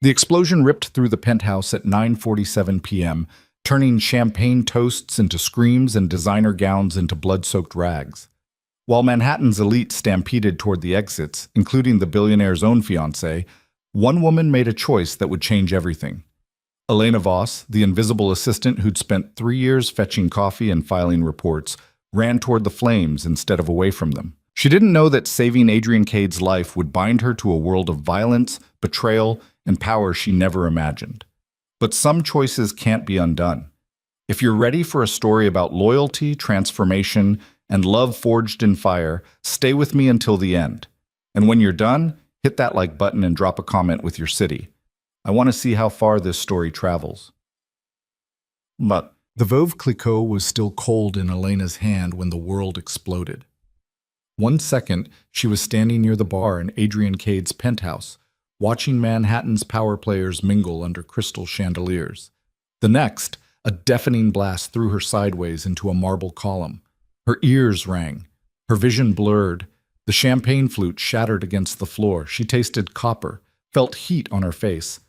The explosion ripped through the penthouse at 9:47 p.m., turning champagne toasts into screams and designer gowns into blood-soaked rags. While Manhattan's elite stampeded toward the exits, including the billionaire's own fiancée, one woman made a choice that would change everything. Elena Voss, the invisible assistant who'd spent 3 years fetching coffee and filing reports, ran toward the flames instead of away from them. She didn't know that saving Adrian Cade's life would bind her to a world of violence, betrayal, and power she never imagined. But some choices can't be undone. If you're ready for a story about loyalty, transformation, and love forged in fire, stay with me until the end. And when you're done, hit that like button and drop a comment with your city. I want to see how far this story travels. But the Veuve Clicquot was still cold in Elena's hand when the world exploded. 1 second, she was standing near the bar in Adrian Cade's penthouse, watching Manhattan's power players mingle under crystal chandeliers. The next, a deafening blast threw her sideways into a marble column. Her ears rang. Her vision blurred. The champagne flute shattered against the floor. She tasted copper, felt heat on her face.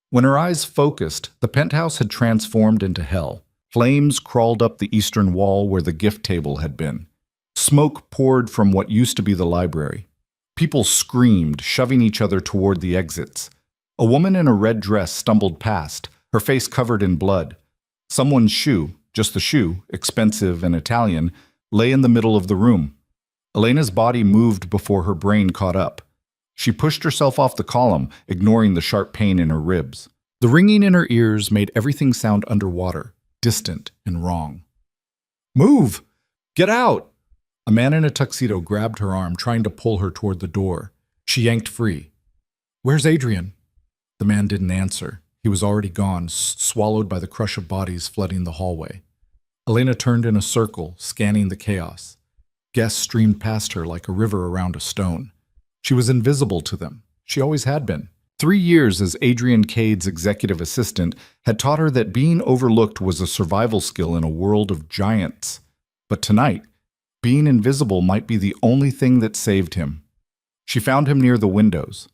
When her eyes focused, the penthouse had transformed into hell. Flames crawled up the eastern wall where the gift table had been. Smoke poured from what used to be the library. People screamed, shoving each other toward the exits. A woman in a red dress stumbled past, her face covered in blood. Someone's shoe, just the shoe, expensive and Italian, lay in the middle of the room. Elena's body moved before her brain caught up. She pushed herself off the column, ignoring the sharp pain in her ribs. The ringing in her ears made everything sound underwater, distant and wrong. "Move! Get out!" A man in a tuxedo grabbed her arm, trying to pull her toward the door. She yanked free. "Where's Adrian?" The man didn't answer. He was already gone, swallowed by the crush of bodies flooding the hallway. Elena turned in a circle, scanning the chaos. Guests streamed past her like a river around a stone. She was invisible to them. She always had been. 3 years as Adrian Cade's executive assistant had taught her that being overlooked was a survival skill in a world of giants. But tonight, being invisible might be the only thing that saved him. She found him near the windows.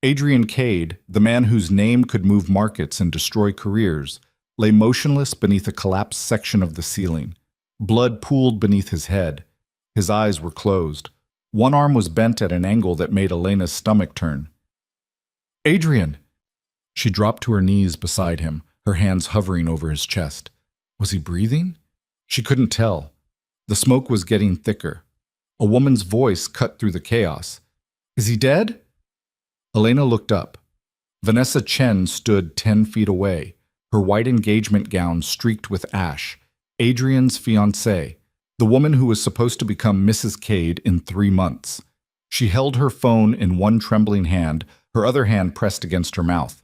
Adrian Cade, the man whose name could move markets and destroy careers, lay motionless beneath a collapsed section of the ceiling. Blood pooled beneath his head. His eyes were closed. One arm was bent at an angle that made Elena's stomach turn. "Adrian!" She dropped to her knees beside him, her hands hovering over his chest. Was he breathing? She couldn't tell. The smoke was getting thicker. A woman's voice cut through the chaos. "Is he dead?" Elena looked up. Vanessa Chen stood 10 feet away, her white engagement gown streaked with ash. Adrian's fiancée, the woman who was supposed to become Mrs. Cade in 3 months. She held her phone in one trembling hand, her other hand pressed against her mouth.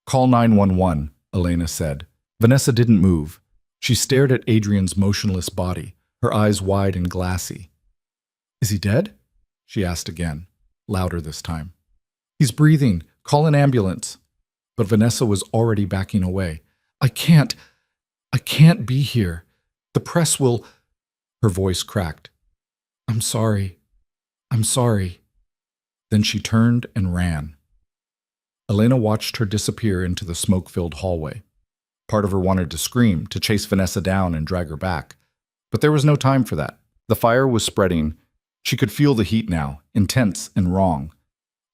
"Call 911, Elena said. Vanessa didn't move. She stared at Adrian's motionless body, her eyes wide and glassy. "Is he dead?" she asked again, louder this time. "He's breathing. Call an ambulance." But Vanessa was already backing away. I can't be here. The press will..." Her voice cracked. I'm sorry. Then she turned and ran. Elena watched her disappear into the smoke-filled hallway. Part of her wanted to scream, to chase Vanessa down and drag her back. But there was no time for that. The fire was spreading. She could feel the heat now, intense and wrong.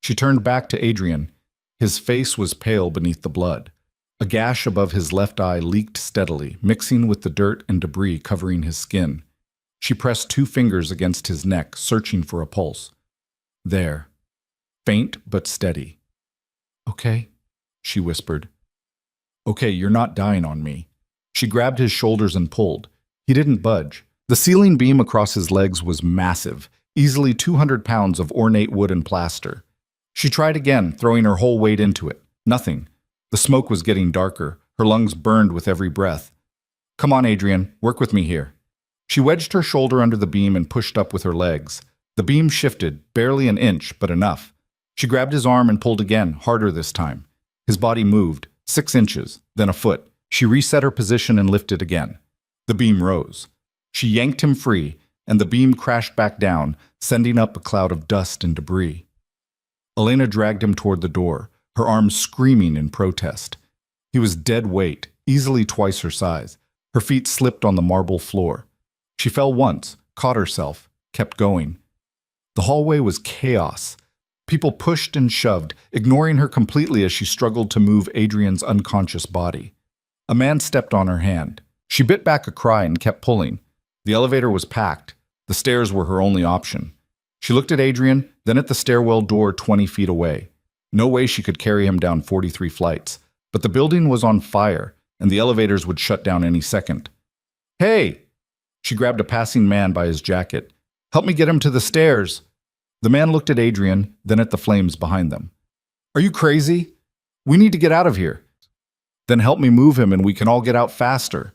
She turned back to Adrian. His face was pale beneath the blood. A gash above his left eye leaked steadily, mixing with the dirt and debris covering his skin. She pressed 2 fingers against his neck, searching for a pulse. There. Faint but steady. "Okay," she whispered. "Okay, you're not dying on me." She grabbed his shoulders and pulled. He didn't budge. The ceiling beam across his legs was massive, easily 200 pounds of ornate wood and plaster. She tried again, throwing her whole weight into it. Nothing. The smoke was getting darker. Her lungs burned with every breath. "Come on, Adrian. Work with me here." She wedged her shoulder under the beam and pushed up with her legs. The beam shifted, barely an inch, but enough. She grabbed his arm and pulled again, harder this time. His body moved, 6 inches, then a foot. She reset her position and lifted again. The beam rose. She yanked him free, and the beam crashed back down, sending up a cloud of dust and debris. Elena dragged him toward the door, her arms screaming in protest. He was dead weight, easily twice her size. Her feet slipped on the marble floor. She fell once, caught herself, kept going. The hallway was chaos. People pushed and shoved, ignoring her completely as she struggled to move Adrian's unconscious body. A man stepped on her hand. She bit back a cry and kept pulling. The elevator was packed. The stairs were her only option. She looked at Adrian, then at the stairwell door 20 feet away. No way she could carry him down 43 flights. But the building was on fire, and the elevators would shut down any second. "Hey!" She grabbed a passing man by his jacket. "Help me get him to the stairs." The man looked at Adrian, then at the flames behind them. "Are you crazy? We need to get out of here." "Then help me move him and we can all get out faster."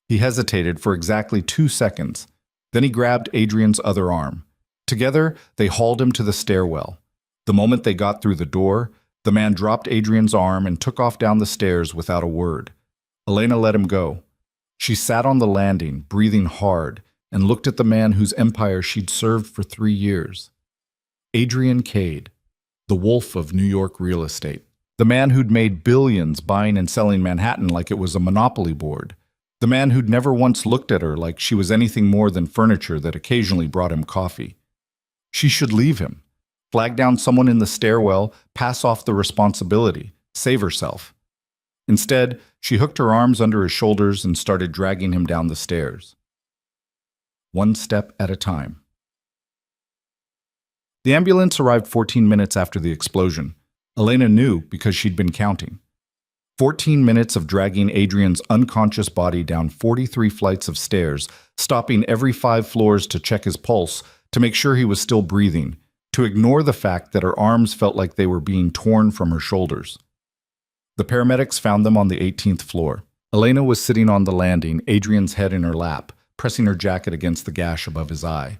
He hesitated for exactly 2 seconds. Then he grabbed Adrian's other arm. Together, they hauled him to the stairwell. The moment they got through the door, the man dropped Adrian's arm and took off down the stairs without a word. Elena let him go. She sat on the landing, breathing hard, and looked at the man whose empire she'd served for 3 years. Adrian Cade, the wolf of New York real estate. The man who'd made billions buying and selling Manhattan like it was a monopoly board. The man who'd never once looked at her like she was anything more than furniture that occasionally brought him coffee. She should leave him, flag down someone in the stairwell, pass off the responsibility, save herself. Instead, she hooked her arms under his shoulders and started dragging him down the stairs. One step at a time. The ambulance arrived 14 minutes after the explosion. Elena knew because she'd been counting. 14 minutes of dragging Adrian's unconscious body down 43 flights of stairs, stopping every 5 floors to check his pulse, to make sure he was still breathing, to ignore the fact that her arms felt like they were being torn from her shoulders. The paramedics found them on the 18th floor. Elena was sitting on the landing, Adrian's head in her lap, pressing her jacket against the gash above his eye.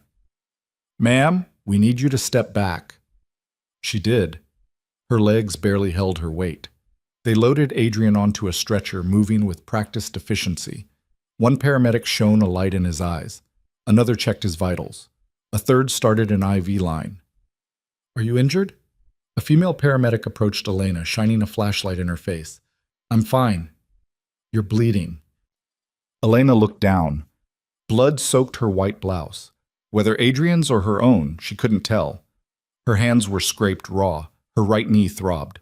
"Ma'am, we need you to step back." She did. Her legs barely held her weight. They loaded Adrian onto a stretcher, moving with practiced efficiency. One paramedic shone a light in his eyes. Another checked his vitals. A third started an IV line. "Are you injured?" A female paramedic approached Elena, shining a flashlight in her face. "I'm fine." "You're bleeding." Elena looked down. Blood soaked her white blouse. Whether Adrian's or her own, she couldn't tell. Her hands were scraped raw. Her right knee throbbed.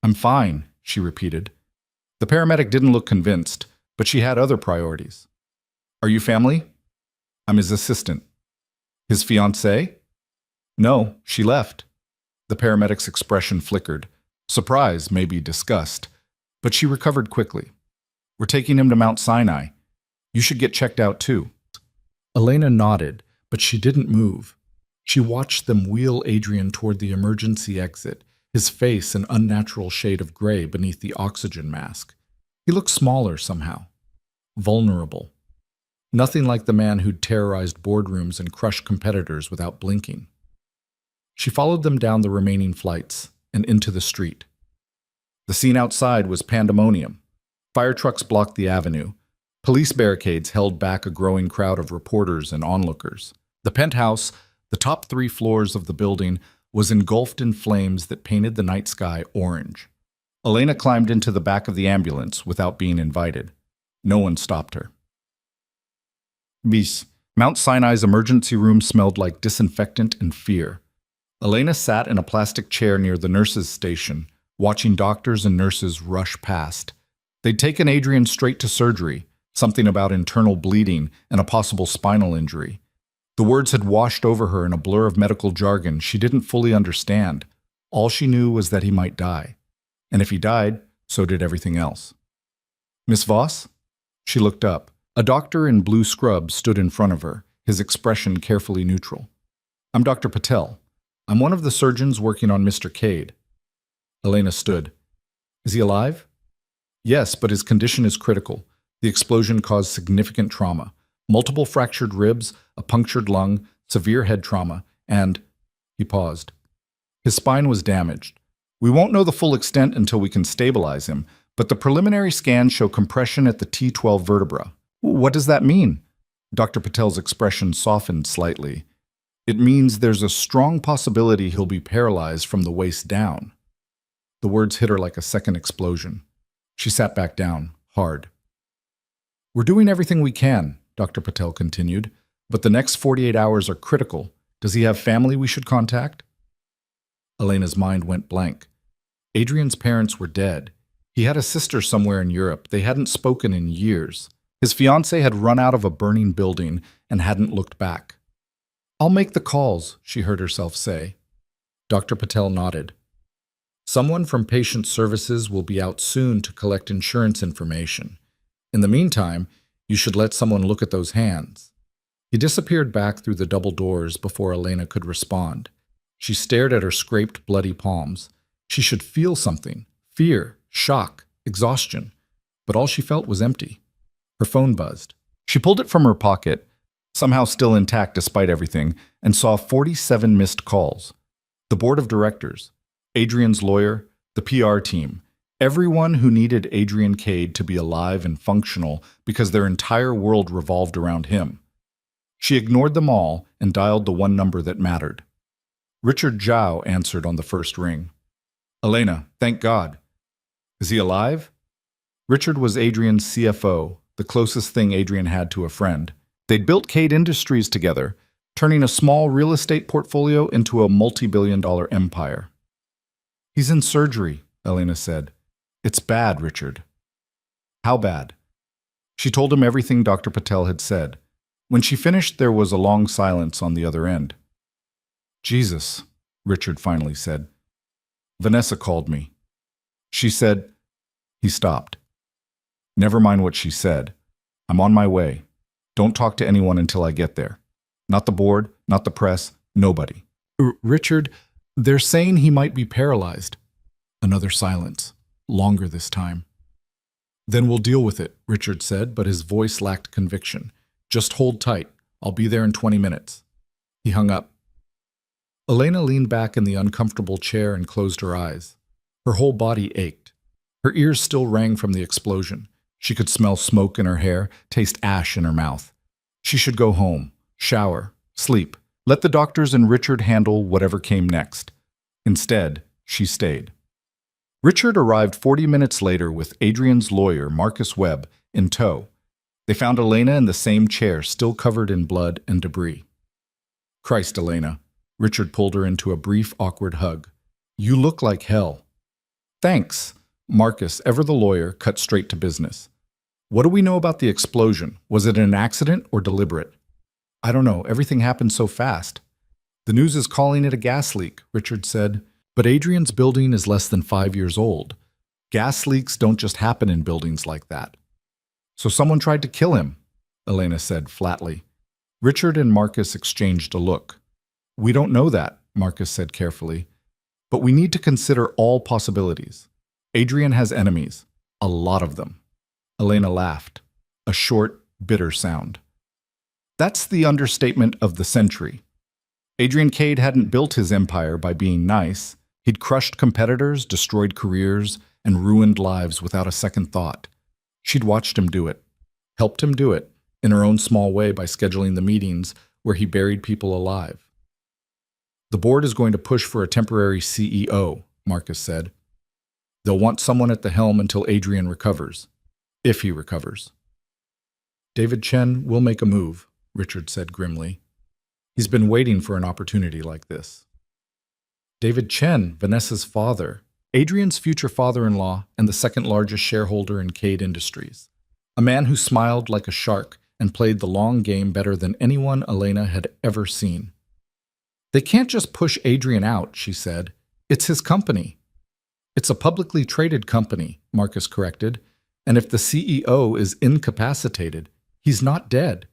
"I'm fine," she repeated. The paramedic didn't look convinced, but she had other priorities. "Are you family?" "I'm his assistant." "His fiancée?" "No, she left." The paramedic's expression flickered. Surprise, maybe disgust. But she recovered quickly. "We're taking him to Mount Sinai. You should get checked out too." Elena nodded, but she didn't move. She watched them wheel Adrian toward the emergency exit, his face an unnatural shade of gray beneath the oxygen mask. He looked smaller somehow. Vulnerable. Nothing like the man who'd terrorized boardrooms and crushed competitors without blinking. She followed them down the remaining flights and into the street. The scene outside was pandemonium. Fire trucks blocked the avenue. Police barricades held back a growing crowd of reporters and onlookers. The penthouse, the top 3 floors of the building, was engulfed in flames that painted the night sky orange. Elena climbed into the back of the ambulance without being invited. No one stopped her. Bis. Mount Sinai's emergency room smelled like disinfectant and fear. Elena sat in a plastic chair near the nurses' station, watching doctors and nurses rush past. They'd taken Adrian straight to surgery, something about internal bleeding and a possible spinal injury. The words had washed over her in a blur of medical jargon she didn't fully understand. All she knew was that he might die. And if he died, so did everything else. "Miss Voss?" She looked up. A doctor in blue scrubs stood in front of her, his expression carefully neutral. "I'm Dr. Patel. I'm one of the surgeons working on Mr. Cade." Elena stood. "Is he alive?" "Yes, but his condition is critical. The explosion caused significant trauma. Multiple fractured ribs, a punctured lung, severe head trauma, and—" He paused. "His spine was damaged. We won't know the full extent until we can stabilize him, but the preliminary scans show compression at the T12 vertebra." "What does that mean?" Dr. Patel's expression softened slightly. "It means there's a strong possibility he'll be paralyzed from the waist down." The words hit her like a second explosion. She sat back down, hard. "We're doing everything we can," Dr. Patel continued, "but the next 48 hours are critical. Does he have family we should contact?" Elena's mind went blank. Adrian's parents were dead. He had a sister somewhere in Europe. They hadn't spoken in years. His fiancée had run out of a burning building and hadn't looked back. "I'll make the calls," she heard herself say. Dr. Patel nodded. "Someone from patient services will be out soon to collect insurance information. In the meantime, you should let someone look at those hands." He disappeared back through the double doors before Elena could respond. She stared at her scraped, bloody palms. She should feel something: fear, shock, exhaustion. But all she felt was empty. Her phone buzzed. She pulled it from her pocket, somehow still intact despite everything, and saw 47 missed calls. The board of directors, Adrian's lawyer, the PR team, everyone who needed Adrian Cade to be alive and functional because their entire world revolved around him. She ignored them all and dialed the one number that mattered. Richard Zhao answered on the first ring. "Elena, thank God. Is he alive?" Richard was Adrian's CFO, the closest thing Adrian had to a friend. They'd built Cade Industries together, turning a small real estate portfolio into a multi-billion-dollar empire. "He's in surgery," Elena said. "It's bad, Richard." "How bad?" She told him everything Dr. Patel had said. When she finished, there was a long silence on the other end. "Jesus," Richard finally said. "Vanessa called me. She said—" He stopped. "Never mind what she said. I'm on my way. Don't talk to anyone until I get there. Not the board, not the press, nobody." "Richard, they're saying he might be paralyzed." Another silence, longer this time. "Then we'll deal with it," Richard said, but his voice lacked conviction. "Just hold tight. I'll be there in 20 minutes. He hung up. Elena leaned back in the uncomfortable chair and closed her eyes. Her whole body ached. Her ears still rang from the explosion. She could smell smoke in her hair, taste ash in her mouth. She should go home, shower, sleep. Let the doctors and Richard handle whatever came next. Instead, she stayed. Richard arrived 40 minutes later with Adrian's lawyer, Marcus Webb, in tow. They found Elena in the same chair, still covered in blood and debris. "Christ, Elena." Richard pulled her into a brief, awkward hug. "You look like hell." "Thanks." Marcus, ever the lawyer, cut straight to business. "What do we know about the explosion? Was it an accident or deliberate?" "I don't know. Everything happened so fast." "The news is calling it a gas leak," Richard said. "But Adrian's building is less than 5 years old. Gas leaks don't just happen in buildings like that." "So someone tried to kill him," Elena said flatly. Richard and Marcus exchanged a look. "We don't know that," Marcus said carefully. "But we need to consider all possibilities. Adrian has enemies, a lot of them." Elena laughed, a short, bitter sound. "That's the understatement of the century. Adrian Cade hadn't built his empire by being nice. He'd crushed competitors, destroyed careers, and ruined lives without a second thought. She'd watched him do it, helped him do it, in her own small way by scheduling the meetings where he buried people alive. "The board is going to push for a temporary CEO," Marcus said. "They'll want someone at the helm until Adrian recovers, if he recovers." "David Chen will make a move," Richard said grimly. "He's been waiting for an opportunity like this." David Chen, Vanessa's father, Adrian's future father-in-law and the second largest shareholder in Cade Industries. A man who smiled like a shark and played the long game better than anyone Elena had ever seen. "They can't just push Adrian out," she said. "It's his company." "It's a publicly traded company," Marcus corrected, "and if the CEO is incapacitated, he's not dead.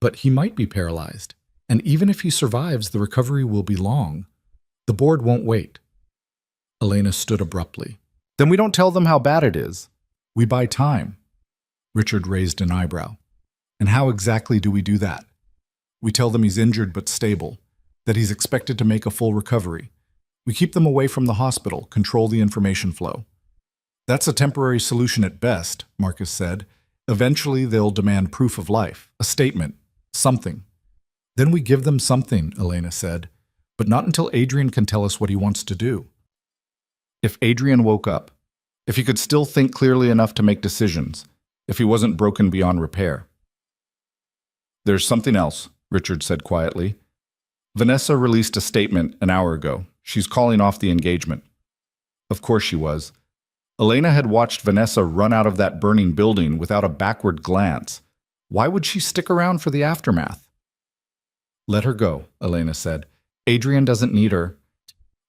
But he might be paralyzed, and even if he survives, the recovery will be long. The board won't wait." Elena stood abruptly. "Then we don't tell them how bad it is. We buy time." Richard raised an eyebrow. "And how exactly do we do that?" "We tell them he's injured but stable, that he's expected to make a full recovery. We keep them away from the hospital, control the information flow." "That's a temporary solution at best," Marcus said. "Eventually they'll demand proof of life, a statement, something." "Then we give them something," Elena said, "but not until Adrian can tell us what he wants to do." If Adrian woke up, if he could still think clearly enough to make decisions, if he wasn't broken beyond repair. There's something else, Richard said quietly. Vanessa released a statement an hour ago. She's calling off the engagement. Of course she was. Elena had watched Vanessa run out of that burning building without a backward glance. Why would she stick around for the aftermath? Let her go, Elena said. Adrian doesn't need her.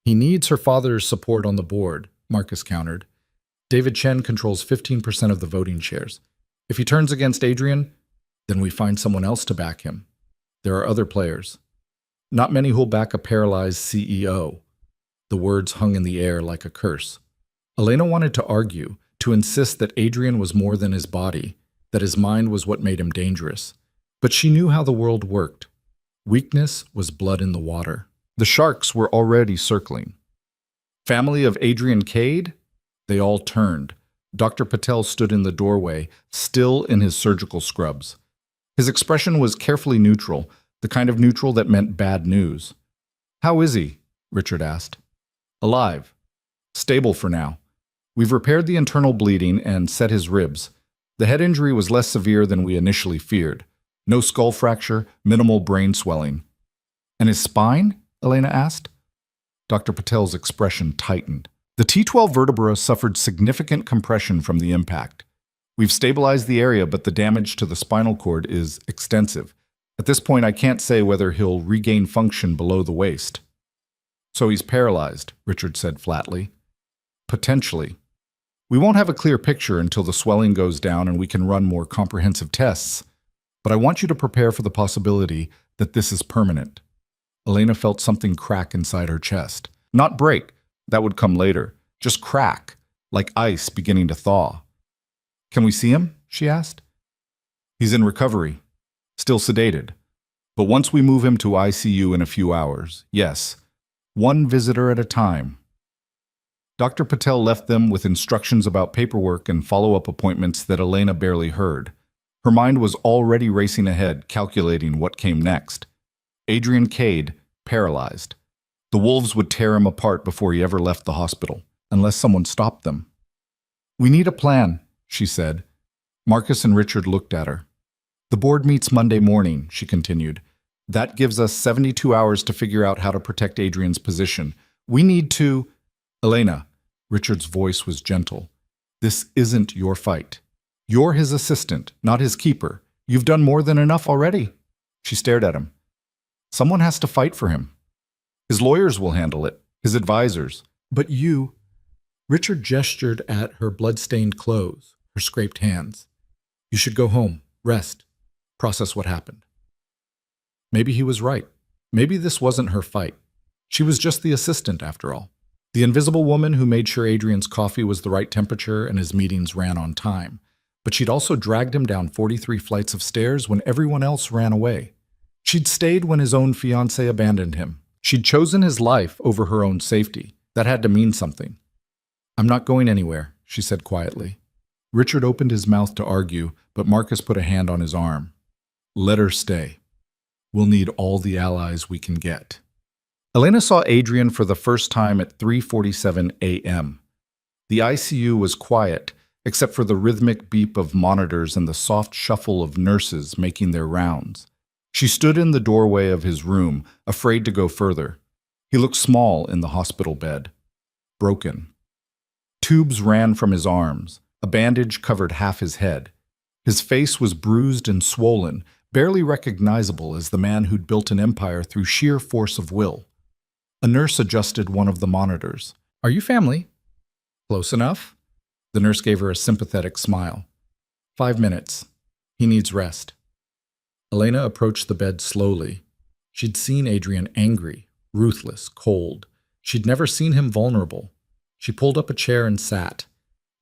He needs her father's support on the board, Marcus countered. David Chen controls 15% of the voting shares. If he turns against Adrian, then we find someone else to back him. There are other players. Not many who'll back a paralyzed CEO. The words hung in the air like a curse. Elena wanted to argue, to insist that Adrian was more than his body, that his mind was what made him dangerous. But she knew how the world worked. Weakness was blood in the water. The sharks were already circling. Family of Adrian Cade? They all turned. Dr. Patel stood in the doorway, still in his surgical scrubs. His expression was carefully neutral, the kind of neutral that meant bad news. How is he? Richard asked. Alive. Stable for now. We've repaired the internal bleeding and set his ribs. The head injury was less severe than we initially feared. No skull fracture, minimal brain swelling. And his spine? Elena asked. Dr. Patel's expression tightened. The T12 vertebra suffered significant compression from the impact. We've stabilized the area, but the damage to the spinal cord is extensive. At this point, I can't say whether he'll regain function below the waist. So he's paralyzed, Richard said flatly. Potentially. We won't have a clear picture until the swelling goes down and we can run more comprehensive tests. But I want you to prepare for the possibility that this is permanent. Elena felt something crack inside her chest. Not break, that would come later. Just crack, like ice beginning to thaw. Can we see him? She asked. He's in recovery, still sedated. But once we move him to ICU in a few hours, yes, one visitor at a time. Dr. Patel left them with instructions about paperwork and follow-up appointments that Elena barely heard. Her mind was already racing ahead, calculating what came next. Adrian Cade, paralyzed. The wolves would tear him apart before he ever left the hospital, unless someone stopped them. We need a plan, she said. Marcus and Richard looked at her. The board meets Monday morning, she continued. That gives us 72 hours to figure out how to protect Adrian's position. We need to... Elena, Richard's voice was gentle. This isn't your fight. You're his assistant, not his keeper. You've done more than enough already. She stared at him. Someone has to fight for him. His lawyers will handle it, his advisors. But you... Richard gestured at her blood-stained clothes, her scraped hands. You should go home, rest, process what happened. Maybe he was right. Maybe this wasn't her fight. She was just the assistant, after all. The invisible woman who made sure Adrian's coffee was the right temperature and his meetings ran on time. But she'd also dragged him down 43 flights of stairs when everyone else ran away. She'd stayed when his own fiancé abandoned him. She'd chosen his life over her own safety. That had to mean something. I'm not going anywhere, she said quietly. Richard opened his mouth to argue, but Marcus put a hand on his arm. Let her stay. We'll need all the allies we can get. Elena saw Adrian for the first time at 3:47 a.m. The ICU was quiet, except for the rhythmic beep of monitors and the soft shuffle of nurses making their rounds. She stood in the doorway of his room, afraid to go further. He looked small in the hospital bed. Broken. Tubes ran from his arms. A bandage covered half his head. His face was bruised and swollen, barely recognizable as the man who'd built an empire through sheer force of will. A nurse adjusted one of the monitors. Are you family? Close enough? The nurse gave her a sympathetic smile. 5 minutes. He needs rest. Elena approached the bed slowly. She'd seen Adrian angry, ruthless, cold. She'd never seen him vulnerable. She pulled up a chair and sat.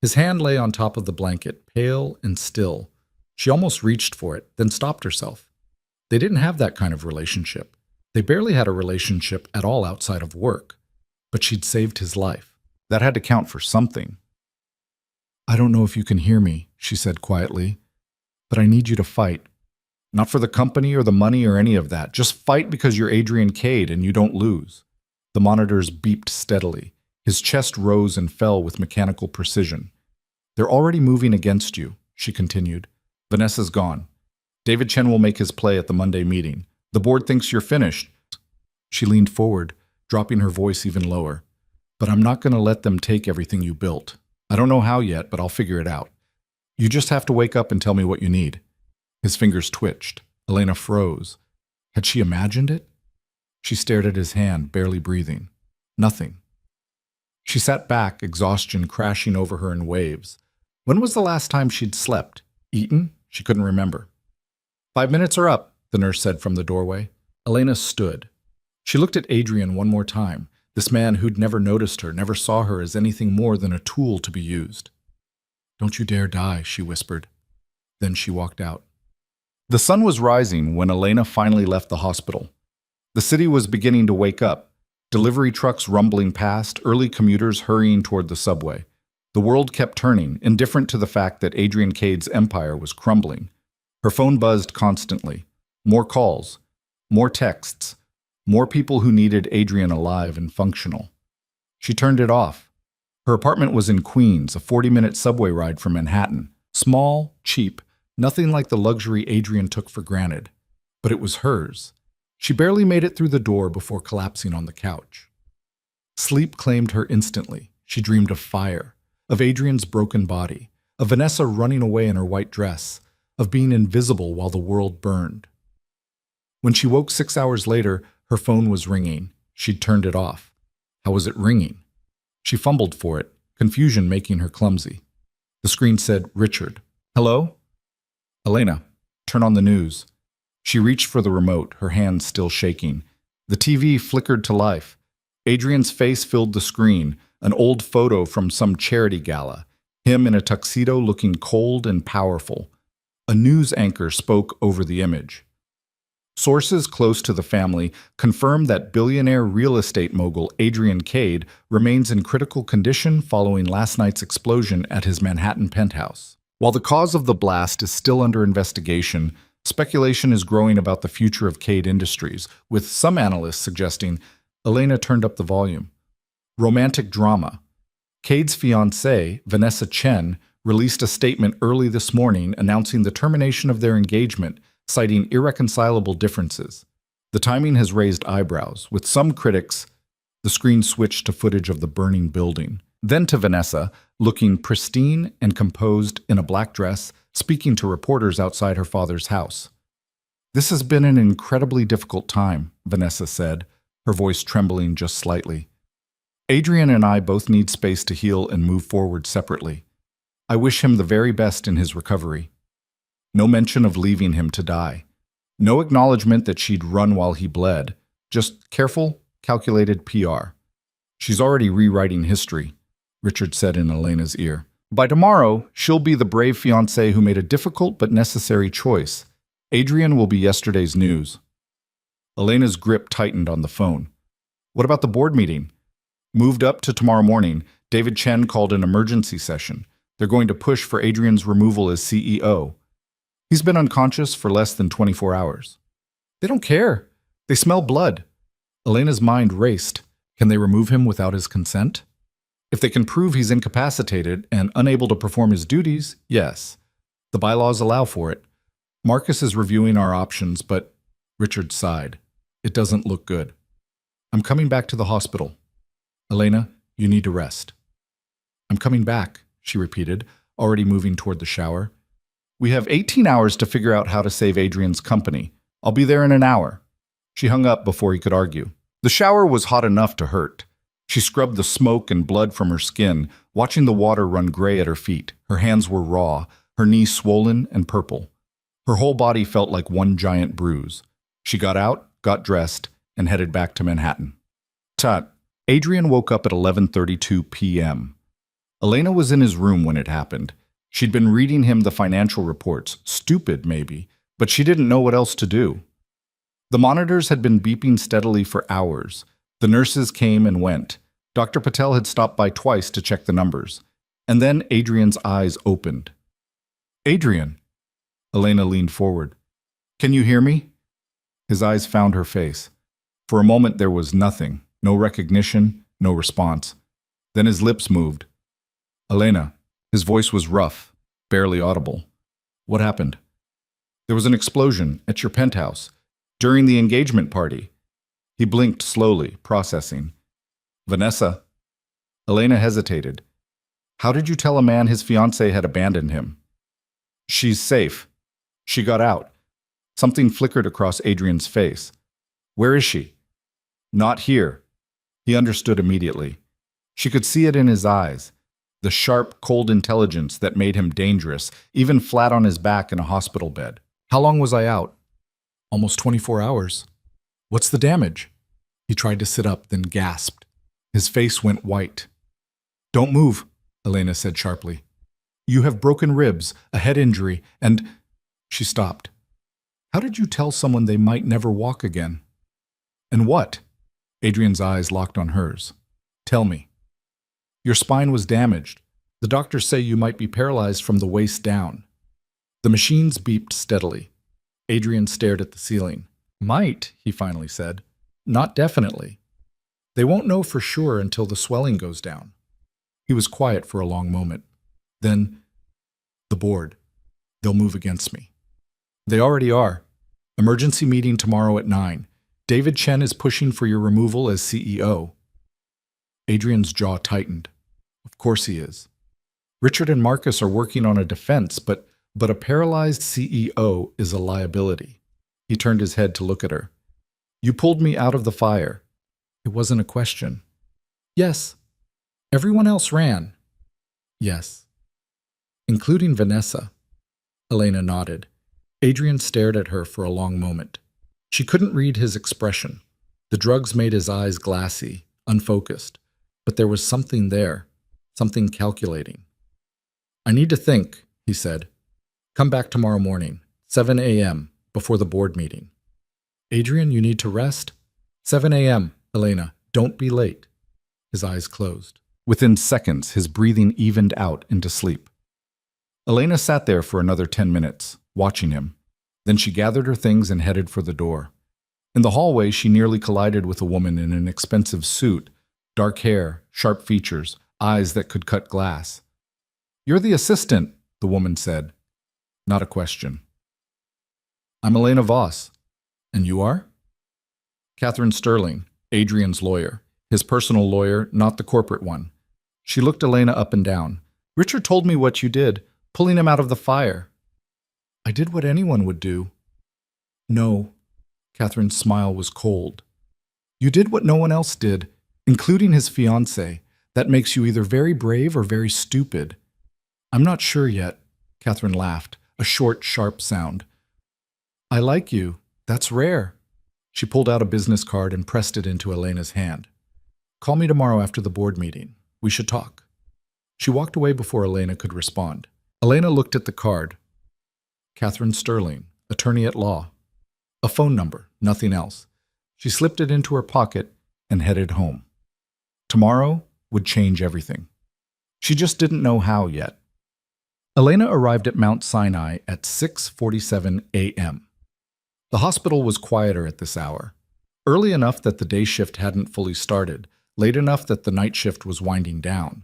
His hand lay on top of the blanket, pale and still. She almost reached for it, then stopped herself. They didn't have that kind of relationship. They barely had a relationship at all outside of work. But she'd saved his life. That had to count for something. I don't know if you can hear me, she said quietly, but I need you to fight. Not for the company or the money or any of that. Just fight because you're Adrian Cade and you don't lose. The monitors beeped steadily. His chest rose and fell with mechanical precision. "They're already moving against you," she continued. "Vanessa's gone. David Chen will make his play at the Monday meeting. The board thinks you're finished." She leaned forward, dropping her voice even lower. "But I'm not going to let them take everything you built. I don't know how yet, but I'll figure it out. You just have to wake up and tell me what you need." His fingers twitched. Elena froze. Had she imagined it? She stared at his hand, barely breathing. Nothing. She sat back, exhaustion crashing over her in waves. When was the last time she'd slept? Eaten? She couldn't remember. 5 minutes are up, the nurse said from the doorway. Elena stood. She looked at Adrian one more time, this man who'd never noticed her, never saw her as anything more than a tool to be used. "Don't you dare die," she whispered. Then she walked out. The sun was rising when Elena finally left the hospital. The city was beginning to wake up, delivery trucks rumbling past, early commuters hurrying toward the subway. The world kept turning, indifferent to the fact that Adrian Cade's empire was crumbling. Her phone buzzed constantly. More calls, more texts, more people who needed Adrian alive and functional. She turned it off. Her apartment was in Queens, a 40-minute subway ride from Manhattan. Small, cheap, nothing like the luxury Adrian took for granted. But it was hers. She barely made it through the door before collapsing on the couch. Sleep claimed her instantly. She dreamed of fire, of Adrian's broken body, of Vanessa running away in her white dress, of being invisible while the world burned. When she woke 6 hours later, her phone was ringing. She'd turned it off. How was it ringing? She fumbled for it, confusion making her clumsy. The screen said, "Richard." "Hello?" "Elena, turn on the news." She reached for the remote, her hands still shaking. The TV flickered to life. Adrian's face filled the screen, an old photo from some charity gala, him in a tuxedo looking cold and powerful. A news anchor spoke over the image. Sources close to the family confirmed that billionaire real estate mogul Adrian Cade remains in critical condition following last night's explosion at his Manhattan penthouse. While the cause of the blast is still under investigation, speculation is growing about the future of Cade Industries, with some analysts suggesting Elena turned up the volume. Romantic drama. Cade's fiancée, Vanessa Chen, released a statement early this morning announcing the termination of their engagement, citing irreconcilable differences. The timing has raised eyebrows, with some critics. The screen switched to footage of the burning building. Then to Vanessa, looking pristine and composed in a black dress, speaking to reporters outside her father's house. "This has been an incredibly difficult time," Vanessa said, her voice trembling just slightly. "Adrian and I both need space to heal and move forward separately. I wish him the very best in his recovery." No mention of leaving him to die. No acknowledgement that she'd run while he bled. Just careful, calculated PR. "She's already rewriting history," Richard said in Elena's ear. "By tomorrow, she'll be the brave fiancé who made a difficult but necessary choice. Adrian will be yesterday's news." Elena's grip tightened on the phone. "What about the board meeting?" "Moved up to tomorrow morning. David Chen called an emergency session. They're going to push for Adrian's removal as CEO. He's been unconscious for less than 24 hours. "They don't care. They smell blood." Elena's mind raced. Can they remove him without his consent? If they can prove he's incapacitated and unable to perform his duties, yes. The bylaws allow for it. Marcus is reviewing our options, but Richard sighed. "It doesn't look good. I'm coming back to the hospital. Elena, you need to rest." "I'm coming back," she repeated, already moving toward the shower. "We have 18 hours to figure out how to save Adrian's company. I'll be there in an hour." She hung up before he could argue. The shower was hot enough to hurt. She scrubbed the smoke and blood from her skin, watching the water run gray at her feet. Her hands were raw, her knees swollen and purple. Her whole body felt like one giant bruise. She got out, got dressed, and headed back to Manhattan. Adrian woke up at 11:32 p.m. Elena was in his room when it happened. She'd been reading him the financial reports, stupid maybe, but she didn't know what else to do. The monitors had been beeping steadily for hours. The nurses came and went. Dr. Patel had stopped by twice to check the numbers. And then Adrian's eyes opened. "Adrian!" Elena leaned forward. "Can you hear me?" His eyes found her face. For a moment there was nothing, no recognition, no response. Then his lips moved. Elena. His voice was rough, barely audible. What happened? There was an explosion at your penthouse during the engagement party. He blinked slowly, processing. Vanessa. Elena hesitated. How did you tell a man his fiancée had abandoned him? She's safe. She got out. Something flickered across Adrian's face. Where is she? Not here. He understood immediately. She could see it in his eyes, the sharp, cold intelligence that made him dangerous, even flat on his back in a hospital bed. How long was I out? Almost 24 hours. What's the damage? He tried to sit up, then gasped. His face went white. Don't move, Elena said sharply. You have broken ribs, a head injury, and... She stopped. How did you tell someone they might never walk again? And what? Adrian's eyes locked on hers. Tell me. Your spine was damaged. The doctors say you might be paralyzed from the waist down. The machines beeped steadily. Adrian stared at the ceiling. Might, he finally said. Not definitely. They won't know for sure until the swelling goes down. He was quiet for a long moment. Then, the board. They'll move against me. They already are. Emergency meeting tomorrow at 9. David Chen is pushing for your removal as CEO. Adrian's jaw tightened. Of course he is. Richard and Marcus are working on a defense, but a paralyzed CEO is a liability. He turned his head to look at her. You pulled me out of the fire. It wasn't a question. Yes. Everyone else ran. Yes. Including Vanessa. Elena nodded. Adrian stared at her for a long moment. She couldn't read his expression. The drugs made his eyes glassy, unfocused. But there was something there, something calculating. I need to think, he said. Come back tomorrow morning, 7 a.m., before the board meeting. Adrian, you need to rest? 7 a.m., Elena. Don't be late. His eyes closed. Within seconds, his breathing evened out into sleep. Elena sat there for another 10 minutes, watching him. Then she gathered her things and headed for the door. In the hallway, she nearly collided with a woman in an expensive suit, dark hair, sharp features, eyes that could cut glass. You're the assistant, the woman said. Not a question. I'm Elena Voss. And you are? Catherine Sterling, Adrian's lawyer. His personal lawyer, not the corporate one. She looked Elena up and down. Richard told me what you did, pulling him out of the fire. I did what anyone would do. No. Catherine's smile was cold. You did what no one else did, including his fiancée. That makes you either very brave or very stupid. I'm not sure yet. Catherine laughed, a short, sharp sound. I like you. That's rare. She pulled out a business card and pressed it into Elena's hand. Call me tomorrow after the board meeting. We should talk. She walked away before Elena could respond. Elena looked at the card. Catherine Sterling, attorney at law. A phone number, nothing else. She slipped it into her pocket and headed home. Tomorrow would change everything. She just didn't know how yet. Elena arrived at Mount Sinai at 6:47 a.m. The hospital was quieter at this hour. Early enough that the day shift hadn't fully started, late enough that the night shift was winding down.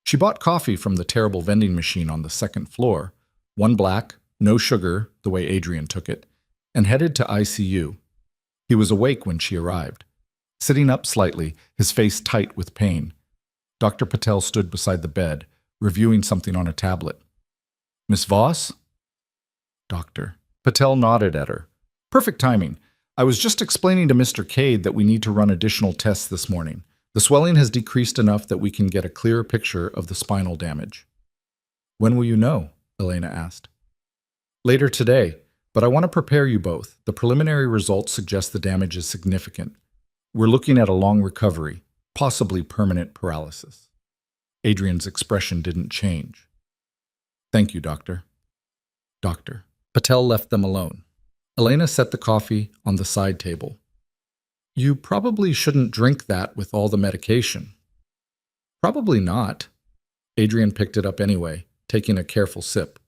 She bought coffee from the terrible vending machine on the second floor, one black, no sugar, the way Adrian took it, and headed to ICU. He was awake when she arrived. Sitting up slightly, his face tight with pain. Dr. Patel stood beside the bed, reviewing something on a tablet. Miss Voss? Doctor. Patel nodded at her. Perfect timing. I was just explaining to Mr. Cade that we need to run additional tests this morning. The swelling has decreased enough that we can get a clearer picture of the spinal damage. When will you know? Elena asked. Later today, but I want to prepare you both. The preliminary results suggest the damage is significant. We're looking at a long recovery, possibly permanent paralysis. Adrian's expression didn't change. Thank you, Doctor. Doctor. Patel left them alone. Elena set the coffee on the side table. You probably shouldn't drink that with all the medication. Probably not. Adrian picked it up anyway, taking a careful sip.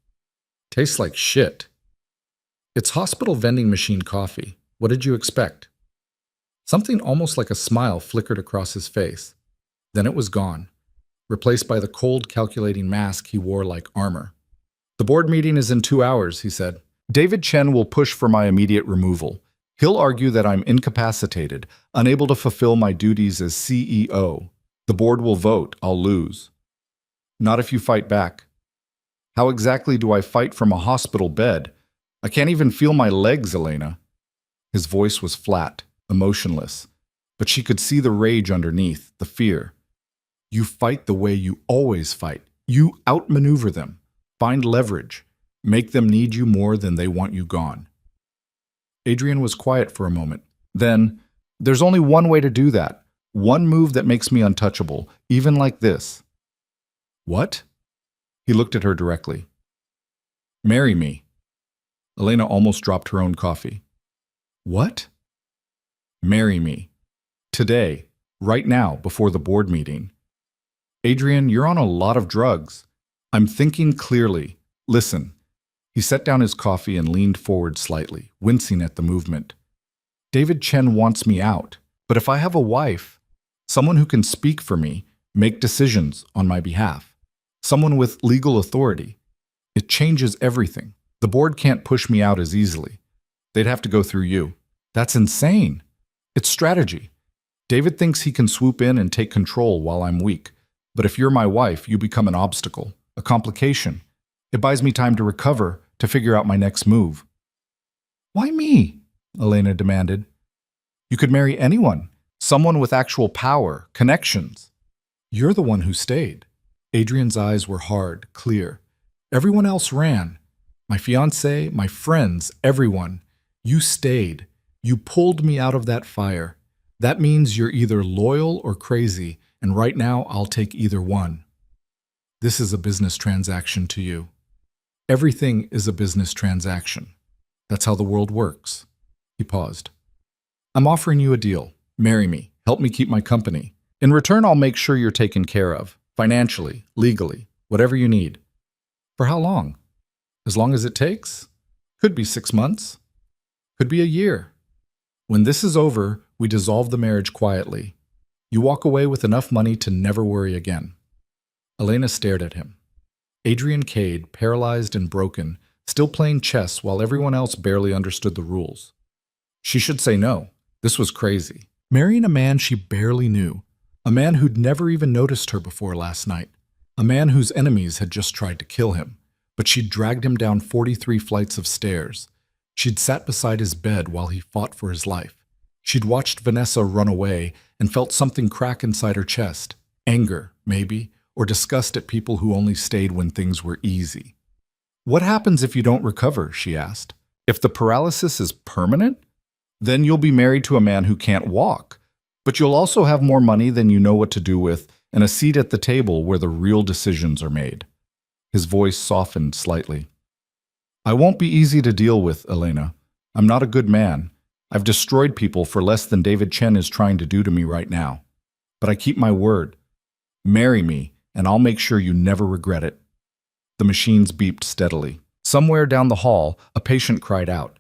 Tastes like shit. It's hospital vending machine coffee. What did you expect? Something almost like a smile flickered across his face. Then it was gone. replaced by the cold, calculating mask he wore like armor. "The board meeting is in 2 hours," he said. "David Chen will push for my immediate removal. He'll argue that I'm incapacitated, unable to fulfill my duties as CEO. The board will vote. I'll lose." "Not if you fight back." "How exactly do I fight from a hospital bed? I can't even feel my legs, Elena." His voice was flat, emotionless, but she could see the rage underneath, the fear. "You fight the way you always fight. You outmaneuver them, find leverage, make them need you more than they want you gone." Adrian was quiet for a moment. Then, "There's only one way to do that. One move that makes me untouchable, even like this." "What?" He looked at her directly. "Marry me." Elena almost dropped her own coffee. "What?" "Marry me. Today, right now, before the board meeting." "Adrian, you're on a lot of drugs." "I'm thinking clearly. Listen." He set down his coffee and leaned forward slightly, wincing at the movement. "David Chen wants me out, but if I have a wife, someone who can speak for me, make decisions on my behalf, someone with legal authority, it changes everything. The board can't push me out as easily. They'd have to go through you. That's insane. It's strategy. David thinks he can swoop in and take control while I'm weak. But if you're my wife, you become an obstacle, a complication. It buys me time to recover, to figure out my next move." "Why me?" Elena demanded. "You could marry anyone, someone with actual power, connections." "You're the one who stayed." Adrian's eyes were hard, clear. "Everyone else ran. My fiancé, my friends, everyone. You stayed. You pulled me out of that fire. That means you're either loyal or crazy, and right now I'll take either one. This is a business transaction to you. Everything is a business transaction. That's how the world works." He paused. "I'm offering you a deal. Marry me. Help me keep my company. In return, I'll make sure you're taken care of, financially, legally, whatever you need." "For how long?" "As long as it takes. Could be 6 months. Could be a year. When this is over, we dissolve the marriage quietly. You walk away with enough money to never worry again." Elena stared at him. Adrian Cade, paralyzed and broken, still playing chess while everyone else barely understood the rules. She should say no. This was crazy. Marrying a man she barely knew. A man who'd never even noticed her before last night. A man whose enemies had just tried to kill him. But she'd dragged him down 43 flights of stairs. She'd sat beside his bed while he fought for his life. She'd watched Vanessa run away and felt something crack inside her chest. Anger, maybe, or disgust at people who only stayed when things were easy. "What happens if you don't recover?" she asked. "If the paralysis is permanent? Then you'll be married to a man who can't walk. But you'll also have more money than you know what to do with and a seat at the table where the real decisions are made." His voice softened slightly. "I won't be easy to deal with, Elena. I'm not a good man. I've destroyed people for less than David Chen is trying to do to me right now. But I keep my word. Marry me, and I'll make sure you never regret it." The machines beeped steadily. Somewhere down the hall, a patient cried out.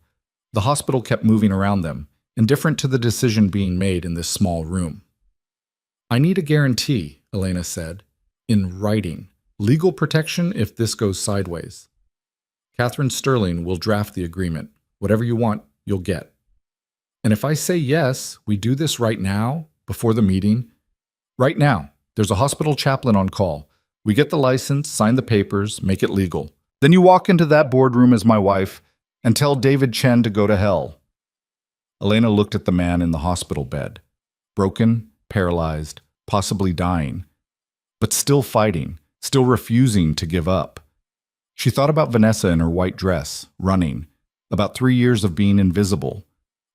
The hospital kept moving around them, indifferent to the decision being made in this small room. "I need a guarantee," Elena said, "in writing. Legal protection if this goes sideways. Catherine Sterling will draft the agreement. Whatever you want, you'll get. And if I say yes, we do this right now, before the meeting. Right now, there's a hospital chaplain on call. We get the license, sign the papers, make it legal. Then you walk into that boardroom as my wife and tell David Chen to go to hell." Elena looked at the man in the hospital bed. Broken, paralyzed, possibly dying. But still fighting, still refusing to give up. She thought about Vanessa in her white dress, running, about 3 years of being invisible,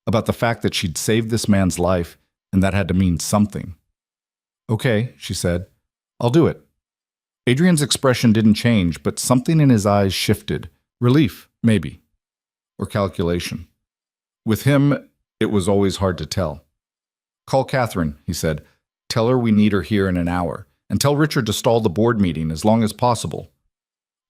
about the fact that she'd saved this man's life and that had to mean something. "Okay," she said. "I'll do it." Adrian's expression didn't change, but something in his eyes shifted. Relief, maybe. Or calculation. With him, it was always hard to tell. "Call Catherine," he said. "Tell her we need her here in an hour, and tell Richard to stall the board meeting as long as possible."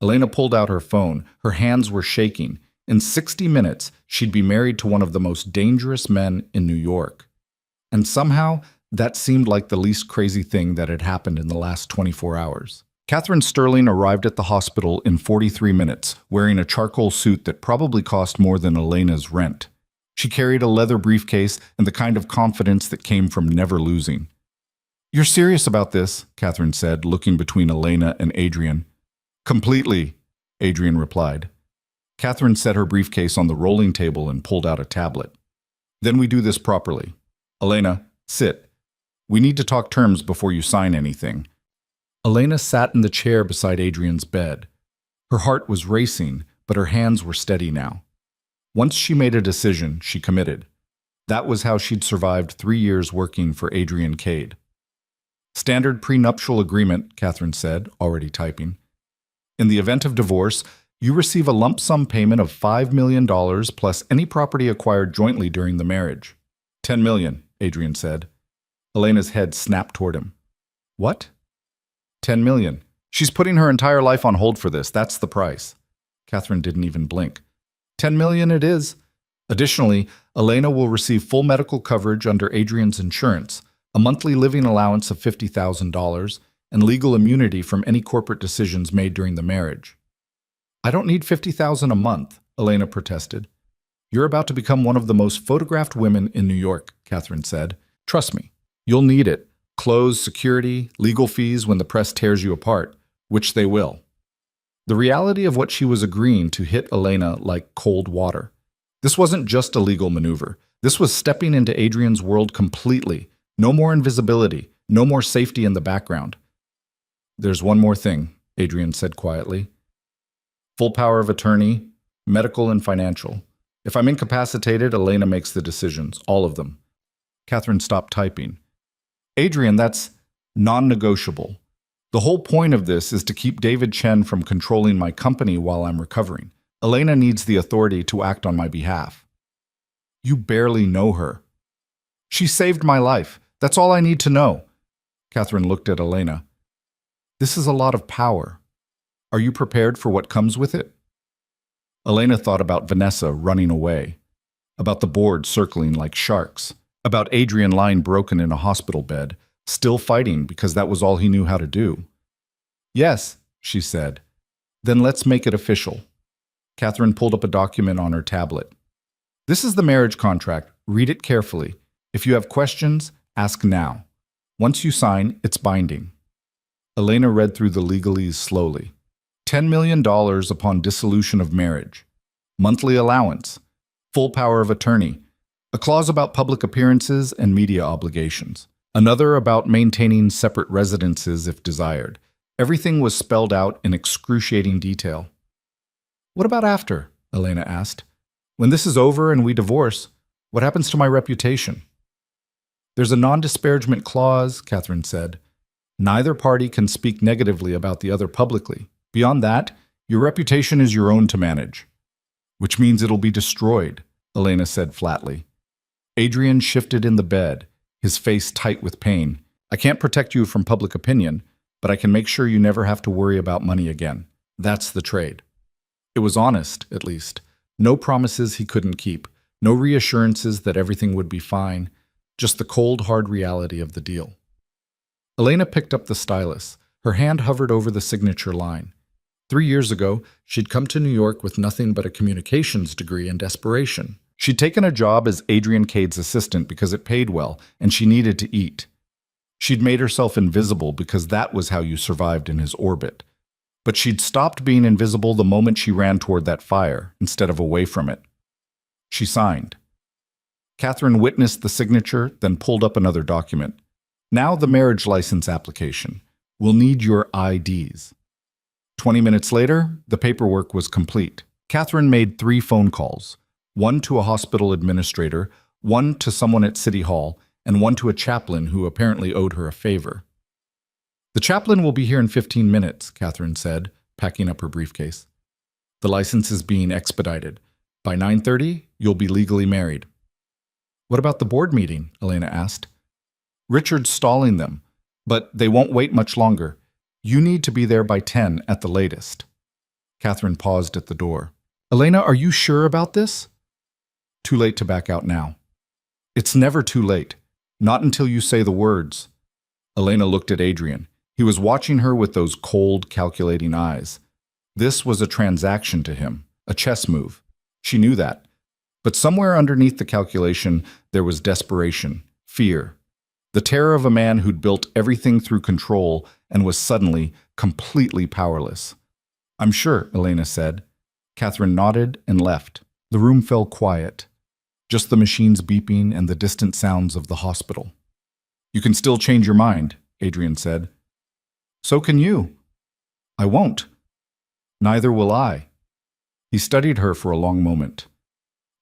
Elena pulled out her phone. Her hands were shaking. In 60 minutes, she'd be married to one of the most dangerous men in New York. And somehow, That seemed like the least crazy thing that had happened in the last 24 hours. Catherine Sterling arrived at the hospital in 43 minutes, wearing a charcoal suit that probably cost more than Elena's rent. She carried a leather briefcase and the kind of confidence that came from never losing. "You're serious about this?" Catherine said, looking between Elena and Adrian. "Completely," Adrian replied. Catherine set her briefcase on the rolling table and pulled out a tablet. "Then we do this properly. Elena, sit. We need to talk terms before you sign anything." Elena sat in the chair beside Adrian's bed. Her heart was racing, but her hands were steady now. Once she made a decision, she committed. That was how she'd survived 3 years working for Adrian Cade. "Standard prenuptial agreement," Catherine said, already typing. "In the event of divorce, you receive a lump sum payment of $5 million plus any property acquired jointly during the marriage." $10 million, Adrian said. Elena's head snapped toward him. "What?" $10 million. She's putting her entire life on hold for this. That's the price. Catherine didn't even blink. $10 million it is. Additionally, Elena will receive full medical coverage under Adrian's insurance, a monthly living allowance of $50,000, and legal immunity from any corporate decisions made during the marriage. "I don't need $50,000 a month," Elena protested. "You're about to become one of the most photographed women in New York," Catherine said. "Trust me, you'll need it. Clothes, security, legal fees when the press tears you apart, which they will." The reality of what she was agreeing to hit Elena like cold water. This wasn't just a legal maneuver. This was stepping into Adrian's world completely. No more invisibility, no more safety in the background. "There's one more thing," Adrian said quietly. "Full power of attorney, medical and financial. If I'm incapacitated, Elena makes the decisions, all of them." Catherine stopped typing. "Adrian, that's non-negotiable. The whole point of this is to keep David Chen from controlling my company while I'm recovering. Elena needs the authority to act on my behalf." "You barely know her." "She saved my life. That's all I need to know." Catherine looked at Elena. "This is a lot of power. Are you prepared for what comes with it?" Elena thought about Vanessa running away, about the board circling like sharks, about Adrian lying broken in a hospital bed, still fighting because that was all he knew how to do. "Yes," she said. "Then let's make it official." Catherine pulled up a document on her tablet. "This is the marriage contract. Read it carefully. If you have questions, ask now. Once you sign, it's binding." Elena read through the legalese slowly. $10 million upon dissolution of marriage. Monthly allowance. Full power of attorney. A clause about public appearances and media obligations. Another about maintaining separate residences if desired. Everything was spelled out in excruciating detail. "What about after?" Elena asked. "When this is over and we divorce, what happens to my reputation?" "There's a non-disparagement clause," Catherine said. "Neither party can speak negatively about the other publicly. Beyond that, your reputation is your own to manage." "Which means it'll be destroyed," Elena said flatly. Adrian shifted in the bed, his face tight with pain. "I can't protect you from public opinion, but I can make sure you never have to worry about money again. That's the trade." It was honest, at least. No promises he couldn't keep. No reassurances that everything would be fine. Just the cold, hard reality of the deal. Elena picked up the stylus. Her hand hovered over the signature line. 3 years ago, she'd come to New York with nothing but a communications degree and desperation. She'd taken a job as Adrian Cade's assistant because it paid well, and she needed to eat. She'd made herself invisible because that was how you survived in his orbit. But she'd stopped being invisible the moment she ran toward that fire, instead of away from it. She signed. Catherine witnessed the signature, then pulled up another document. "Now the marriage license application. We'll need your IDs." 20 minutes later, the paperwork was complete. Catherine made 3 phone calls. One to a hospital administrator, one to someone at City Hall, and one to a chaplain who apparently owed her a favor. "The chaplain will be here in 15 minutes, Catherine said, packing up her briefcase. "The license is being expedited. By 9:30, you'll be legally married." "What about the board meeting?" Elena asked. "Richard's stalling them, but they won't wait much longer. You need to be there by 10 at the latest." Catherine paused at the door. "Elena, are you sure about this?" "Too late to back out now." "It's never too late. Not until you say the words. Elena looked at Adrian. He was watching her with those cold, calculating eyes. This was a transaction to him, a chess move. She knew that. But somewhere underneath the calculation, there was desperation, fear. The terror of a man who'd built everything through control and was suddenly completely powerless. "I'm sure," Elena said. Catherine nodded and left. The room fell quiet. Just the machines beeping and the distant sounds of the hospital. "You can still change your mind," Adrian said. "So can you." "I won't." "Neither will I." He studied her for a long moment.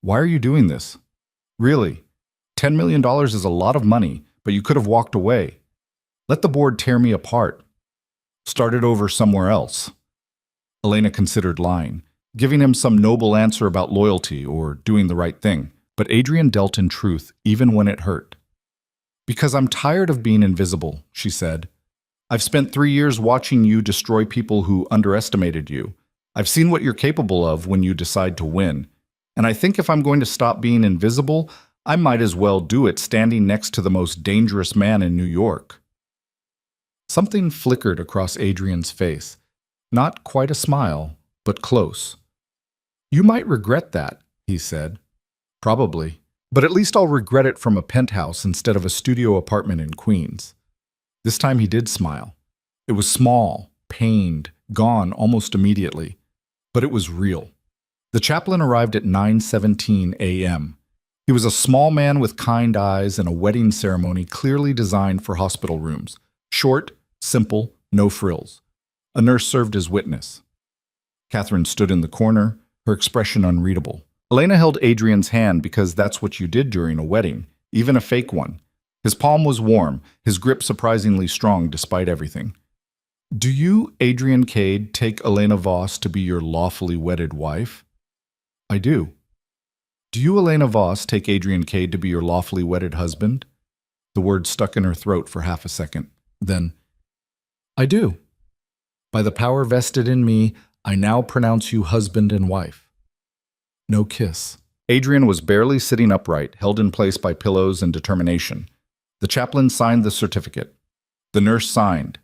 "Why are you doing this? Really, $10 million is a lot of money, but you could have walked away. Let the board tear me apart. Started over somewhere else." Elena considered lying, giving him some noble answer about loyalty or doing the right thing, but Adrian dealt in truth even when it hurt. "Because I'm tired of being invisible," she said. "I've spent 3 years watching you destroy people who underestimated you. I've seen what you're capable of when you decide to win. And I think if I'm going to stop being invisible, I might as well do it standing next to the most dangerous man in New York." Something flickered across Adrian's face. Not quite a smile, but close. "You might regret that," he said. "Probably. But at least I'll regret it from a penthouse instead of a studio apartment in Queens." This time he did smile. It was small, pained, gone almost immediately. But it was real. The chaplain arrived at 9:17 a.m. He was a small man with kind eyes and a wedding ceremony clearly designed for hospital rooms. Short, simple, no frills. A nurse served as witness. Catherine stood in the corner, her expression unreadable. Elena held Adrian's hand because that's what you did during a wedding, even a fake one. His palm was warm, his grip surprisingly strong despite everything. "Do you, Adrian Cade, take Elena Voss to be your lawfully wedded wife?" "I do." "Do you, Elena Voss, take Adrian Cade to be your lawfully wedded husband?" The word stuck in her throat for half a second. Then, "I do. By the power vested in me, I now pronounce you husband and wife." No kiss. Adrian was barely sitting upright, held in place by pillows and determination. The chaplain signed the certificate. The nurse signed.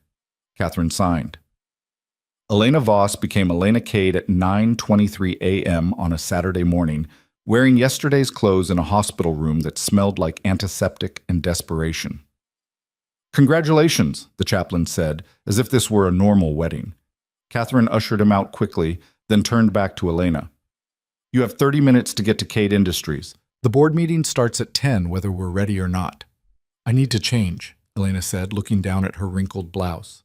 Catherine signed. Elena Voss became Elena Cade at 9:23 a.m. on a Saturday morning, wearing yesterday's clothes in a hospital room that smelled like antiseptic and desperation. "Congratulations," the chaplain said, as if this were a normal wedding. Catherine ushered him out quickly, then turned back to Elena. "You have 30 minutes to get to Cade Industries. The board meeting starts at 10 whether we're ready or not." "I need to change," Elena said, looking down at her wrinkled blouse.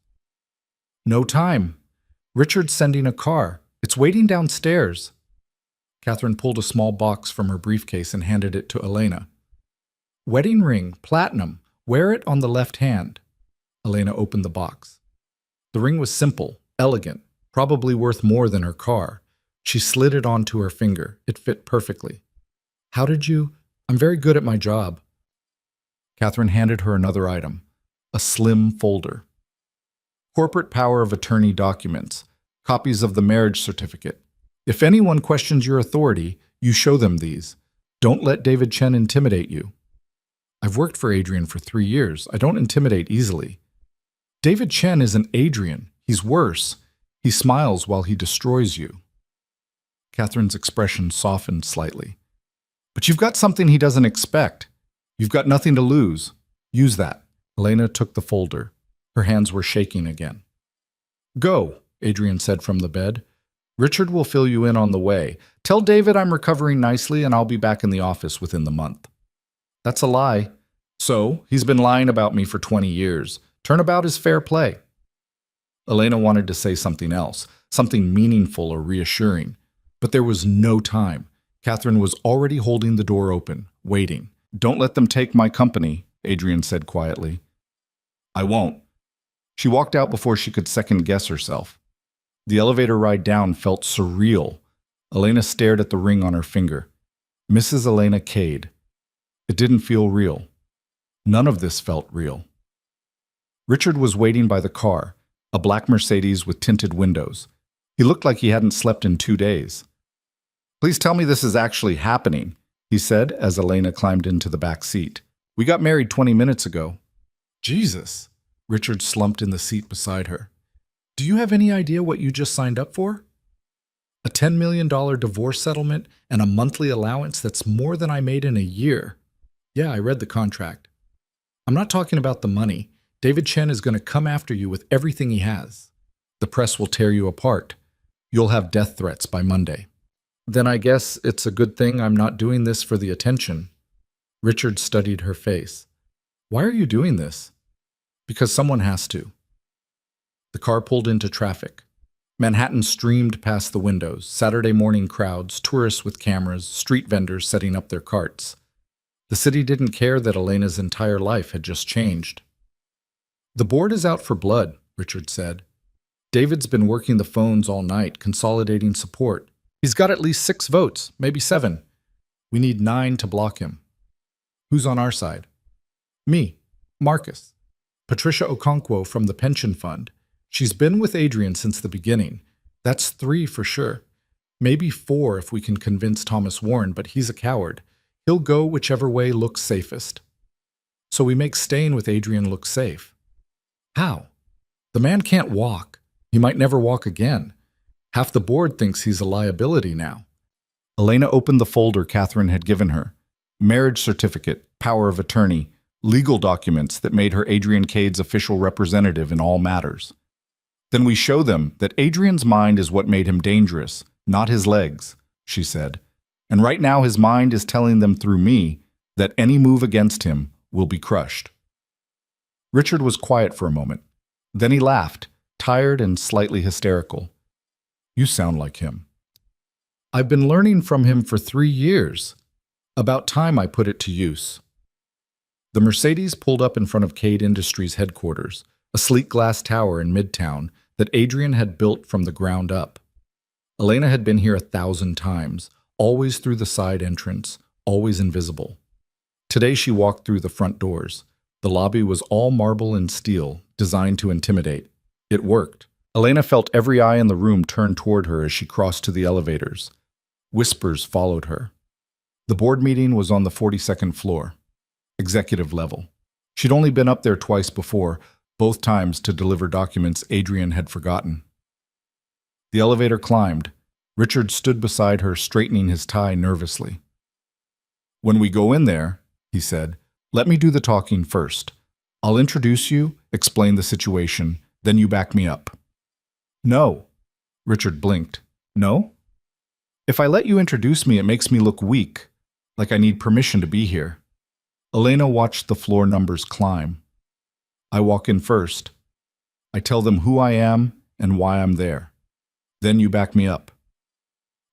"No time. Richard's sending a car. It's waiting downstairs." Catherine pulled a small box from her briefcase and handed it to Elena. "Wedding ring, platinum. Wear it on the left hand." Elena opened the box. The ring was simple, elegant, probably worth more than her car. She slid it onto her finger. It fit perfectly. "How did you? I'm very good at my job." Catherine handed her another item, a slim folder. "Corporate power of attorney documents, copies of the marriage certificate. If anyone questions your authority, you show them these. Don't let David Chen intimidate you." "I've worked for Adrian for 3 years. I don't intimidate easily." "David Chen isn't Adrian. He's worse. He smiles while he destroys you." Catherine's expression softened slightly. "But you've got something he doesn't expect. You've got nothing to lose. Use that." Elena took the folder. Her hands were shaking again. "Go," Adrian said from the bed. "Richard will fill you in on the way. Tell David I'm recovering nicely and I'll be back in the office within the month." "That's a lie." "So, he's been lying about me for 20 years. Turnabout is fair play." Elena wanted to say something else, something meaningful or reassuring. But there was no time. Catherine was already holding the door open, waiting. "Don't let them take my company," Adrian said quietly. "I won't." She walked out before she could second-guess herself. The elevator ride down felt surreal. Elena stared at the ring on her finger. Mrs. Elena Cade. It didn't feel real. None of this felt real. Richard was waiting by the car, a black Mercedes with tinted windows. He looked like he hadn't slept in 2 days. "Please tell me this is actually happening," he said as Elena climbed into the back seat. We got married 20 minutes ago. Jesus. Richard slumped in the seat beside her. Do you have any idea what you just signed up for? A $10 million divorce settlement and a monthly allowance that's more than I made in a year. Yeah, I read the contract. I'm not talking about the money. David Chen is going to come after you with everything he has. The press will tear you apart. You'll have death threats by Monday. Then I guess it's a good thing I'm not doing this for the attention. Richard studied her face. Why are you doing this? Because someone has to. The car pulled into traffic. Manhattan streamed past the windows, Saturday morning crowds, tourists with cameras, street vendors setting up their carts. The city didn't care that Elena's entire life had just changed. The board is out for blood, Richard said. David's been working the phones all night, consolidating support. He's got at least 6 votes, maybe 7. We need 9 to block him. Who's on our side? Me, Marcus. Patricia Okonkwo from the pension fund. She's been with Adrian since the beginning. That's 3 for sure. Maybe 4 if we can convince Thomas Warren, but he's a coward. He'll go whichever way looks safest. So we make staying with Adrian look safe. How? The man can't walk. He might never walk again. Half the board thinks he's a liability now. Elena opened the folder Catherine had given her. Marriage certificate, power of attorney, legal documents that made her Adrian Cade's official representative in all matters. Then we show them that Adrian's mind is what made him dangerous, not his legs, she said. And right now his mind is telling them through me that any move against him will be crushed. Richard was quiet for a moment. Then he laughed, tired and slightly hysterical. You sound like him. I've been learning from him for 3 years. About time I put it to use. The Mercedes pulled up in front of Cade Industries headquarters, a sleek glass tower in Midtown that Adrian had built from the ground up. Elena had been here 1,000 times, always through the side entrance, always invisible. Today she walked through the front doors. The lobby was all marble and steel, designed to intimidate. It worked. Elena felt every eye in the room turn toward her as she crossed to the elevators. Whispers followed her. The board meeting was on the 42nd floor, executive level. She'd only been up there twice before, both times to deliver documents Adrian had forgotten. The elevator climbed. Richard stood beside her, straightening his tie nervously. When we go in there, he said, let me do the talking first. I'll introduce you, explain the situation, then you back me up. No. Richard blinked. No? If I let you introduce me, it makes me look weak, like I need permission to be here. Elena watched the floor numbers climb. I walk in first. I tell them who I am and why I'm there. Then you back me up.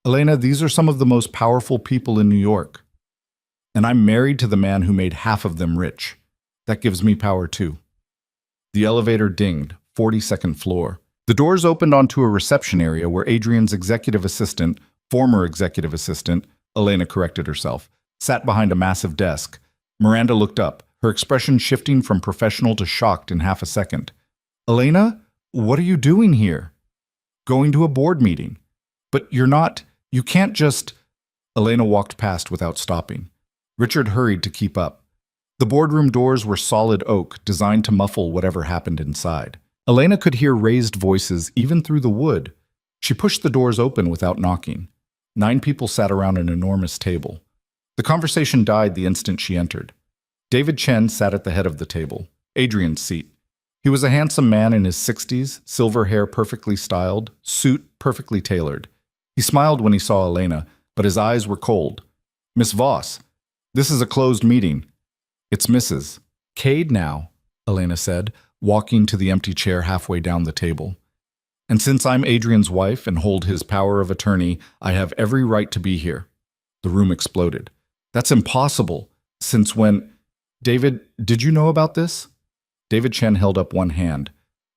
Elena, these are some of the most powerful people in New York. And I'm married to the man who made half of them rich. That gives me power too. The elevator dinged, 42nd floor. The doors opened onto a reception area where Adrian's executive assistant, former executive assistant, Elena corrected herself, sat behind a massive desk. Miranda looked up, her expression shifting from professional to shocked in half a second. Elena, what are you doing here? Going to a board meeting. But you can't just... Elena walked past without stopping. Richard hurried to keep up. The boardroom doors were solid oak, designed to muffle whatever happened inside. Elena could hear raised voices even through the wood. She pushed the doors open without knocking. 9 people sat around an enormous table. The conversation died the instant she entered. David Chen sat at the head of the table, Adrian's seat. He was a handsome man in his 60s, silver hair perfectly styled, suit perfectly tailored. He smiled when he saw Elena, but his eyes were cold. Miss Voss, this is a closed meeting. It's Mrs. Cade now, Elena said, walking to the empty chair halfway down the table. And since I'm Adrian's wife and hold his power of attorney, I have every right to be here. The room exploded. That's impossible. Since when... David, did you know about this? David Chen held up one hand.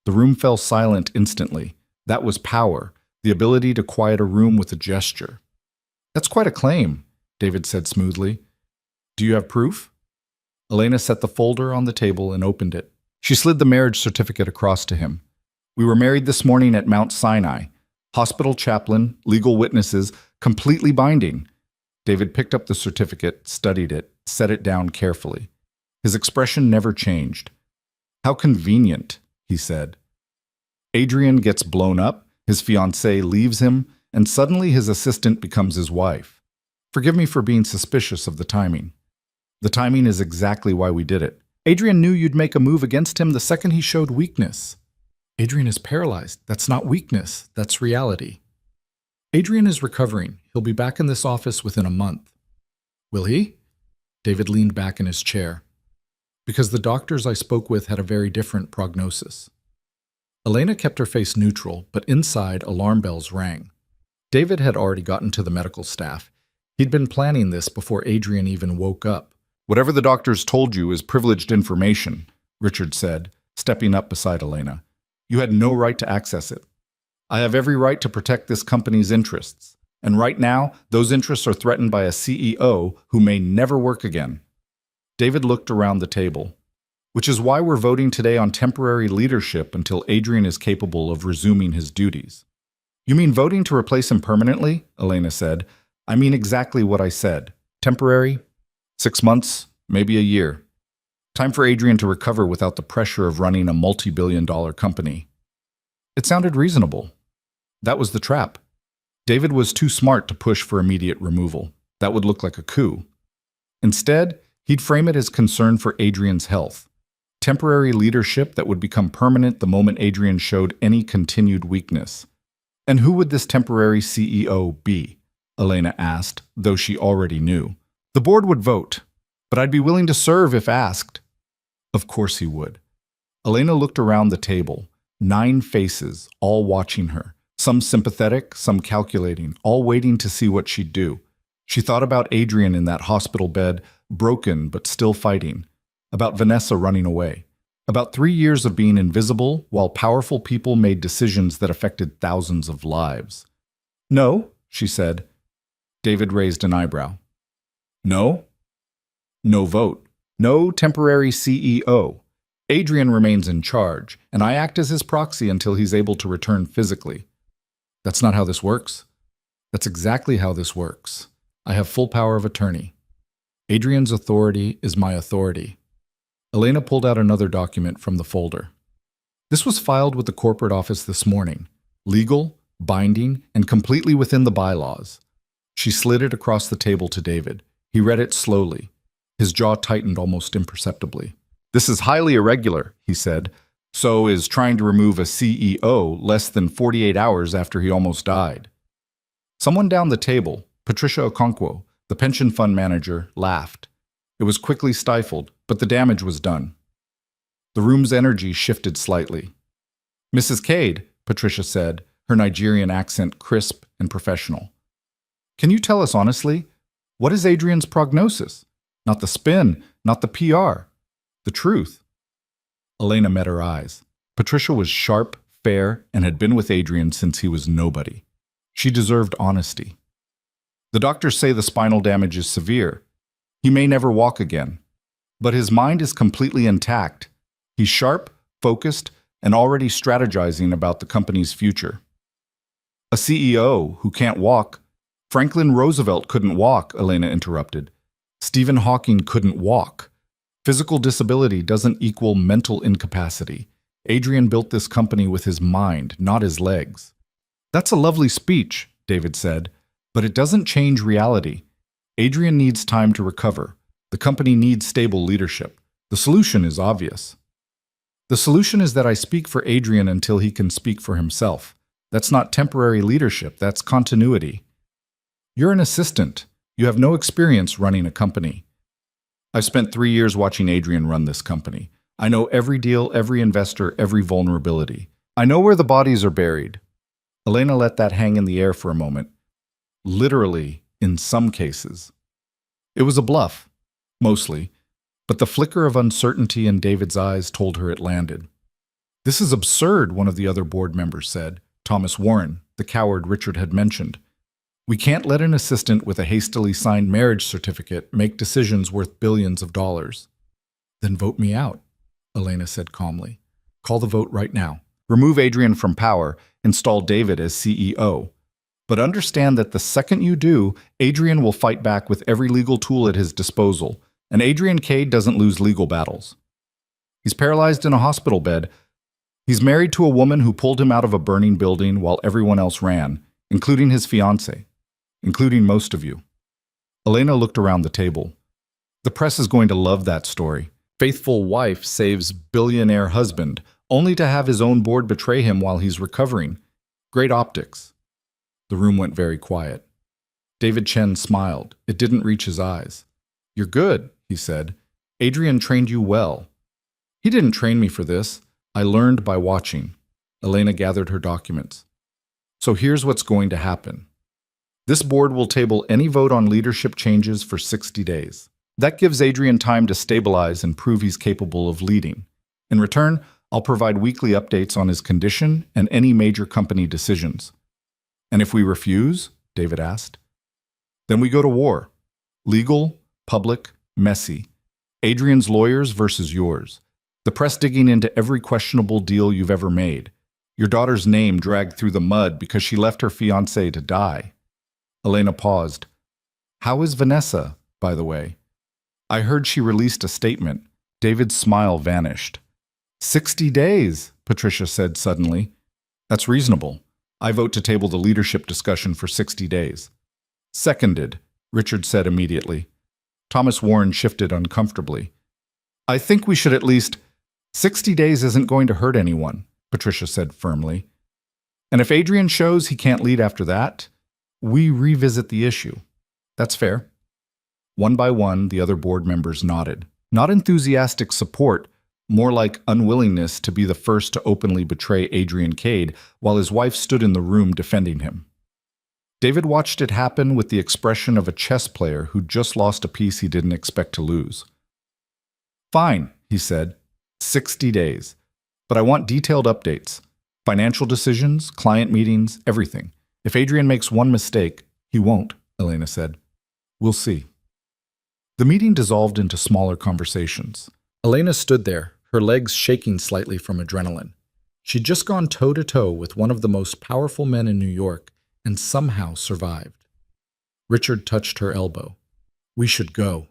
The room fell silent instantly. That was power, the ability to quiet a room with a gesture. That's quite a claim, David said smoothly. Do you have proof? Elena set the folder on the table and opened it. She slid the marriage certificate across to him. We were married this morning at Mount Sinai. Hospital chaplain, legal witnesses, completely binding. David picked up the certificate, studied it, set it down carefully. His expression never changed. "How convenient," he said. Adrian gets blown up, his fiancée leaves him, and suddenly his assistant becomes his wife. Forgive me for being suspicious of the timing. The timing is exactly why we did it. Adrian knew you'd make a move against him the second he showed weakness. Adrian is paralyzed. That's not weakness. That's reality. Adrian is recovering. He'll be back in this office within a month. Will he? David leaned back in his chair. Because the doctors I spoke with had a very different prognosis. Elena kept her face neutral, but inside alarm bells rang. David had already gotten to the medical staff. He'd been planning this before Adrian even woke up. "Whatever the doctors told you is privileged information," Richard said, stepping up beside Elena. "You had no right to access it. I have every right to protect this company's interests, and right now, those interests are threatened by a CEO who may never work again." David looked around the table. "Which is why we're voting today on temporary leadership until Adrian is capable of resuming his duties." "You mean voting to replace him permanently?" Elena said. "I mean exactly what I said. Temporary? 6 months, maybe a year. Time for Adrian to recover without the pressure of running a multi-billion-dollar company." It sounded reasonable. That was the trap. David was too smart to push for immediate removal. That would look like a coup. Instead, he'd frame it as concern for Adrian's health. Temporary leadership that would become permanent the moment Adrian showed any continued weakness. "And who would this temporary CEO be?" Elena asked, though she already knew. "The board would vote, but I'd be willing to serve if asked." Of course he would. Elena looked around the table. 9 faces, all watching her. Some sympathetic, some calculating, all waiting to see what she'd do. She thought about Adrian in that hospital bed, broken but still fighting. About Vanessa running away. About 3 years of being invisible while powerful people made decisions that affected thousands of lives. "No," she said. David raised an eyebrow. "No?" "No vote. No temporary CEO. Adrian remains in charge, and I act as his proxy until he's able to return physically." "That's not how this works." "That's exactly how this works. I have full power of attorney. Adrian's authority is my authority." Elena pulled out another document from the folder. This was filed with the corporate office this morning. Legal, binding, and completely within the bylaws. She slid it across the table to David. He read it slowly. His jaw tightened almost imperceptibly. "This is highly irregular," he said. "So is trying to remove a CEO less than 48 hours after he almost died." Someone down the table, Patricia Okonkwo, the pension fund manager, laughed. It was quickly stifled, but the damage was done. The room's energy shifted slightly. "Mrs. Cade," Patricia said, her Nigerian accent crisp and professional. "Can you tell us honestly, what is Adrian's prognosis? Not the spin, not the PR. The truth." Elena met her eyes. Patricia was sharp, fair, and had been with Adrian since he was nobody. She deserved honesty. "The doctors say the spinal damage is severe. He may never walk again. But his mind is completely intact. He's sharp, focused, and already strategizing about the company's future." "A CEO who can't walk? Franklin Roosevelt couldn't walk," Elena interrupted. "Stephen Hawking couldn't walk. Physical disability doesn't equal mental incapacity. Adrian built this company with his mind, not his legs." "That's a lovely speech," David said, "but it doesn't change reality. Adrian needs time to recover. The company needs stable leadership. The solution is obvious." "The solution is that I speak for Adrian until he can speak for himself. That's not temporary leadership, that's continuity." "You're an assistant. You have no experience running a company." "I've spent 3 years watching Adrian run this company. I know every deal, every investor, every vulnerability. I know where the bodies are buried." Elena let that hang in the air for a moment. Literally, in some cases. It was a bluff, mostly, but the flicker of uncertainty in David's eyes told her it landed. "This is absurd," one of the other board members said, Thomas Warren, the coward Richard had mentioned. "We can't let an assistant with a hastily signed marriage certificate make decisions worth billions of dollars." "Then vote me out," Elena said calmly. "Call the vote right now. Remove Adrian from power, install David as CEO. But understand that the second you do, Adrian will fight back with every legal tool at his disposal. And Adrian Cade doesn't lose legal battles. He's paralyzed in a hospital bed. He's married to a woman who pulled him out of a burning building while everyone else ran, including his fiancée, including most of you. Elena looked around the table. The press is going to love that story. Faithful wife saves billionaire husband, only to have his own board betray him while he's recovering. Great optics. The room went very quiet. David Chen smiled. It didn't reach his eyes. "You're good," he said. "Adrian trained you well." "He didn't train me for this. I learned by watching." Elena gathered her documents. "So here's what's going to happen. This board will table any vote on leadership changes for 60 days. That gives Adrian time to stabilize and prove he's capable of leading. In return, I'll provide weekly updates on his condition and any major company decisions." "And if we refuse?" David asked. "Then we go to war. Legal, public, messy. Adrian's lawyers versus yours. The press digging into every questionable deal you've ever made. Your daughter's name dragged through the mud because she left her fiancé to die." Elena paused. "How is Vanessa, by the way?" "I heard she released a statement." David's smile vanished. 60 days, Patricia said suddenly. "That's reasonable. I vote to table the leadership discussion for 60 days. "Seconded," Richard said immediately. Thomas Warren shifted uncomfortably. "I think we should at least— 60 days isn't going to hurt anyone," Patricia said firmly. "And if Adrian shows he can't lead after that, we revisit the issue. That's fair." One by one, the other board members nodded. Not enthusiastic support, more like unwillingness to be the first to openly betray Adrian Cade while his wife stood in the room defending him. David watched it happen with the expression of a chess player who just lost a piece he didn't expect to lose. "Fine," he said. 60 days. But I want detailed updates. Financial decisions, client meetings, everything. If Adrian makes one mistake, he won't," Elena said. "We'll see." The meeting dissolved into smaller conversations. Elena stood there, her legs shaking slightly from adrenaline. She'd just gone toe-to-toe with one of the most powerful men in New York and somehow survived. Richard touched her elbow. "We should go."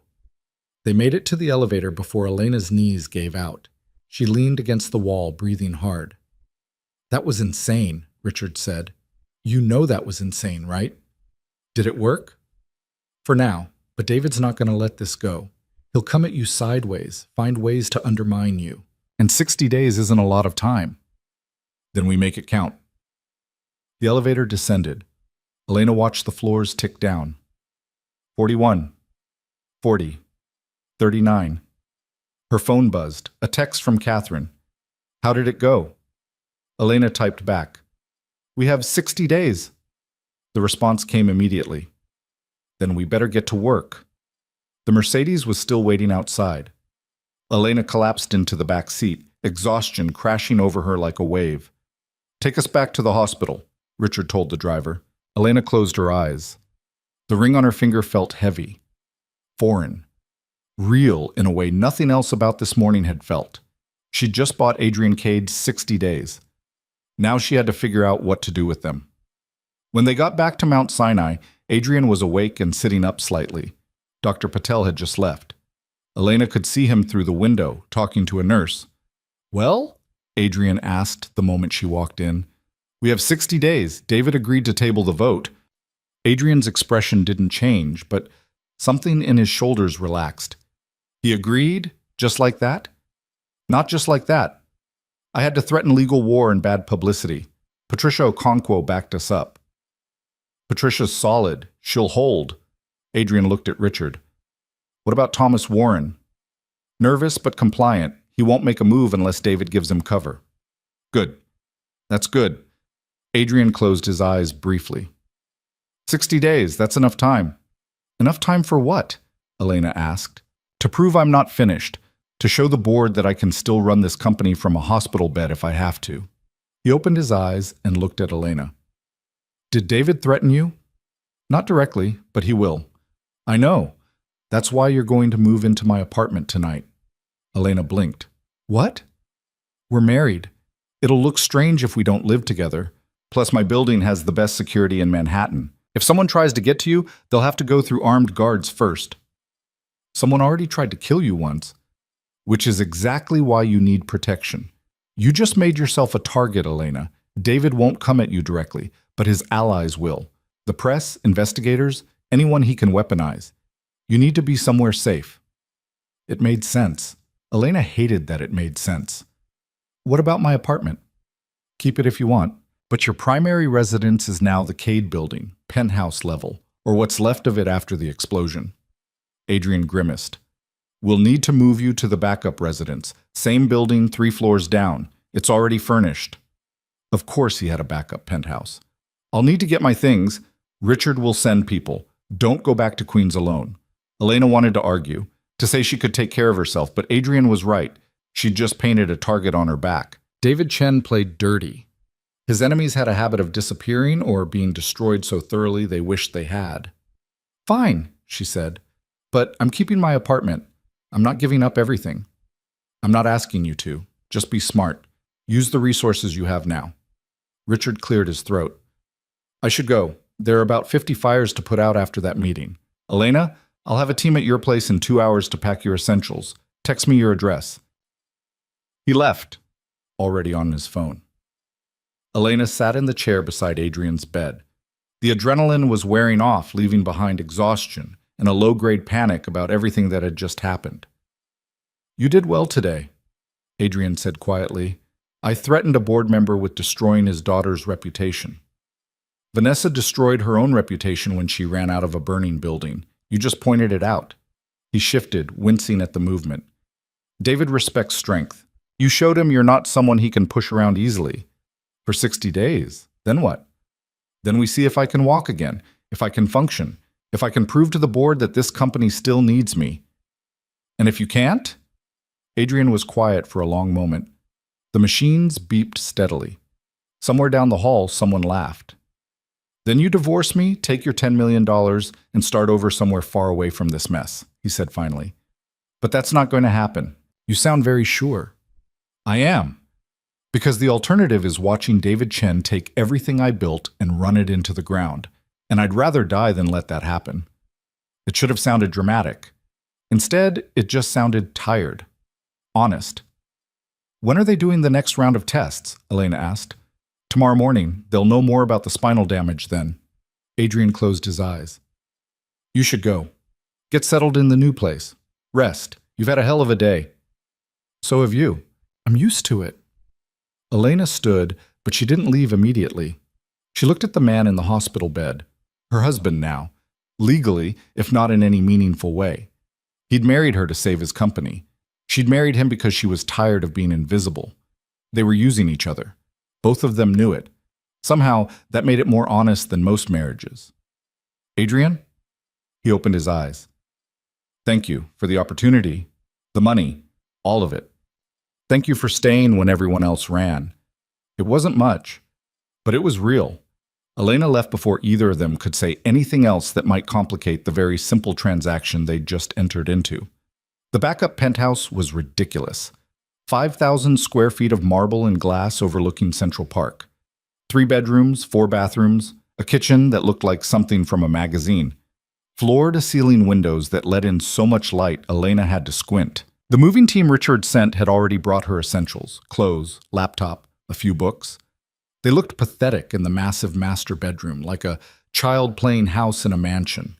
They made it to the elevator before Elena's knees gave out. She leaned against the wall, breathing hard. "That was insane," Richard said. "You know that was insane, right? Did it work?" "For now, but David's not going to let this go. He'll come at you sideways, find ways to undermine you. And 60 days isn't a lot of time." "Then we make it count." The elevator descended. Elena watched the floors tick down. 41, 40, 39. Her phone buzzed, a text from Catherine. "How did it go?" Elena typed back, "We have 60 days." The response came immediately. "Then we better get to work." The Mercedes was still waiting outside. Elena collapsed into the back seat, exhaustion crashing over her like a wave. "Take us back to the hospital," Richard told the driver. Elena closed her eyes. The ring on her finger felt heavy, foreign, real in a way nothing else about this morning had felt. She'd just bought Adrian Cade's 60 days. Now she had to figure out what to do with them. When they got back to Mount Sinai, Adrian was awake and sitting up slightly. Dr. Patel had just left. Elena could see him through the window, talking to a nurse. "Well?" Adrian asked the moment she walked in. "We have 60 days. David agreed to table the vote." Adrian's expression didn't change, but something in his shoulders relaxed. "He agreed? Just like that?" "Not just like that. I had to threaten legal war and bad publicity. Patricia Okonkwo backed us up." "Patricia's solid. She'll hold." Adrian looked at Richard. "What about Thomas Warren?" "Nervous but compliant. He won't make a move unless David gives him cover." "Good. That's good." Adrian closed his eyes briefly. 60 days, that's enough time." "Enough time for what?" Elena asked. "To prove I'm not finished. To show the board that I can still run this company from a hospital bed if I have to." He opened his eyes and looked at Elena. "Did David threaten you?" "Not directly, but he will." "I know. That's why you're going to move into my apartment tonight." Elena blinked. "What?" "We're married. It'll look strange if we don't live together. Plus, my building has the best security in Manhattan. If someone tries to get to you, they'll have to go through armed guards first." Someone already tried to kill you once, which is exactly why you need protection. You just made yourself a target, Elena. David won't come at you directly, but his allies will. The press, investigators, anyone he can weaponize. You need to be somewhere safe. It made sense. Elena hated that it made sense. What about my apartment? Keep it if you want, but your primary residence is now the Cade building, penthouse level, or what's left of it after the explosion. Adrian grimaced. We'll need to move you to the backup residence. Same building, 3 floors down. It's already furnished. Of course he had a backup penthouse. I'll need to get my things. Richard will send people. Don't go back to Queens alone. Elena wanted to argue, to say she could take care of herself, but Adrian was right. She'd just painted a target on her back. David Chen played dirty. His enemies had a habit of disappearing or being destroyed so thoroughly they wished they had. Fine, she said, but I'm keeping my apartment. I'm not giving up everything. I'm not asking you to. Just be smart. Use the resources you have now. Richard cleared his throat. I should go. There are about 50 fires to put out after that meeting. Elena, I'll have a team at your place in 2 hours to pack your essentials. Text me your address. He left, already on his phone. Elena sat in the chair beside Adrian's bed. The adrenaline was wearing off, leaving behind exhaustion and a low-grade panic about everything that had just happened. You did well today, Adrian said quietly. I threatened a board member with destroying his daughter's reputation. Vanessa destroyed her own reputation when she ran out of a burning building. You just pointed it out. He shifted, wincing at the movement. David respects strength. You showed him you're not someone he can push around easily. For 60 days. Then what? Then we see if I can walk again, if I can function, if I can prove to the board that this company still needs me. And if you can't? Adrian was quiet for a long moment. The machines beeped steadily. Somewhere down the hall, someone laughed. Then you divorce me, take your $10 million, and start over somewhere far away from this mess, he said finally. But that's not going to happen. You sound very sure. I am. Because the alternative is watching David Chen take everything I built and run it into the ground. And I'd rather die than let that happen. It should have sounded dramatic. Instead, it just sounded tired. Honest. When are they doing the next round of tests? Elena asked. Tomorrow morning. They'll know more about the spinal damage then. Adrian closed his eyes. You should go. Get settled in the new place. Rest. You've had a hell of a day. So have you. I'm used to it. Elena stood, but she didn't leave immediately. She looked at the man in the hospital bed. Her husband now. Legally, if not in any meaningful way. He'd married her to save his company. She'd married him because she was tired of being invisible. They were using each other. Both of them knew it. Somehow, that made it more honest than most marriages. Adrian? He opened his eyes. Thank you for the opportunity, the money, all of it. Thank you for staying when everyone else ran. It wasn't much, but it was real. Elena left before either of them could say anything else that might complicate the very simple transaction they'd just entered into. The backup penthouse was ridiculous. 5,000 square feet of marble and glass overlooking Central Park. 3 bedrooms, 4 bathrooms, a kitchen that looked like something from a magazine. Floor-to-ceiling windows that let in so much light Elena had to squint. The moving team Richard sent had already brought her essentials, clothes, laptop, a few books. They looked pathetic in the massive master bedroom, like a child playing house in a mansion.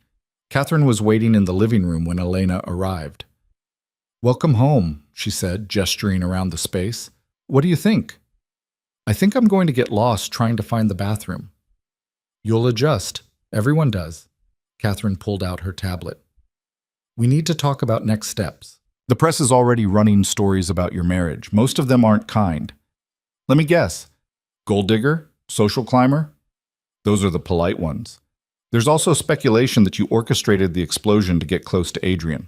Catherine was waiting in the living room when Elena arrived. Welcome home, she said, gesturing around the space. What do you think? I think I'm going to get lost trying to find the bathroom. You'll adjust. Everyone does. Catherine pulled out her tablet. We need to talk about next steps. The press is already running stories about your marriage. Most of them aren't kind. Let me guess. Gold digger? Social climber? Those are the polite ones. There's also speculation that you orchestrated the explosion to get close to Adrian.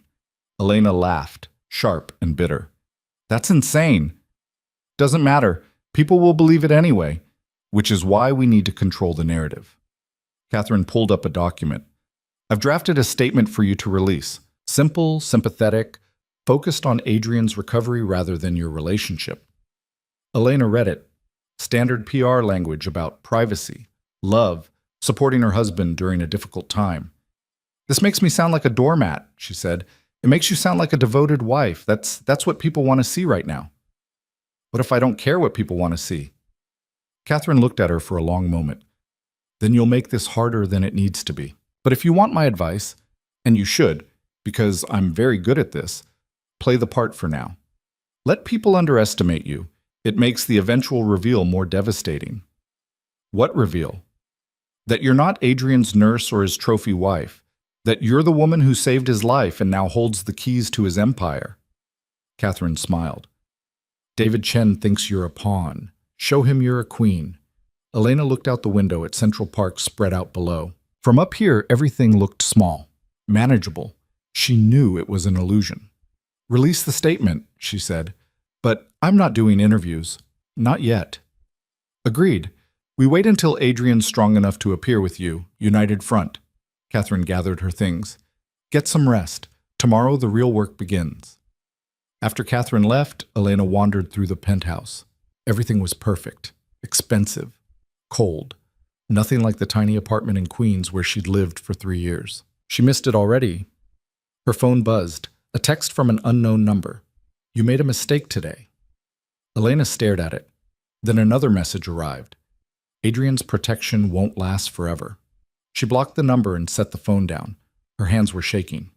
Elena laughed, sharp and bitter. That's insane. Doesn't matter. People will believe it anyway, which is why we need to control the narrative. Catherine pulled up a document. I've drafted a statement for you to release. Simple, sympathetic, focused on Adrian's recovery rather than your relationship. Elena read it. Standard PR language about privacy, love, supporting her husband during a difficult time. This makes me sound like a doormat, she said. It makes you sound like a devoted wife. That's what people want to see right now. What if I don't care what people want to see? Catherine looked at her for a long moment. Then you'll make this harder than it needs to be. But if you want my advice, and you should, because I'm very good at this, play the part for now. Let people underestimate you. It makes the eventual reveal more devastating. What reveal? That you're not Adrian's nurse or his trophy wife. That you're the woman who saved his life and now holds the keys to his empire. Catherine smiled. David Chen thinks you're a pawn. Show him you're a queen. Elena looked out the window at Central Park spread out below. From up here, everything looked small, manageable. She knew it was an illusion. Release the statement, she said. But I'm not doing interviews. Not yet. Agreed. We wait until Adrian's strong enough to appear with you, united front. Catherine gathered her things. Get some rest. Tomorrow the real work begins. After Catherine left, Elena wandered through the penthouse. Everything was perfect, expensive, cold. Nothing like the tiny apartment in Queens where she'd lived for 3 years. She missed it already. Her phone buzzed, a text from an unknown number. You made a mistake today. Elena stared at it. Then another message arrived. Adrian's protection won't last forever. She blocked the number and set the phone down. Her hands were shaking.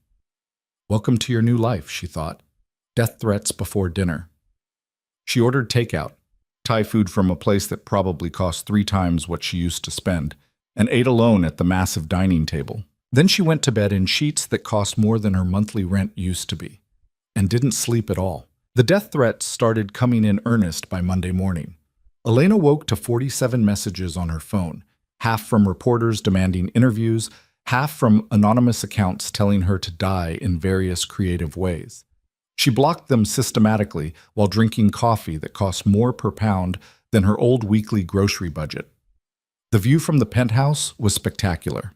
Welcome to your new life, she thought. Death threats before dinner. She ordered takeout, Thai food from a place that probably cost 3 times what she used to spend, and ate alone at the massive dining table. Then she went to bed in sheets that cost more than her monthly rent used to be, and didn't sleep at all. The death threats started coming in earnest by Monday morning. Elena woke to 47 messages on her phone, half from reporters demanding interviews, half from anonymous accounts telling her to die in various creative ways. She blocked them systematically while drinking coffee that cost more per pound than her old weekly grocery budget. The view from the penthouse was spectacular.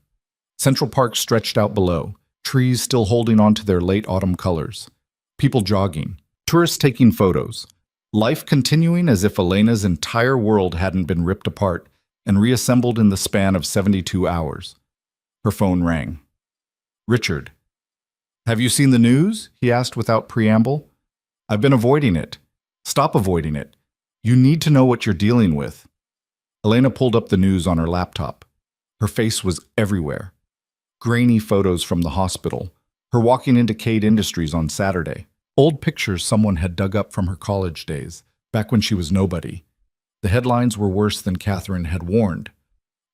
Central Park stretched out below, trees still holding on to their late autumn colors. People jogging, tourists taking photos. Life continuing as if Elena's entire world hadn't been ripped apart and reassembled in the span of 72 hours. Her phone rang. Richard. Have you seen the news? He asked without preamble. I've been avoiding it. Stop avoiding it. You need to know what you're dealing with. Elena pulled up the news on her laptop. Her face was everywhere. Grainy photos from the hospital, her walking into Cade Industries on Saturday, old pictures someone had dug up from her college days, back when she was nobody. The headlines were worse than Catherine had warned.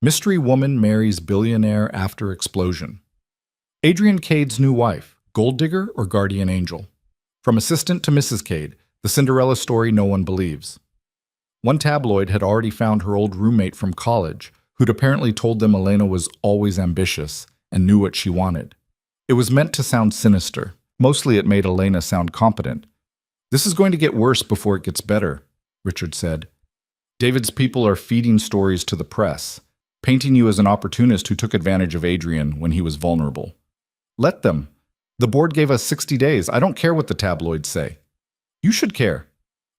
Mystery woman marries billionaire after explosion. Adrian Cade's new wife. Gold digger or guardian angel? From assistant to Mrs. Cade, the Cinderella story no one believes. One tabloid had already found her old roommate from college, who'd apparently told them Elena was always ambitious and knew what she wanted. It was meant to sound sinister. Mostly it made Elena sound competent. This is going to get worse before it gets better, Richard said. David's people are feeding stories to the press, painting you as an opportunist who took advantage of Adrian when he was vulnerable. Let them. The board gave us 60 days. I don't care what the tabloids say. You should care.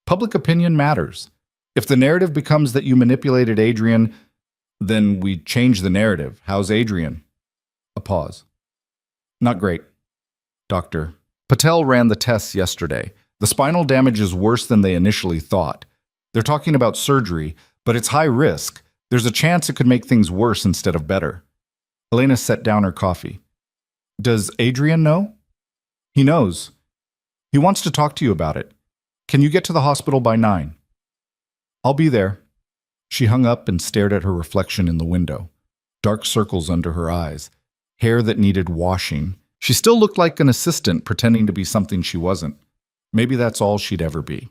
Public opinion matters. If the narrative becomes that you manipulated Adrian, then we change the narrative. How's Adrian? A pause. Not great. Doctor. Patel ran the tests yesterday. The spinal damage is worse than they initially thought. They're talking about surgery, but it's high risk. There's a chance it could make things worse instead of better. Elena set down her coffee. Does Adrian know? He knows. He wants to talk to you about it. Can you get to the hospital by 9? I'll be there. She hung up and stared at her reflection in the window. Dark circles under her eyes. Hair that needed washing. She still looked like an assistant pretending to be something she wasn't. Maybe that's all she'd ever be.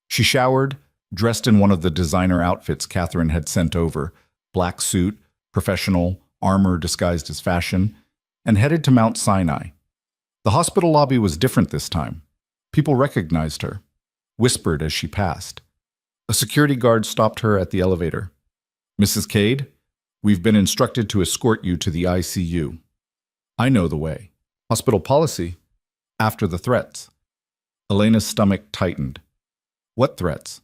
She showered, dressed in one of the designer outfits Catherine had sent over, black suit, professional, armor disguised as fashion, and headed to Mount Sinai. The hospital lobby was different this time. People recognized her, whispered as she passed. A security guard stopped her at the elevator. Mrs. Cade, we've been instructed to escort you to the ICU. I know the way. Hospital policy. After the threats. Elena's stomach tightened. What threats?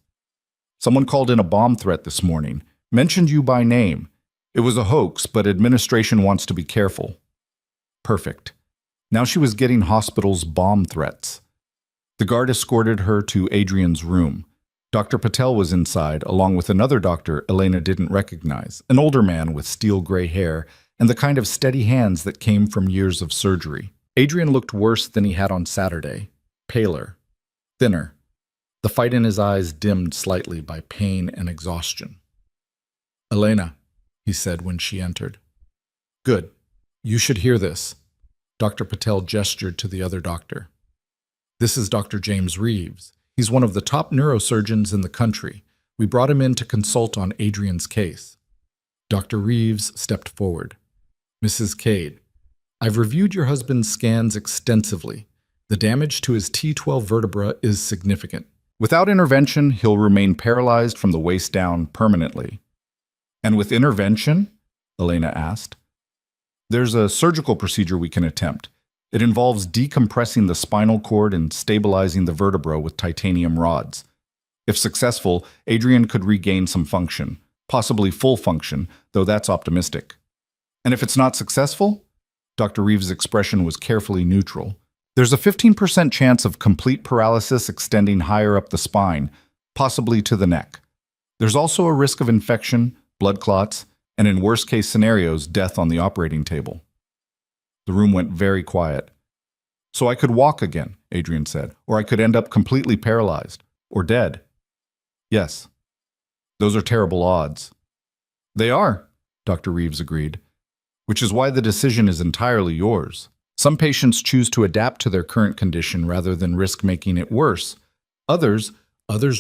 Someone called in a bomb threat this morning, mentioned you by name. It was a hoax, but administration wants to be careful. Perfect. Now she was getting hospital's bomb threats. The guard escorted her to Adrian's room. Dr. Patel was inside, along with another doctor Elena didn't recognize, an older man with steel gray hair and the kind of steady hands that came from years of surgery. Adrian looked worse than he had on Saturday, paler, thinner. The fight in his eyes dimmed slightly by pain and exhaustion. "Elena," he said when she entered. "Good. You should hear this." Dr. Patel gestured to the other doctor. "This is Dr. James Reeves. He's one of the top neurosurgeons in the country. We brought him in to consult on Adrian's case." Dr. Reeves stepped forward. "Mrs. Cade, I've reviewed your husband's scans extensively. The damage to his T12 vertebra is significant. Without intervention, he'll remain paralyzed from the waist down permanently." "And with intervention?" Elena asked. "There's a surgical procedure we can attempt. It involves decompressing the spinal cord and stabilizing the vertebra with titanium rods. If successful, Adrian could regain some function, possibly full function, though that's optimistic. And if it's not successful?" Dr. Reeves' expression was carefully neutral. "There's a 15% chance of complete paralysis extending higher up the spine, possibly to the neck. There's also a risk of infection, blood clots, and in worst-case scenarios, death on the operating table." The room went very quiet. "So I could walk again," Adrian said, "or I could end up completely paralyzed, or dead." "Yes. Those are terrible odds." "They are," Dr. Reeves agreed, "which is why the decision is entirely yours. Some patients choose to adapt to their current condition rather than risk making it worse. Others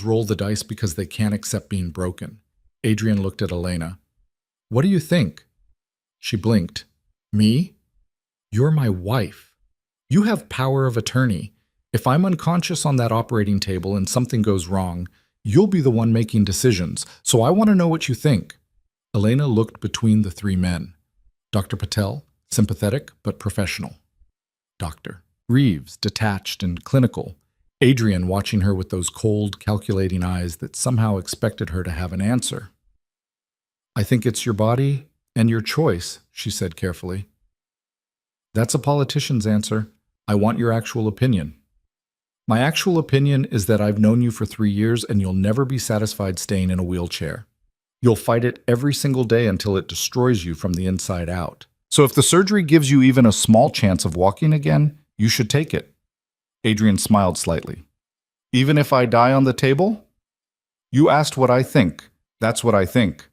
roll the dice because they can't accept being broken." Adrian looked at Elena. "What do you think?" She blinked. "Me? You're my wife. You have power of attorney. If I'm unconscious on that operating table and something goes wrong, you'll be the one making decisions, so I want to know what you think." Elena looked between the three men. Dr. Patel, sympathetic but professional. Dr. Reeves, detached and clinical. Adrian watching her with those cold, calculating eyes that somehow expected her to have an answer. "I think it's your body and your choice," she said carefully. "That's a politician's answer. I want your actual opinion." "My actual opinion is that I've known you for 3 years and you'll never be satisfied staying in a wheelchair. You'll fight it every single day until it destroys you from the inside out. So if the surgery gives you even a small chance of walking again, you should take it." Adrian smiled slightly. "Even if I die on the table?" "You asked what I think. That's what I think."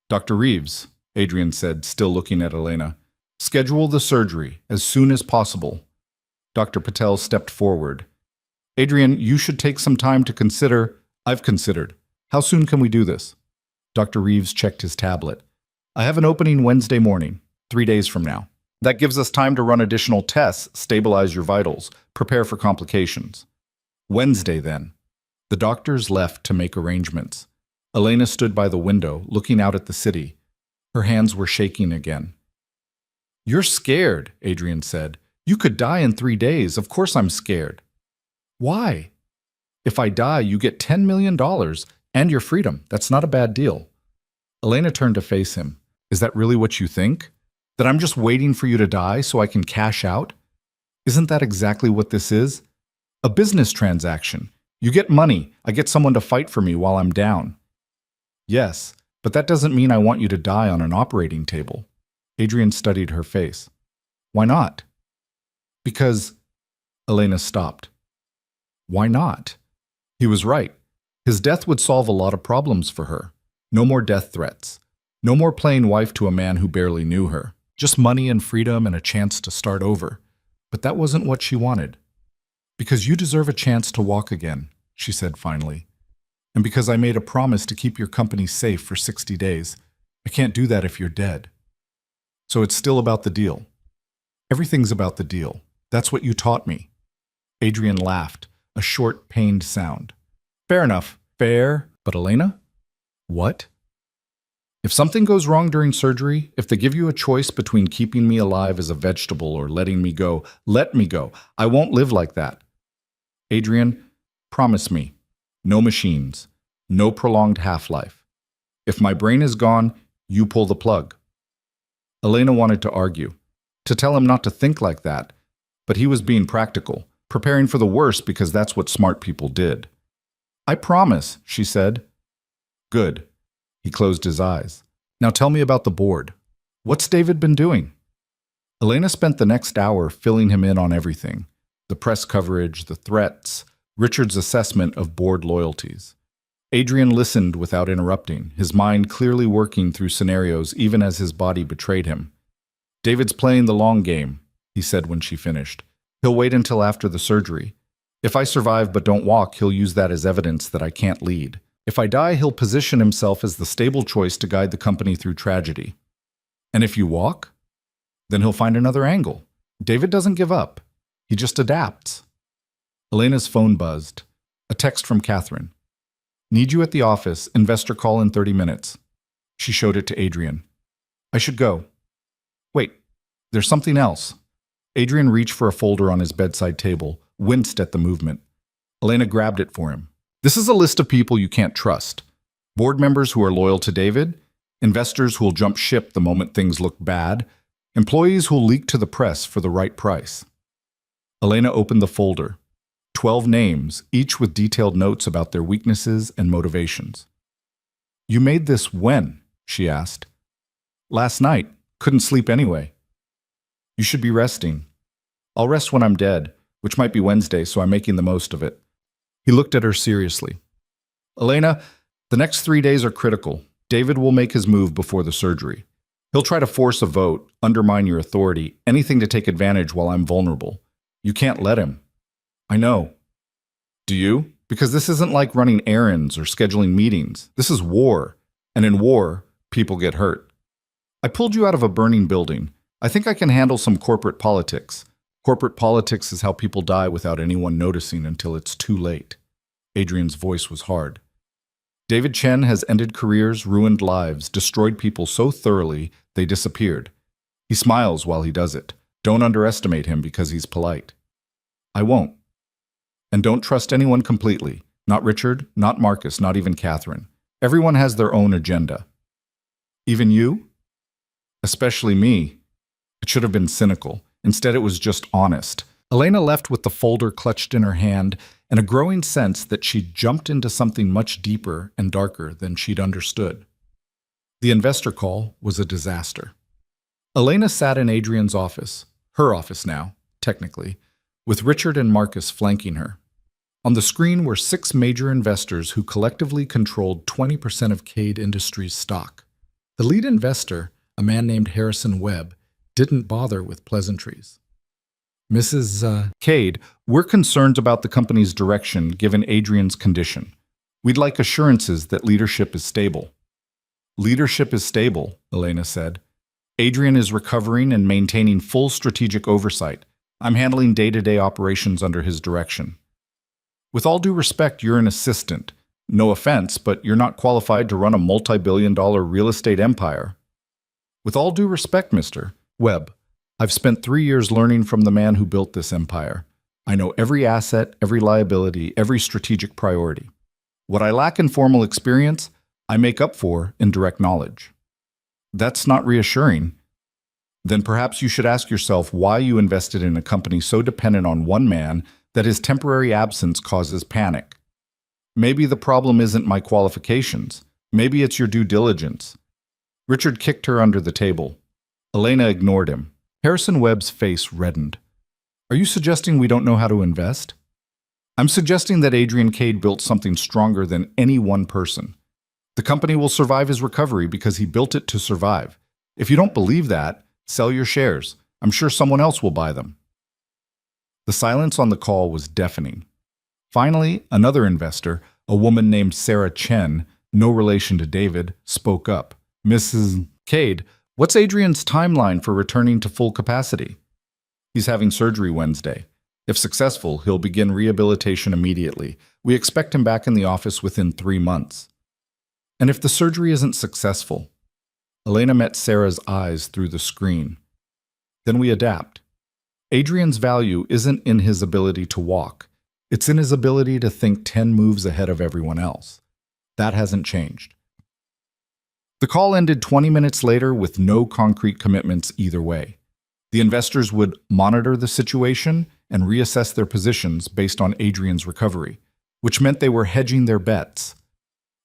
"Dr. Reeves," Adrian said, still looking at Elena, "schedule the surgery as soon as possible." Dr. Patel stepped forward. "Adrian, you should take some time to consider." "I've considered. How soon can we do this?" Dr. Reeves checked his tablet. "I have an opening Wednesday morning, 3 days from now. That gives us time to run additional tests, stabilize your vitals, prepare for complications." "Wednesday, then." The doctors left to make arrangements. Elena stood by the window, looking out at the city. Her hands were shaking again. "You're scared," Adrian said. "You could die in 3 days. Of course I'm scared." "Why?" "If I die, you get $10 million and your freedom. That's not a bad deal." Elena turned to face him. "Is that really what you think? That I'm just waiting for you to die so I can cash out? Isn't that exactly what this is? A business transaction. You get money. I get someone to fight for me while I'm down." "Yes, but that doesn't mean I want you to die on an operating table." Adrian studied her face. "Why not?" "Because—" Elena stopped. Why not? He was right. His death would solve a lot of problems for her. No more death threats. No more playing wife to a man who barely knew her. Just money and freedom and a chance to start over. But that wasn't what she wanted. "Because you deserve a chance to walk again," she said finally. "And because I made a promise to keep your company safe for 60 days. I can't do that if you're dead. So it's still about the deal." "Everything's about the deal. That's what you taught me." Adrian laughed, a short, pained sound. "Fair enough. Fair. But Elena?" "What?" "If something goes wrong during surgery, if they give you a choice between keeping me alive as a vegetable or letting me go, let me go. I won't live like that. Adrian, promise me. No machines. No prolonged half-life. If my brain is gone, you pull the plug." Elena wanted to argue, to tell him not to think like that, But he was being practical, preparing for the worst because that's what smart people did. "I promise," she said. "Good." He closed his eyes. "Now tell me about the board. What's David been doing?" Elena spent the next hour filling him in on everything: the press coverage, the threats, Richard's assessment of board loyalties. Adrian listened without interrupting, his mind clearly working through scenarios even as his body betrayed him. "David's playing the long game," he said when she finished. "He'll wait until after the surgery. If I survive but don't walk, he'll use that as evidence that I can't lead. If I die, he'll position himself as the stable choice to guide the company through tragedy. And if you walk, then he'll find another angle. David doesn't give up. He just adapts." Elena's phone buzzed. A text from Catherine. "Need you at the office. Investor call in 30 minutes. She showed it to Adrian. "I should go." "Wait, there's something else." Adrian reached for a folder on his bedside table, winced at the movement. Elena grabbed it for him. "This is a list of people you can't trust. Board members who are loyal to David, investors who will jump ship the moment things look bad, employees who will leak to the press for the right price." Elena opened the folder. 12 names, each with detailed notes about their weaknesses and motivations. "You made this when?" she asked. "Last night. Couldn't sleep anyway." "You should be resting." "I'll rest when I'm dead, which might be Wednesday, so I'm making the most of it." He looked at her seriously. "Elena, the next 3 days are critical. David will make his move before the surgery. He'll try to force a vote, undermine your authority, anything to take advantage while I'm vulnerable. You can't let him." "I know." "Do you? Because this isn't like running errands or scheduling meetings. This is war. And in war, people get hurt. I pulled you out of a burning building. I think I can handle some corporate politics. Corporate politics is how people die without anyone noticing until it's too late." Adrian's voice was hard. "David Chen has ended careers, ruined lives, destroyed people so thoroughly they disappeared. He smiles while he does it. Don't underestimate him because he's polite." "I won't. And don't trust anyone completely. Not Richard, not Marcus, not even Catherine. Everyone has their own agenda." "Even you?" "Especially me." It should have been cynical. Instead, it was just honest. Elena left with the folder clutched in her hand and a growing sense that she'd jumped into something much deeper and darker than she'd understood. The investor call was a disaster. Elena sat in Adrian's office, her office now, technically, with Richard and Marcus flanking her. On the screen were 6 major investors who collectively controlled 20% of Cade Industries stock. The lead investor, a man named Harrison Webb, didn't bother with pleasantries. "Mrs. Cade, we're concerned about the company's direction given Adrian's condition. We'd like assurances that leadership is stable." "Leadership is stable," Elena said. "Adrian is recovering and maintaining full strategic oversight. I'm handling day-to-day operations under his direction. With all due respect, you're an assistant. No offense, but you're not qualified to run a multi-billion-dollar real estate empire." "With all due respect, Mr. Webb, I've spent 3 years learning from the man who built this empire. I know every asset, every liability, every strategic priority. What I lack in formal experience, I make up for in direct knowledge." "That's not reassuring." "Then perhaps you should ask yourself why you invested in a company so dependent on one man that his temporary absence causes panic. Maybe the problem isn't my qualifications. Maybe it's your due diligence." Richard kicked her under the table. Elena ignored him. Harrison Webb's face reddened. "Are you suggesting we don't know how to invest?" "I'm suggesting that Adrian Cade built something stronger than any one person. The company will survive his recovery because he built it to survive. If you don't believe that, sell your shares. I'm sure someone else will buy them." The silence on the call was deafening. Finally, another investor, a woman named Sarah Chen, no relation to David, spoke up. "Mrs. Cade, what's Adrian's timeline for returning to full capacity?" "He's having surgery Wednesday. If successful, he'll begin rehabilitation immediately. We expect him back in the office within 3 months." "And if the surgery isn't successful?" Elena met Sarah's eyes through the screen. "Then we adapt. Adrian's value isn't in his ability to walk. It's in his ability to think 10 moves ahead of everyone else. That hasn't changed." The call ended 20 minutes later with no concrete commitments either way. The investors would monitor the situation and reassess their positions based on Adrian's recovery, which meant they were hedging their bets.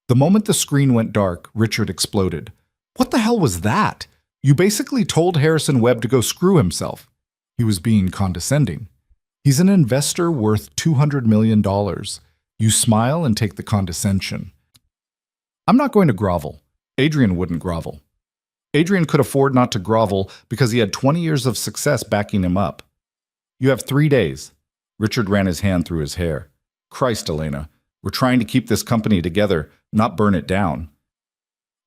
The moment the screen went dark, Richard exploded. "What the hell was that? You basically told Harrison Webb to go screw himself." He was being condescending. "He's an investor worth $200 million. You smile and take the condescension." "I'm not going to grovel." Adrian wouldn't grovel. Adrian could afford not to grovel because he had 20 years of success backing him up. "You have 3 days." Richard ran his hand through his hair. "Christ, Elena, we're trying to keep this company together, not burn it down.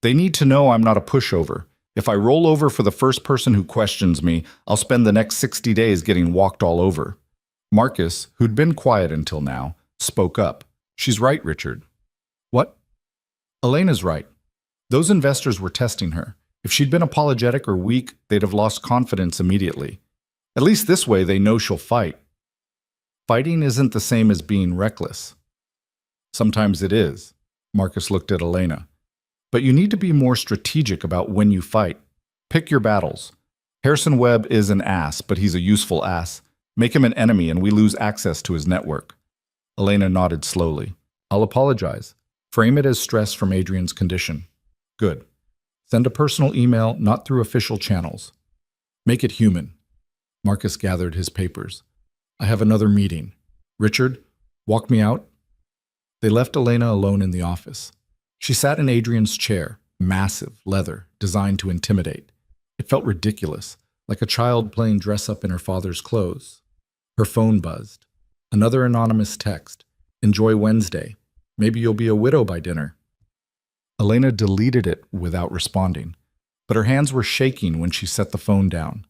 They need to know I'm not a pushover. If I roll over for the first person who questions me, I'll spend the next 60 days getting walked all over." Marcus, who'd been quiet until now, spoke up. "She's right, Richard." "What?" "Elena's right. Those investors were testing her. If she'd been apologetic or weak, they'd have lost confidence immediately. At least this way they know she'll fight." "Fighting isn't the same as being reckless." "Sometimes it is." Marcus looked at Elena. "But you need to be more strategic about when you fight. Pick your battles. Harrison Webb is an ass, but he's a useful ass. Make him an enemy and we lose access to his network." Elena nodded slowly. "I'll apologize. Frame it as stress from Adrian's condition." "Good. Send a personal email, not through official channels. Make it human." Marcus gathered his papers. "I have another meeting. Richard, walk me out." They left Elena alone in the office. She sat in Adrian's chair, massive, leather, designed to intimidate. It felt ridiculous, like a child playing dress-up in her father's clothes. Her phone buzzed. Another anonymous text. "Enjoy Wednesday. Maybe you'll be a widow by dinner." Elena deleted it without responding, but her hands were shaking when she set the phone down.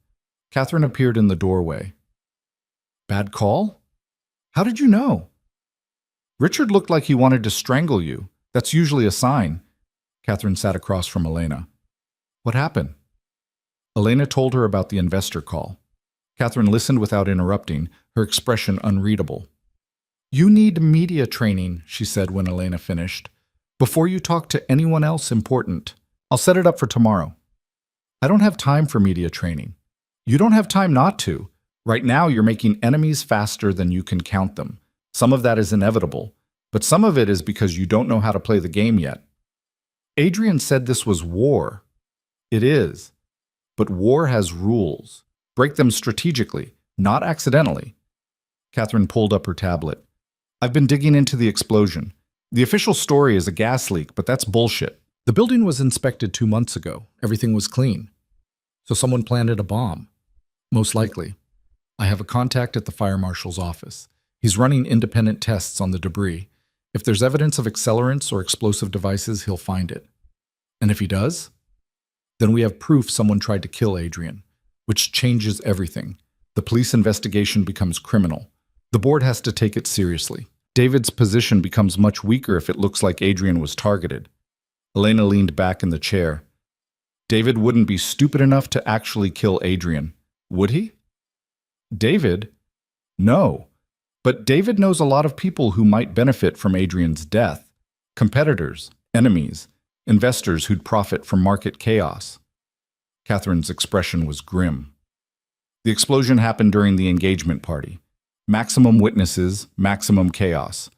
Catherine appeared in the doorway. "Bad call? How did you know?" "Richard looked like he wanted to strangle you. That's usually a sign." Catherine sat across from Elena. "What happened?" Elena told her about the investor call. Catherine listened without interrupting, her expression unreadable. "You need media training," she said when Elena finished, "before you talk to anyone else important. I'll set it up for tomorrow." "I don't have time for media training." "You don't have time not to. Right now you're making enemies faster than you can count them. Some of that is inevitable, but some of it is because you don't know how to play the game yet." Adrian said this was war. It is. But war has rules. Break them strategically, not accidentally. Catherine pulled up her tablet. "I've been digging into the explosion. The official story is a gas leak, but that's bullshit. The building was inspected 2 months ago. Everything was clean. So someone planted a bomb. Most likely. I have a contact at the fire marshal's office. He's running independent tests on the debris. If there's evidence of accelerants or explosive devices, he'll find it. And if he does, then we have proof someone tried to kill Adrian, which changes everything. The police investigation becomes criminal. The board has to take it seriously. David's position becomes much weaker if it looks like Adrian was targeted." Elena leaned back in the chair. "David wouldn't be stupid enough to actually kill Adrian, would he?" "David? No. But David knows a lot of people who might benefit from Adrian's death. Competitors, enemies, investors who'd profit from market chaos." Catherine's expression was grim. "The explosion happened during the engagement party. Maximum witnesses, maximum chaos.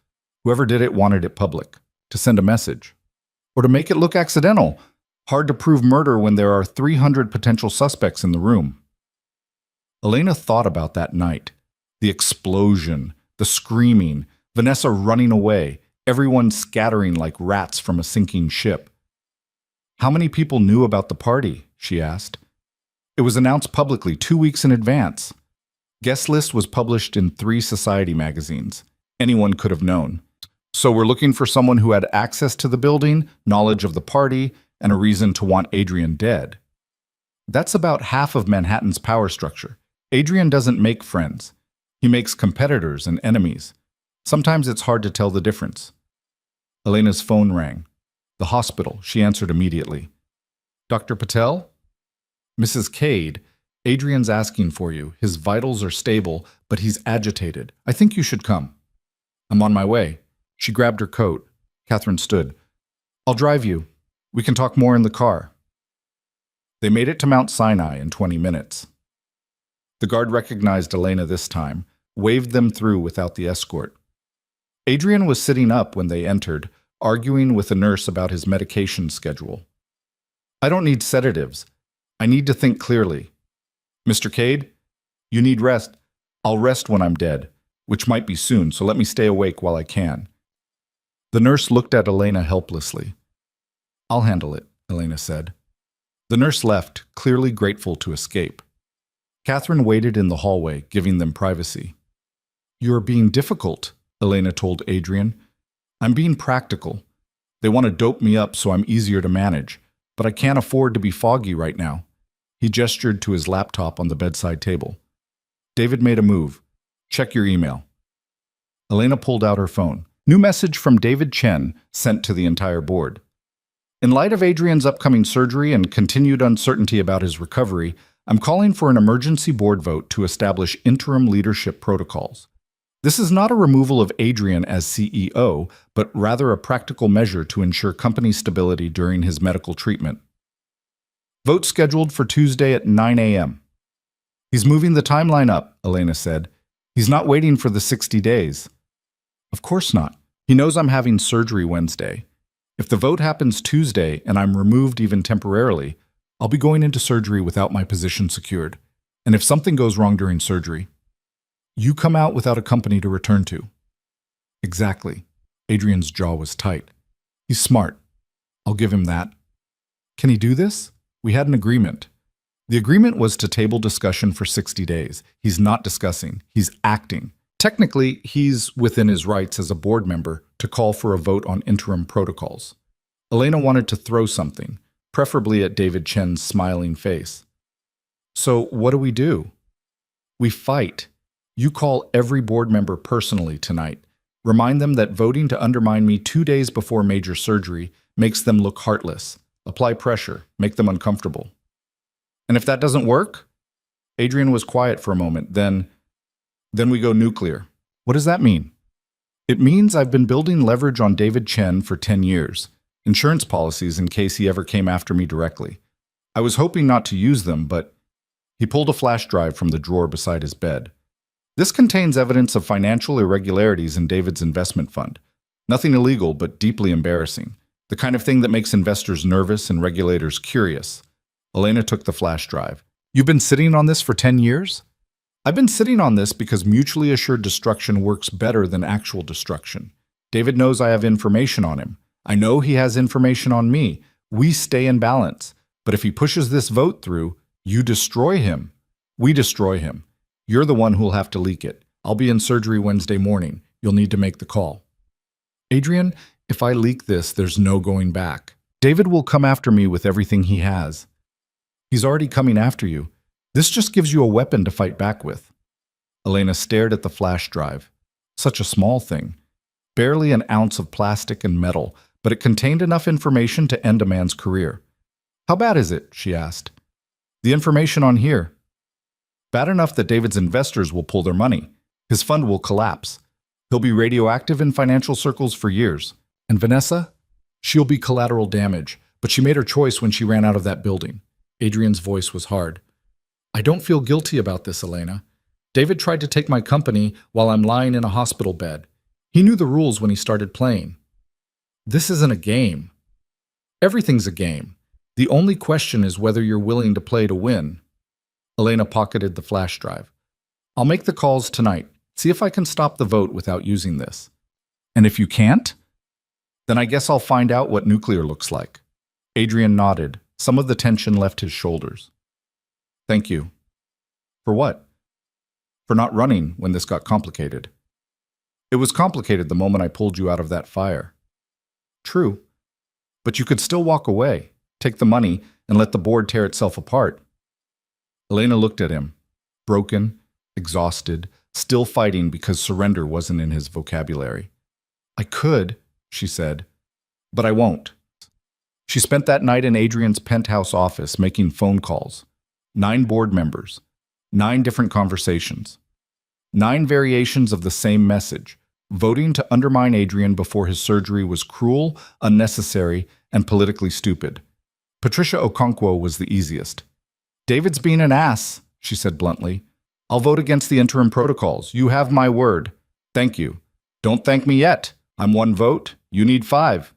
Whoever did it wanted it public, to send a message. Or to make it look accidental. Hard to prove murder when there are 300 potential suspects in the room." Elena thought about that night. The explosion, the screaming, Vanessa running away, everyone scattering like rats from a sinking ship. "How many people knew about the party?" she asked. "It was announced publicly 2 weeks in advance. Guest list was published in 3 society magazines. Anyone could have known. So we're looking for someone who had access to the building, knowledge of the party, and a reason to want Adrian dead. That's about half of Manhattan's power structure. Adrian doesn't make friends. He makes competitors and enemies. Sometimes it's hard to tell the difference." Elena's phone rang. "The hospital," she answered immediately. "Dr. Patel?" "Mrs. Cade, Adrian's asking for you. His vitals are stable, but he's agitated. I think you should come." "I'm on my way." She grabbed her coat. Catherine stood. "I'll drive you. We can talk more in the car." They made it to Mount Sinai in 20 minutes. The guard recognized Elena this time, waved them through without the escort. Adrian was sitting up when they entered, arguing with a nurse about his medication schedule. I don't need sedatives. I need to think clearly. Mr. Cade, you need rest. I'll rest when I'm dead, which might be soon, so let me stay awake while I can. The nurse looked at Elena helplessly. I'll handle it, Elena said. The nurse left, clearly grateful to escape. Catherine waited in the hallway, giving them privacy. You're being difficult, Elena told Adrian. I'm being practical. They want to dope me up so I'm easier to manage, but I can't afford to be foggy right now. He gestured to his laptop on the bedside table. David made a move. Check your email. Elena pulled out her phone. New message from David Chen sent to the entire board. In light of Adrian's upcoming surgery and continued uncertainty about his recovery, I'm calling for an emergency board vote to establish interim leadership protocols. This is not a removal of Adrian as CEO, but rather a practical measure to ensure company stability during his medical treatment. Vote scheduled for Tuesday at 9 a.m. He's moving the timeline up, Elena said. He's not waiting for the 60 days. Of course not. He knows I'm having surgery Wednesday. If the vote happens Tuesday and I'm removed even temporarily, I'll be going into surgery without my position secured. And if something goes wrong during surgery, you come out without a company to return to. Exactly. Adrian's jaw was tight. He's smart. I'll give him that. Can he do this? We had an agreement. The agreement was to table discussion for 60 days. He's not discussing. He's acting. Technically, he's within his rights as a board member to call for a vote on interim protocols. Elena wanted to throw something, preferably at David Chen's smiling face. So what do? We fight. You call every board member personally tonight. Remind them that voting to undermine me 2 days before major surgery makes them look heartless. Apply pressure. Make them uncomfortable. And if that doesn't work? Adrian was quiet for a moment. Then we go nuclear. What does that mean? It means I've been building leverage on David Chen for 10 years. Insurance policies in case he ever came after me directly. I was hoping not to use them, but he pulled a flash drive from the drawer beside his bed. This contains evidence of financial irregularities in David's investment fund. Nothing illegal, but deeply embarrassing. The kind of thing that makes investors nervous and regulators curious. Elena took the flash drive. You've been sitting on this for 10 years? I've been sitting on this because mutually assured destruction works better than actual destruction. David knows I have information on him. I know he has information on me. We stay in balance. But if he pushes this vote through, you destroy him. We destroy him. You're the one who'll have to leak it. I'll be in surgery Wednesday morning. You'll need to make the call. Adrian, if I leak this, there's no going back. David will come after me with everything he has. He's already coming after you. This just gives you a weapon to fight back with. Elena stared at the flash drive. Such a small thing. Barely an ounce of plastic and metal, but it contained enough information to end a man's career. How bad is it? She asked. The information on here. Bad enough that David's investors will pull their money. His fund will collapse. He'll be radioactive in financial circles for years. And Vanessa? She'll be collateral damage, but she made her choice when she ran out of that building. Adrian's voice was hard. I don't feel guilty about this, Elena. David tried to take my company while I'm lying in a hospital bed. He knew the rules when he started playing. This isn't a game. Everything's a game. The only question is whether you're willing to play to win. Elena pocketed the flash drive. I'll make the calls tonight. See if I can stop the vote without using this. And if you can't? Then I guess I'll find out what nuclear looks like. Adrian nodded. Some of the tension left his shoulders. Thank you. For what? For not running when this got complicated. It was complicated the moment I pulled you out of that fire. True. But you could still walk away, take the money, and let the board tear itself apart. Elena looked at him, broken, exhausted, still fighting because surrender wasn't in his vocabulary. I could, she said, but I won't. She spent that night in Adrian's penthouse office making phone calls. 9 board members, 9 different conversations, 9 variations of the same message. Voting to undermine Adrian before his surgery was cruel, unnecessary, and politically stupid. Patricia Okonkwo was the easiest. David's being an ass, she said bluntly. I'll vote against the interim protocols. You have my word. Thank you. Don't thank me yet. I'm 1 vote. You need 5.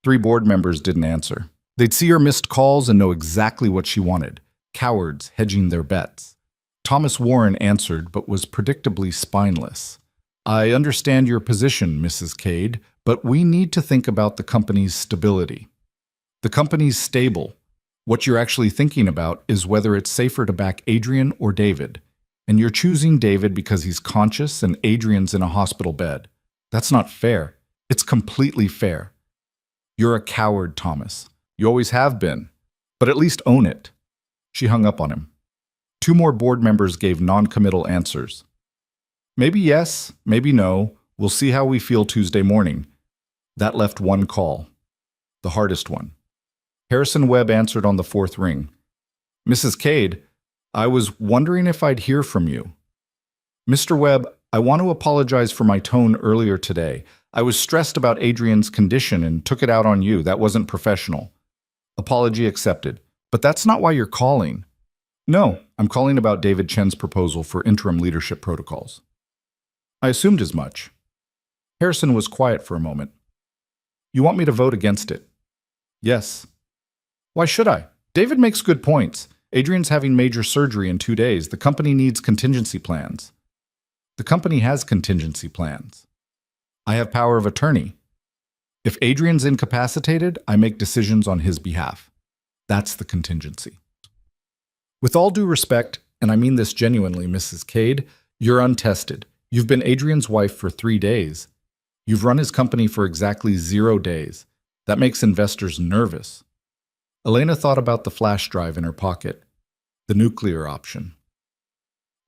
3 board members didn't answer. They'd see her missed calls and know exactly what she wanted. Cowards hedging their bets. Thomas Warren answered, but was predictably spineless. I understand your position, Mrs. Cade, but we need to think about the company's stability. The company's stable. What you're actually thinking about is whether it's safer to back Adrian or David. And you're choosing David because he's conscious and Adrian's in a hospital bed. That's not fair. It's completely fair. You're a coward, Thomas. You always have been. But at least own it. She hung up on him. 2 more board members gave non-committal answers. Maybe yes, maybe no. We'll see how we feel Tuesday morning. That left 1 call. The hardest one. Harrison Webb answered on the 4th ring. Mrs. Cade, I was wondering if I'd hear from you. Mr. Webb, I want to apologize for my tone earlier today. I was stressed about Adrian's condition and took it out on you. That wasn't professional. Apology accepted. But that's not why you're calling. No, I'm calling about David Chen's proposal for interim leadership protocols. I assumed as much. Harrison was quiet for a moment. You want me to vote against it? Yes. Why should I? David makes good points. Adrian's having major surgery in 2 days. The company needs contingency plans. The company has contingency plans. I have power of attorney. If Adrian's incapacitated, I make decisions on his behalf. That's the contingency. With all due respect, and I mean this genuinely, Mrs. Cade, you're untested. You've been Adrian's wife for 3 days. You've run his company for exactly 0 days. That makes investors nervous. Elena thought about the flash drive in her pocket, the nuclear option.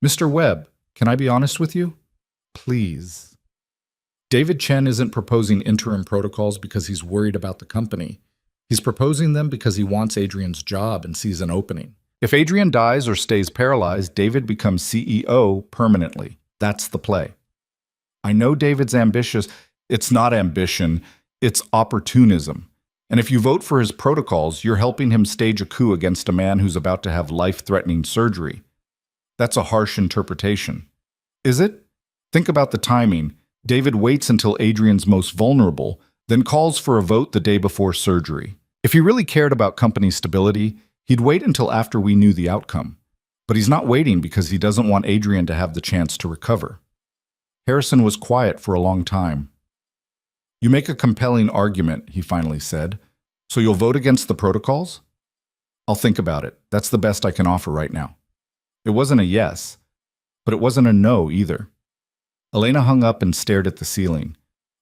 Mr. Webb, can I be honest with you? Please. David Chen isn't proposing interim protocols because he's worried about the company. He's proposing them because he wants Adrian's job and sees an opening. If Adrian dies or stays paralyzed, David becomes CEO permanently. That's the play. I know David's ambitious. It's not ambition, it's opportunism. And if you vote for his protocols, you're helping him stage a coup against a man who's about to have life-threatening surgery. That's a harsh interpretation. Is it? Think about the timing. David waits until Adrian's most vulnerable, then calls for a vote the day before surgery. If he really cared about company stability, he'd wait until after we knew the outcome. But he's not waiting because he doesn't want Adrian to have the chance to recover. Harrison was quiet for a long time. You make a compelling argument, he finally said. So you'll vote against the protocols? I'll think about it. That's the best I can offer right now. It wasn't a yes, but it wasn't a no either. Elena hung up and stared at the ceiling.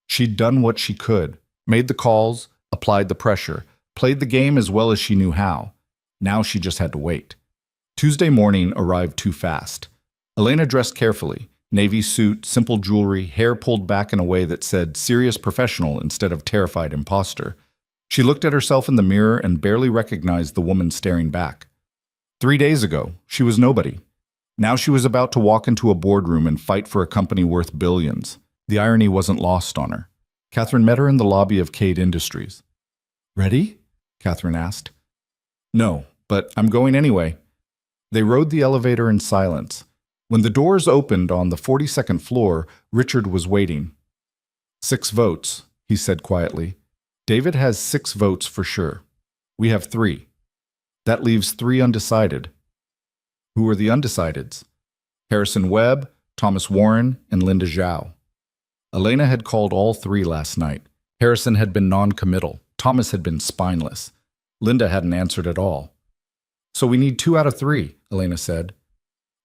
She'd done what she could, made the calls, applied the pressure, played the game as well as she knew how. Now she just had to wait. Tuesday morning arrived too fast. Elena dressed carefully. Navy suit, simple jewelry, hair pulled back in a way that said serious professional instead of terrified imposter. She looked at herself in the mirror and barely recognized the woman staring back. 3 days ago, she was nobody. Now she was about to walk into a boardroom and fight for a company worth billions. The irony wasn't lost on her. Catherine met her in the lobby of Cade Industries. Ready? Catherine asked. No, but I'm going anyway. They rode the elevator in silence. When the doors opened on the 42nd floor, Richard was waiting. 6 votes, he said quietly. David has 6 votes for sure. We have 3. That leaves 3 undecided. Who are the undecideds? Harrison Webb, Thomas Warren, and Linda Zhao. Elena had called all 3 last night. Harrison had been non-committal. Thomas had been spineless. Linda hadn't answered at all. So we need 2 out of 3, Elena said.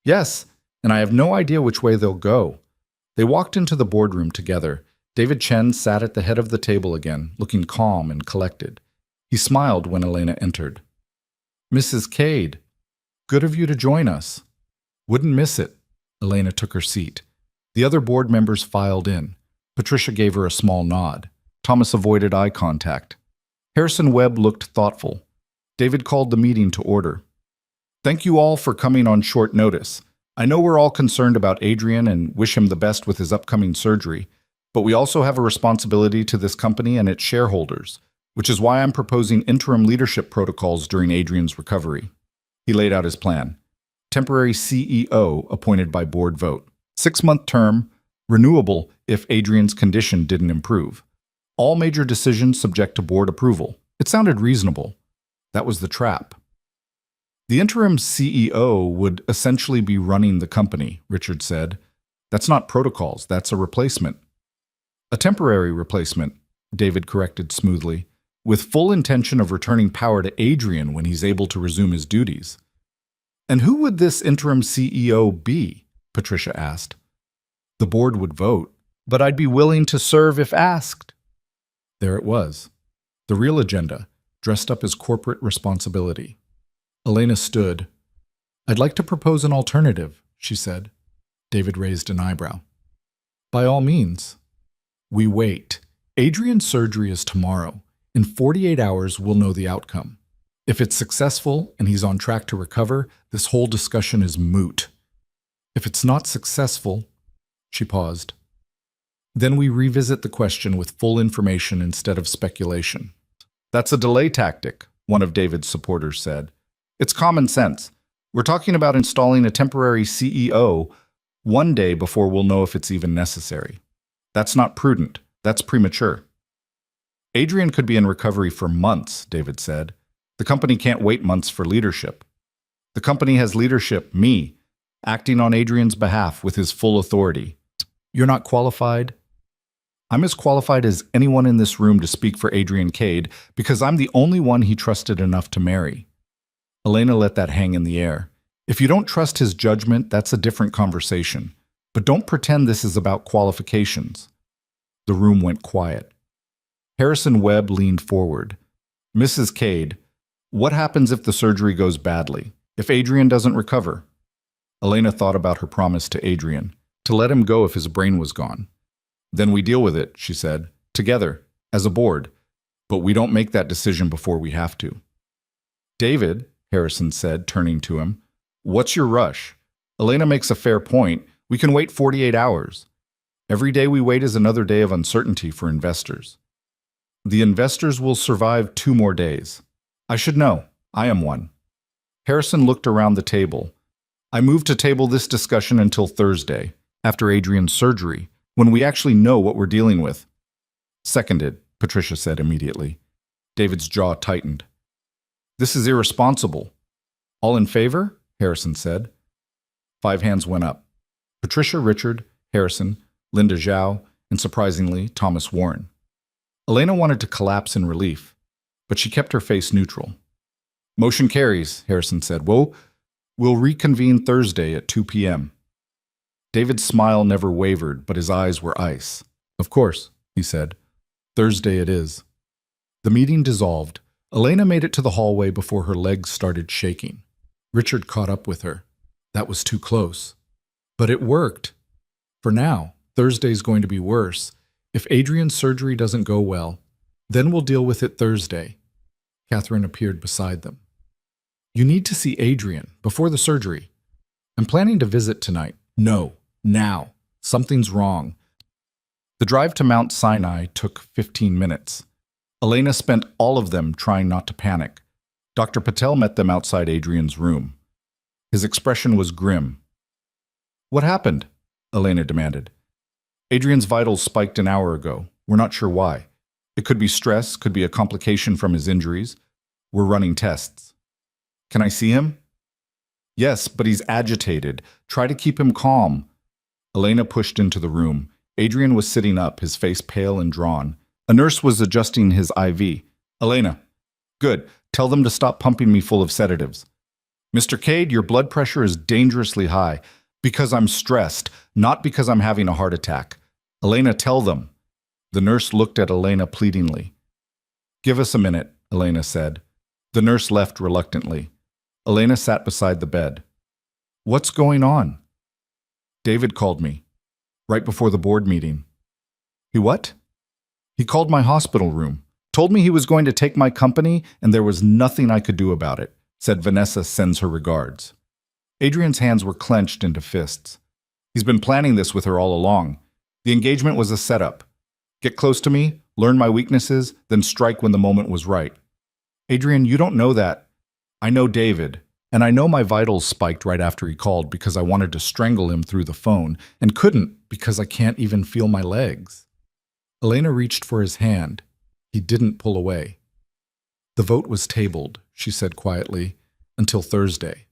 Yes, and I have no idea which way they'll go. They walked into the boardroom together. David Chen sat at the head of the table again, looking calm and collected. He smiled when Elena entered. Mrs. Cade, good of you to join us. Wouldn't miss it. Elena took her seat. The other board members filed in. Patricia gave her a small nod. Thomas avoided eye contact. Harrison Webb looked thoughtful. David called the meeting to order. Thank you all for coming on short notice. I know we're all concerned about Adrian and wish him the best with his upcoming surgery, but we also have a responsibility to this company and its shareholders, which is why I'm proposing interim leadership protocols during Adrian's recovery. He laid out his plan. Temporary CEO appointed by board vote. 6-month term, renewable if Adrian's condition didn't improve. All major decisions subject to board approval. It sounded reasonable. That was the trap. The interim CEO would essentially be running the company, Richard said. That's not protocols, that's a replacement. A temporary replacement, David corrected smoothly, with full intention of returning power to Adrian when he's able to resume his duties. And who would this interim CEO be? Patricia asked. The board would vote, but I'd be willing to serve if asked. There it was. The real agenda, dressed up as corporate responsibility. Elena stood. I'd like to propose an alternative, she said. David raised an eyebrow. By all means. We wait. Adrian's surgery is tomorrow. In 48 hours, we'll know the outcome. If it's successful and he's on track to recover, this whole discussion is moot. If it's not successful, she paused. Then we revisit the question with full information instead of speculation. That's a delay tactic, one of David's supporters said. It's common sense. We're talking about installing a temporary CEO one day before we'll know if it's even necessary. That's not prudent. That's premature. Adrian could be in recovery for months, David said. The company can't wait months for leadership. The company has leadership, me, acting on Adrian's behalf with his full authority. You're not qualified? I'm as qualified as anyone in this room to speak for Adrian Cade because I'm the only one he trusted enough to marry. Elena let that hang in the air. If you don't trust his judgment, that's a different conversation. But don't pretend this is about qualifications. The room went quiet. Harrison Webb leaned forward. Mrs. Cade, what happens if the surgery goes badly? If Adrian doesn't recover? Elena thought about her promise to Adrian, to let him go if his brain was gone. Then we deal with it, she said, together, as a board. But we don't make that decision before we have to. David, Harrison said, turning to him, what's your rush? Elena makes a fair point. We can wait 48 hours. Every day we wait is another day of uncertainty for investors. The investors will survive 2 more days. I should know. I am one. Harrison looked around the table. I move to table this discussion until Thursday, after Adrian's surgery, when we actually know what we're dealing with. Seconded, Patricia said immediately. David's jaw tightened. This is irresponsible. All in favor? Harrison said. 5 hands went up. Patricia, Richard, Harrison, Linda Zhao, and surprisingly, Thomas Warren. Elena wanted to collapse in relief, but she kept her face neutral. Motion carries, Harrison said. We'll reconvene Thursday at 2 p.m. David's smile never wavered, but his eyes were ice. Of course, he said. Thursday it is. The meeting dissolved. Elena made it to the hallway before her legs started shaking. Richard caught up with her. That was too close. But it worked. For now, Thursday's going to be worse. If Adrian's surgery doesn't go well, then we'll deal with it Thursday. Catherine appeared beside them. You need to see Adrian before the surgery. I'm planning to visit tonight. No, now. Something's wrong. The drive to Mount Sinai took 15 minutes. Elena spent all of them trying not to panic. Dr. Patel met them outside Adrian's room. His expression was grim. What happened? Elena demanded. Adrian's vitals spiked an hour ago. We're not sure why. It could be stress, could be a complication from his injuries. We're running tests. Can I see him? Yes, but he's agitated. Try to keep him calm. Elena pushed into the room. Adrian was sitting up, his face pale and drawn. A nurse was adjusting his IV. Elena. Good. Tell them to stop pumping me full of sedatives. Mr. Cade, your blood pressure is dangerously high. Because I'm stressed, not because I'm having a heart attack. Elena, tell them. The nurse looked at Elena pleadingly. Give us a minute, Elena said. The nurse left reluctantly. Elena sat beside the bed. What's going on? David called me. Right before the board meeting. He what? He called my hospital room. Told me he was going to take my company and there was nothing I could do about it. Said Vanessa sends her regards. Adrian's hands were clenched into fists. He's been planning this with her all along. The engagement was a setup. Get close to me, learn my weaknesses, then strike when the moment was right. Adrian, you don't know that. I know David. And I know my vitals spiked right after he called because I wanted to strangle him through the phone and couldn't because I can't even feel my legs. Elena reached for his hand. He didn't pull away. The vote was tabled, she said quietly, until Thursday,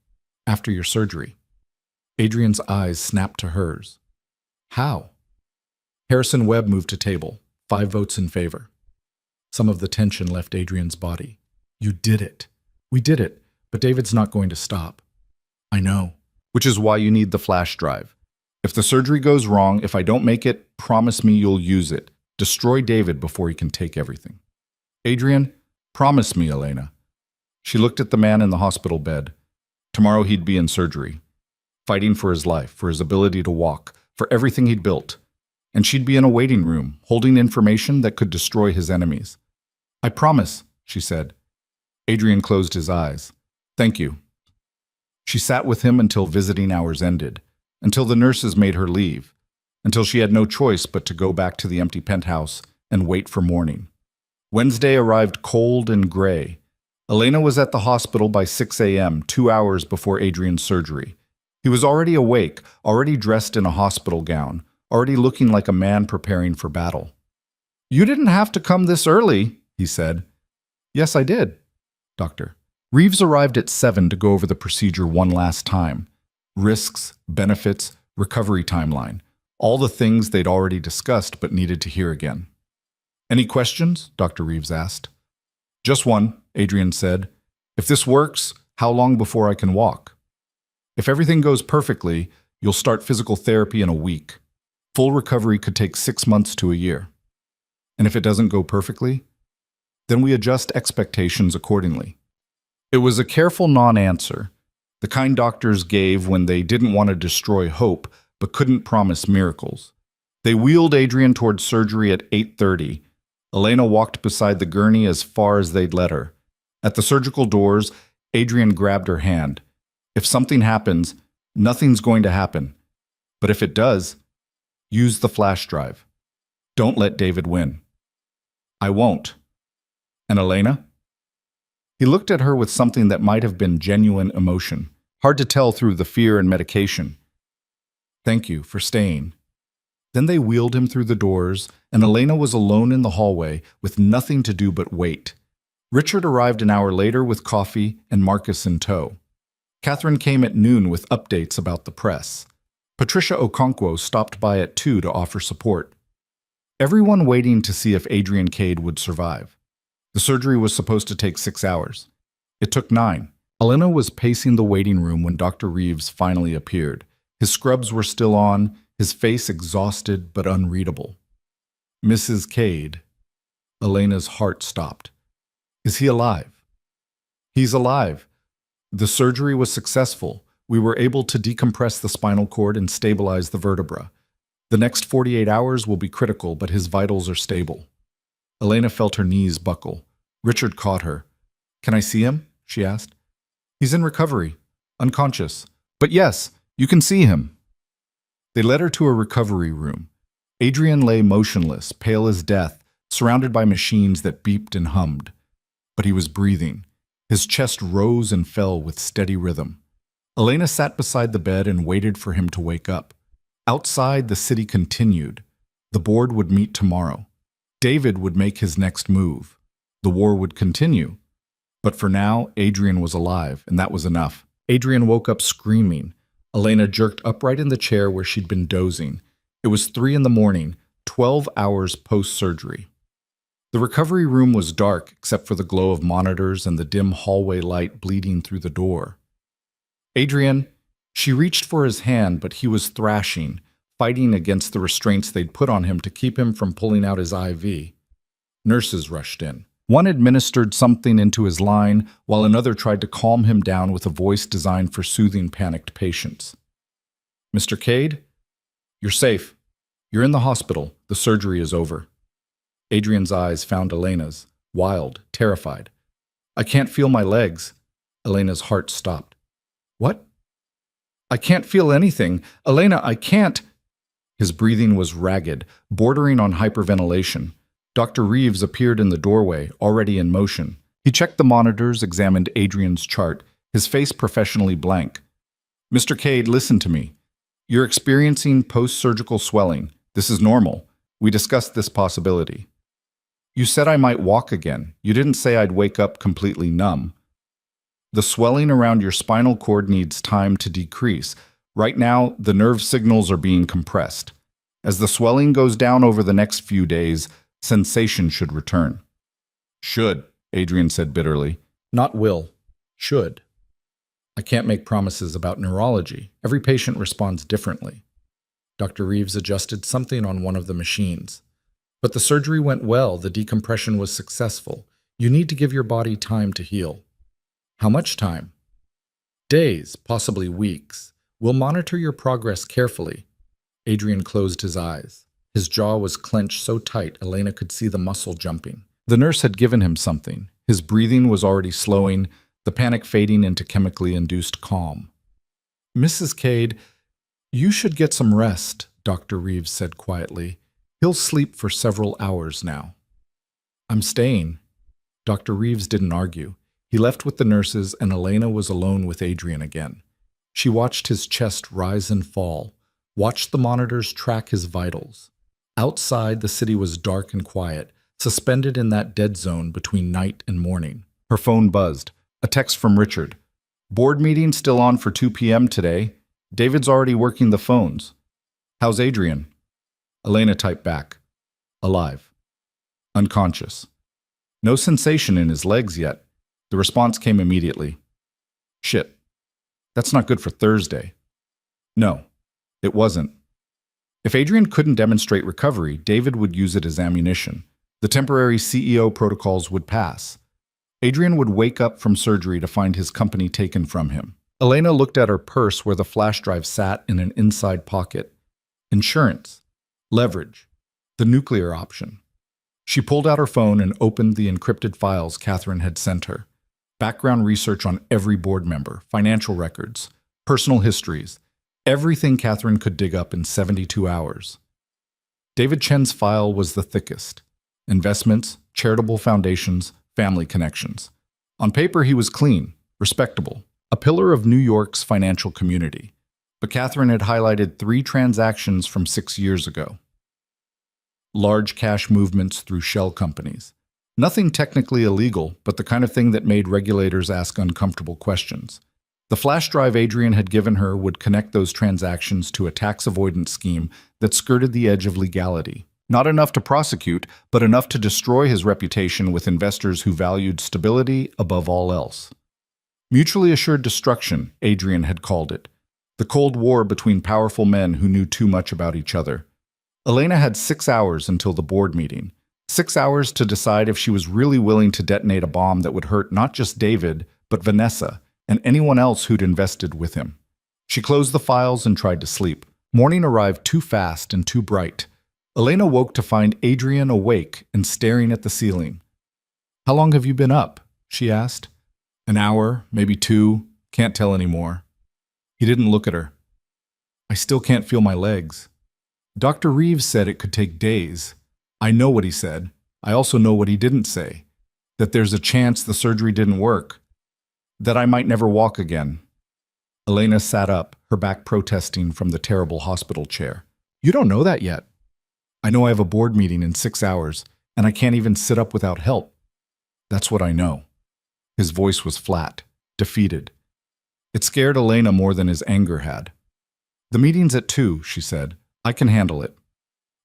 after your surgery. Adrian's eyes snapped to hers. How? Harrison Webb moved to table, 5 votes in favor. Some of the tension left Adrian's body. You did it. We did it, but David's not going to stop. I know. Which is why you need the flash drive. If the surgery goes wrong, if I don't make it, promise me you'll use it. Destroy David before he can take everything. Adrian, promise me, Elena. She looked at the man in the hospital bed. Tomorrow he'd be in surgery, fighting for his life, for his ability to walk, for everything he'd built. And she'd be in a waiting room, holding information that could destroy his enemies. I promise, she said. Adrian closed his eyes. Thank you. She sat with him until visiting hours ended, until the nurses made her leave, until she had no choice but to go back to the empty penthouse and wait for morning. Wednesday arrived cold and gray. Elena was at the hospital by 6 a.m., 2 hours before Adrian's surgery. He was already awake, already dressed in a hospital gown, already looking like a man preparing for battle. You didn't have to come this early, he said. Yes, I did, doctor. Reeves arrived at 7 to go over the procedure one last time. Risks, benefits, recovery timeline. All the things they'd already discussed but needed to hear again. Any questions? Dr. Reeves asked. Just one, Adrian said. If this works, how long before I can walk? If everything goes perfectly, you'll start physical therapy in a week. Full recovery could take 6 months to a year. And if it doesn't go perfectly, then we adjust expectations accordingly. It was a careful non-answer, the kind doctors gave when they didn't want to destroy hope but couldn't promise miracles. They wheeled Adrian toward surgery at 8:30. Elena walked beside the gurney as far as they'd let her. At the surgical doors, Adrian grabbed her hand. If something happens, nothing's going to happen. But if it does, use the flash drive. Don't let David win. I won't. And Elena? He looked at her with something that might have been genuine emotion, hard to tell through the fear and medication. Thank you for staying. Then they wheeled him through the doors, and Elena was alone in the hallway with nothing to do but wait. Richard arrived an hour later with coffee and Marcus in tow. Catherine came at noon with updates about the press. Patricia Okonkwo stopped by at 2 to offer support. Everyone waiting to see if Adrian Cade would survive. The surgery was supposed to take 6 hours. It took 9. Elena was pacing the waiting room when Dr. Reeves finally appeared. His scrubs were still on, his face exhausted but unreadable. Mrs. Cade. Elena's heart stopped. Is he alive? He's alive. The surgery was successful. We were able to decompress the spinal cord and stabilize the vertebra. The next 48 hours will be critical, but his vitals are stable. Elena felt her knees buckle. Richard caught her. Can I see him? She asked. He's in recovery, unconscious. But yes, you can see him. They led her to a recovery room. Adrian lay motionless, pale as death, surrounded by machines that beeped and hummed. But he was breathing. His chest rose and fell with steady rhythm. Elena sat beside the bed and waited for him to wake up. Outside, the city continued. The board would meet tomorrow. David would make his next move. The war would continue. But for now, Adrian was alive, and that was enough. Adrian woke up screaming. Elena jerked upright in the chair where she'd been dozing. It was 3 a.m, 12 hours post-surgery. The recovery room was dark except for the glow of monitors and the dim hallway light bleeding through the door. Adrian, she reached for his hand, but he was thrashing, fighting against the restraints they'd put on him to keep him from pulling out his IV. Nurses rushed in. One administered something into his line, while another tried to calm him down with a voice designed for soothing panicked patients. Mr. Cade, you're safe. You're in the hospital. The surgery is over. Adrian's eyes found Elena's, wild, terrified. I can't feel my legs. Elena's heart stopped. What? I can't feel anything. Elena, I can't. His breathing was ragged, bordering on hyperventilation. Dr. Reeves appeared in the doorway, already in motion. He checked the monitors, examined Adrian's chart. his face professionally blank. "Mr. Cade, listen to me. You're experiencing post-surgical swelling. This is normal. We discussed this possibility. You said I might walk again. You didn't say I'd wake up completely numb. The swelling around your spinal cord needs time to decrease. Right now, the nerve signals are being compressed. As the swelling goes down over the next few days, sensation should return." "Should," Adrian said bitterly. "Not will. Should. I can't make promises about neurology. Every patient responds differently." Dr. Reeves adjusted something on one of the machines. "But the surgery went well. The decompression was successful. You need to give your body time to heal." "How much time?" "Days, possibly weeks. We'll monitor your progress carefully." Adrian closed his eyes. His jaw was clenched so tight Elena could see the muscle jumping. The nurse had given him something. His breathing was already slowing, the panic fading into chemically induced calm. "Mrs. Cade, you should get some rest," Dr. Reeves said quietly. "He'll sleep for several hours now." "I'm staying." Dr. Reeves didn't argue. He left with the nurses, and Elena was alone with Adrian again. She watched his chest rise and fall, watched the monitors track his vitals. Outside, the city was dark and quiet, suspended in that dead zone between night and morning. Her phone buzzed. A text from Richard. "Board meeting still on for 2 p.m. today. David's already working the phones. How's Adrian?" Elena typed back. "Alive. Unconscious. No sensation in his legs yet." The response came immediately. "Shit. That's not good for Thursday." No, it wasn't. If Adrian couldn't demonstrate recovery, David would use it as ammunition. The temporary CEO protocols would pass. Adrian would wake up from surgery to find his company taken from him. Elena looked at her purse where the flash drive sat in an inside pocket. Insurance. Leverage. The nuclear option. She pulled out her phone and opened the encrypted files Catherine had sent her. Background research on every board member, financial records, personal histories, everything Catherine could dig up in 72 hours. David Chen's file was the thickest. Investments, charitable foundations, family connections. On paper, he was clean, respectable, a pillar of New York's financial community. But Catherine had highlighted 3 transactions from 6 years ago. Large cash movements through shell companies. Nothing technically illegal, but the kind of thing that made regulators ask uncomfortable questions. The flash drive Adrian had given her would connect those transactions to a tax avoidance scheme that skirted the edge of legality. Not enough to prosecute, but enough to destroy his reputation with investors who valued stability above all else. Mutually assured destruction, Adrian had called it. The Cold War between powerful men who knew too much about each other. Elena had 6 hours until the board meeting. 6 hours to decide if she was really willing to detonate a bomb that would hurt not just David, but Vanessa, and anyone else who'd invested with him. She closed the files and tried to sleep. Morning arrived too fast and too bright. Elena woke to find Adrian awake and staring at the ceiling. "How long have you been up?" she asked. "An hour, maybe 2, can't tell anymore." He didn't look at her. "I still can't feel my legs." Dr. Reeves said it could take days. I know what he said. I also know what he didn't say. That there's a chance the surgery didn't work. That I might never walk again. Elena sat up, her back protesting from the terrible hospital chair. "You don't know that yet." "I know I have a board meeting in 6 hours, and I can't even sit up without help." "That's what I know." His voice was flat, defeated. It scared Elena more than his anger had. "The meeting's at 2, she said. "I can handle it."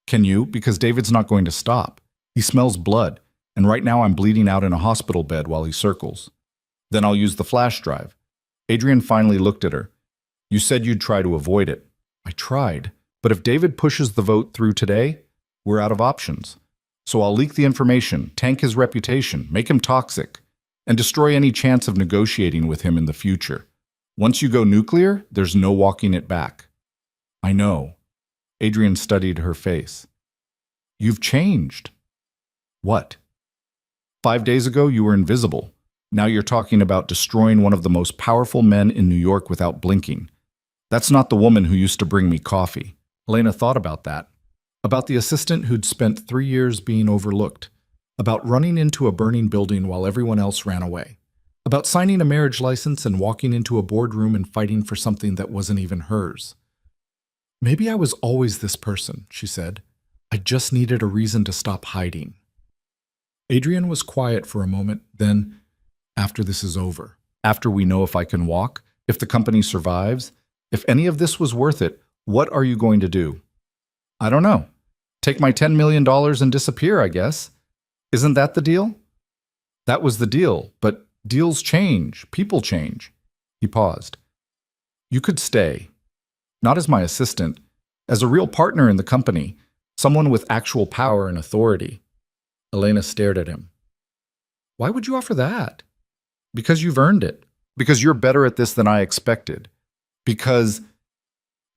"Can you? Because David's not going to stop. He smells blood, and right now I'm bleeding out in a hospital bed while he circles." "Then I'll use the flash drive." Adrian finally looked at her. "You said you'd try to avoid it." "I tried. But if David pushes the vote through today, we're out of options. So I'll leak the information, tank his reputation, make him toxic, and destroy any chance of negotiating with him in the future. Once you go nuclear, there's no walking it back." "I know." Adrian studied her face. "You've changed." "What?" 5 days ago, you were invisible. Now you're talking about destroying one of the most powerful men in New York without blinking. That's not the woman who used to bring me coffee." Elena thought about that. About the assistant who'd spent 3 years being overlooked. About running into a burning building while everyone else ran away. About signing a marriage license and walking into a boardroom and fighting for something that wasn't even hers. Maybe I was always this person, she said. I just needed a reason to stop hiding. Adrian was quiet for a moment, then, after this is over, after we know if I can walk, if the company survives, if any of this was worth it, what are you going to do? I don't know. Take my $10 million and disappear, I guess. Isn't that the deal? That was the deal, but deals change, people change. He paused. You could stay. Not as my assistant, as a real partner in the company, someone with actual power and authority. Elena stared at him. Why would you offer that? Because you've earned it. Because you're better at this than I expected. Because...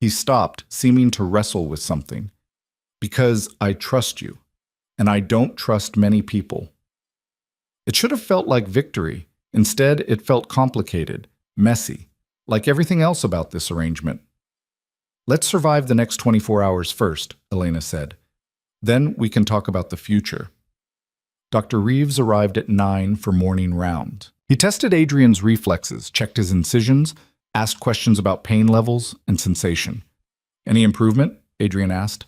He stopped, seeming to wrestle with something. Because I trust you, and I don't trust many people. It should have felt like victory. Instead, it felt complicated, messy, like everything else about this arrangement. Let's survive the next 24 hours first, Elena said. Then we can talk about the future. Dr. Reeves arrived at 9 for morning round. He tested Adrian's reflexes, checked his incisions, asked questions about pain levels and sensation. Any improvement? Adrian asked.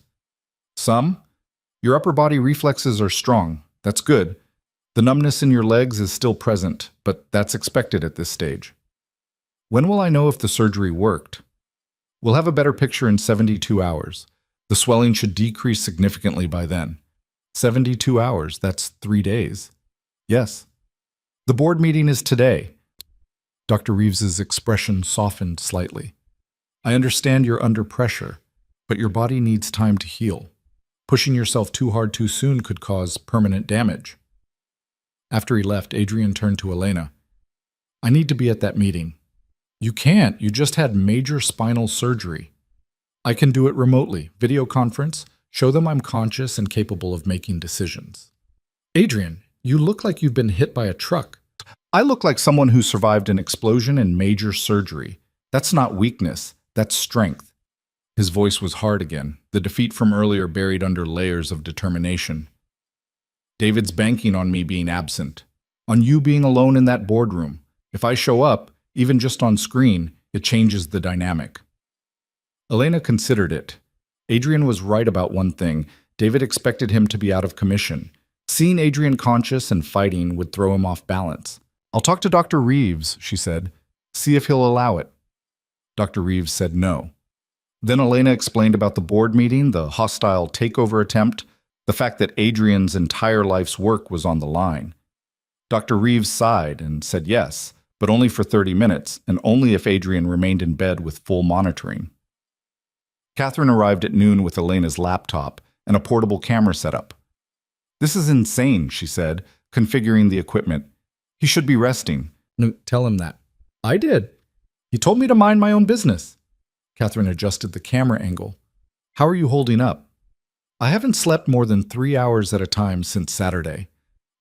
Some. Your upper body reflexes are strong. That's good. The numbness in your legs is still present, but that's expected at this stage. When will I know if the surgery worked? We'll have a better picture in 72 hours. The swelling should decrease significantly by then. 72 hours, that's 3 days. Yes. The board meeting is today. Dr. Reeves's expression softened slightly. I understand you're under pressure, but your body needs time to heal. Pushing yourself too hard too soon could cause permanent damage. After he left, Adrian turned to Elena. I need to be at that meeting. You can't. You just had major spinal surgery. I can do it remotely, video conference, show them I'm conscious and capable of making decisions. Adrian, you look like you've been hit by a truck. I look like someone who survived an explosion and major surgery. That's not weakness, that's strength. His voice was hard again, the defeat from earlier buried under layers of determination. David's banking on me being absent, on you being alone in that boardroom. If I show up, even just on screen, it changes the dynamic. Elena considered it. Adrian was right about one thing. David expected him to be out of commission. Seeing Adrian conscious and fighting would throw him off balance. I'll talk to Dr. Reeves, she said. See if he'll allow it. Dr. Reeves said no. Then Elena explained about the board meeting, the hostile takeover attempt, the fact that Adrian's entire life's work was on the line. Dr. Reeves sighed and said yes, but only for 30 minutes, and only if Adrian remained in bed with full monitoring. Catherine arrived at noon with Elena's laptop and a portable camera setup. This is insane, she said, configuring the equipment. He should be resting. No, tell him that. I did. He told me to mind my own business. Catherine adjusted the camera angle. How are you holding up? I haven't slept more than 3 hours at a time since Saturday.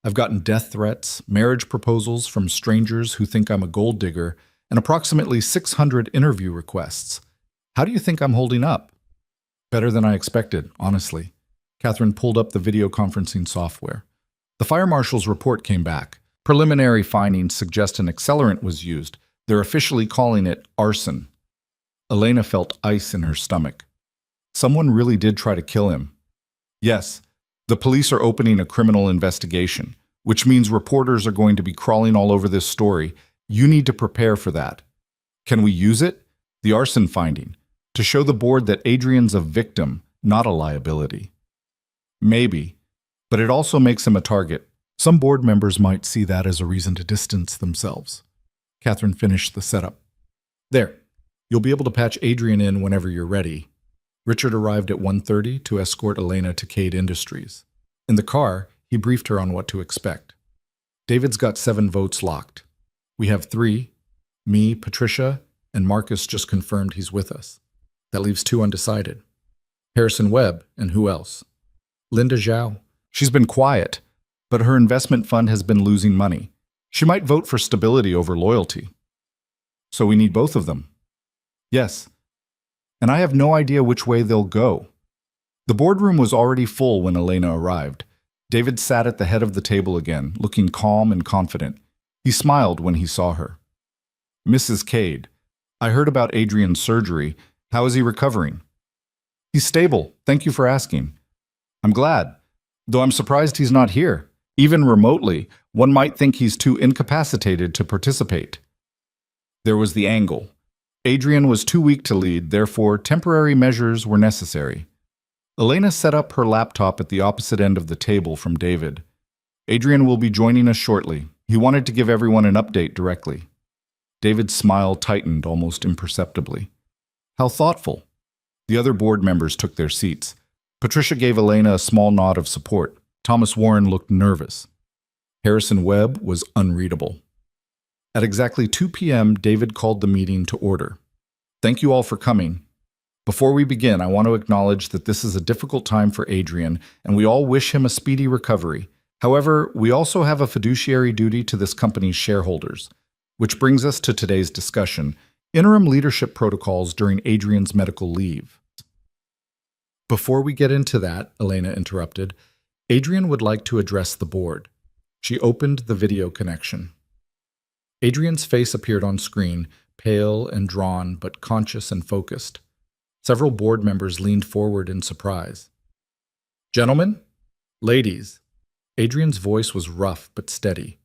I've gotten death threats, marriage proposals from strangers who think I'm a gold digger, and approximately 600 interview requests. How do you think I'm holding up? Better than I expected, honestly. Catherine pulled up the video conferencing software. The fire marshal's report came back. Preliminary findings suggest an accelerant was used. They're officially calling it arson. Elena felt ice in her stomach. Someone really did try to kill him. Yes, the police are opening a criminal investigation, which means reporters are going to be crawling all over this story. You need to prepare for that. Can we use it? The arson finding, to show the board that Adrian's a victim, not a liability. Maybe, but it also makes him a target. Some board members might see that as a reason to distance themselves. Catherine finished the setup. There, you'll be able to patch Adrian in whenever you're ready. Richard arrived at 1:30 to escort Elena to Cade Industries. In the car, he briefed her on what to expect. David's got 7 votes locked. We have 3, me, Patricia, and Marcus just confirmed he's with us. That leaves 2 undecided. Harrison Webb, and who else? Linda Zhao. She's been quiet, but her investment fund has been losing money. She might vote for stability over loyalty. So we need both of them. Yes. And I have no idea which way they'll go. The boardroom was already full when Elena arrived. David sat at the head of the table again, looking calm and confident. He smiled when he saw her. Mrs. Cade, I heard about Adrian's surgery. How is he recovering? He's stable. Thank you for asking. I'm glad, though I'm surprised he's not here. Even remotely, one might think he's too incapacitated to participate. There was the angle. Adrian was too weak to lead, therefore temporary measures were necessary. Elena set up her laptop at the opposite end of the table from David. Adrian will be joining us shortly. He wanted to give everyone an update directly. David's smile tightened almost imperceptibly. How thoughtful. The other board members took their seats. Patricia gave Elena a small nod of support. Thomas Warren looked nervous. Harrison Webb was unreadable. At exactly 2 p.m., David called the meeting to order. Thank you all for coming. Before we begin, I want to acknowledge that this is a difficult time for Adrian, and we all wish him a speedy recovery. However, we also have a fiduciary duty to this company's shareholders. Which brings us to today's discussion, interim leadership protocols during Adrian's medical leave. Before we get into that, Elena interrupted, Adrian would like to address the board. She opened the video connection. Adrian's face appeared on screen, pale and drawn, but conscious and focused. Several board members leaned forward in surprise. Gentlemen, ladies, Adrian's voice was rough but steady.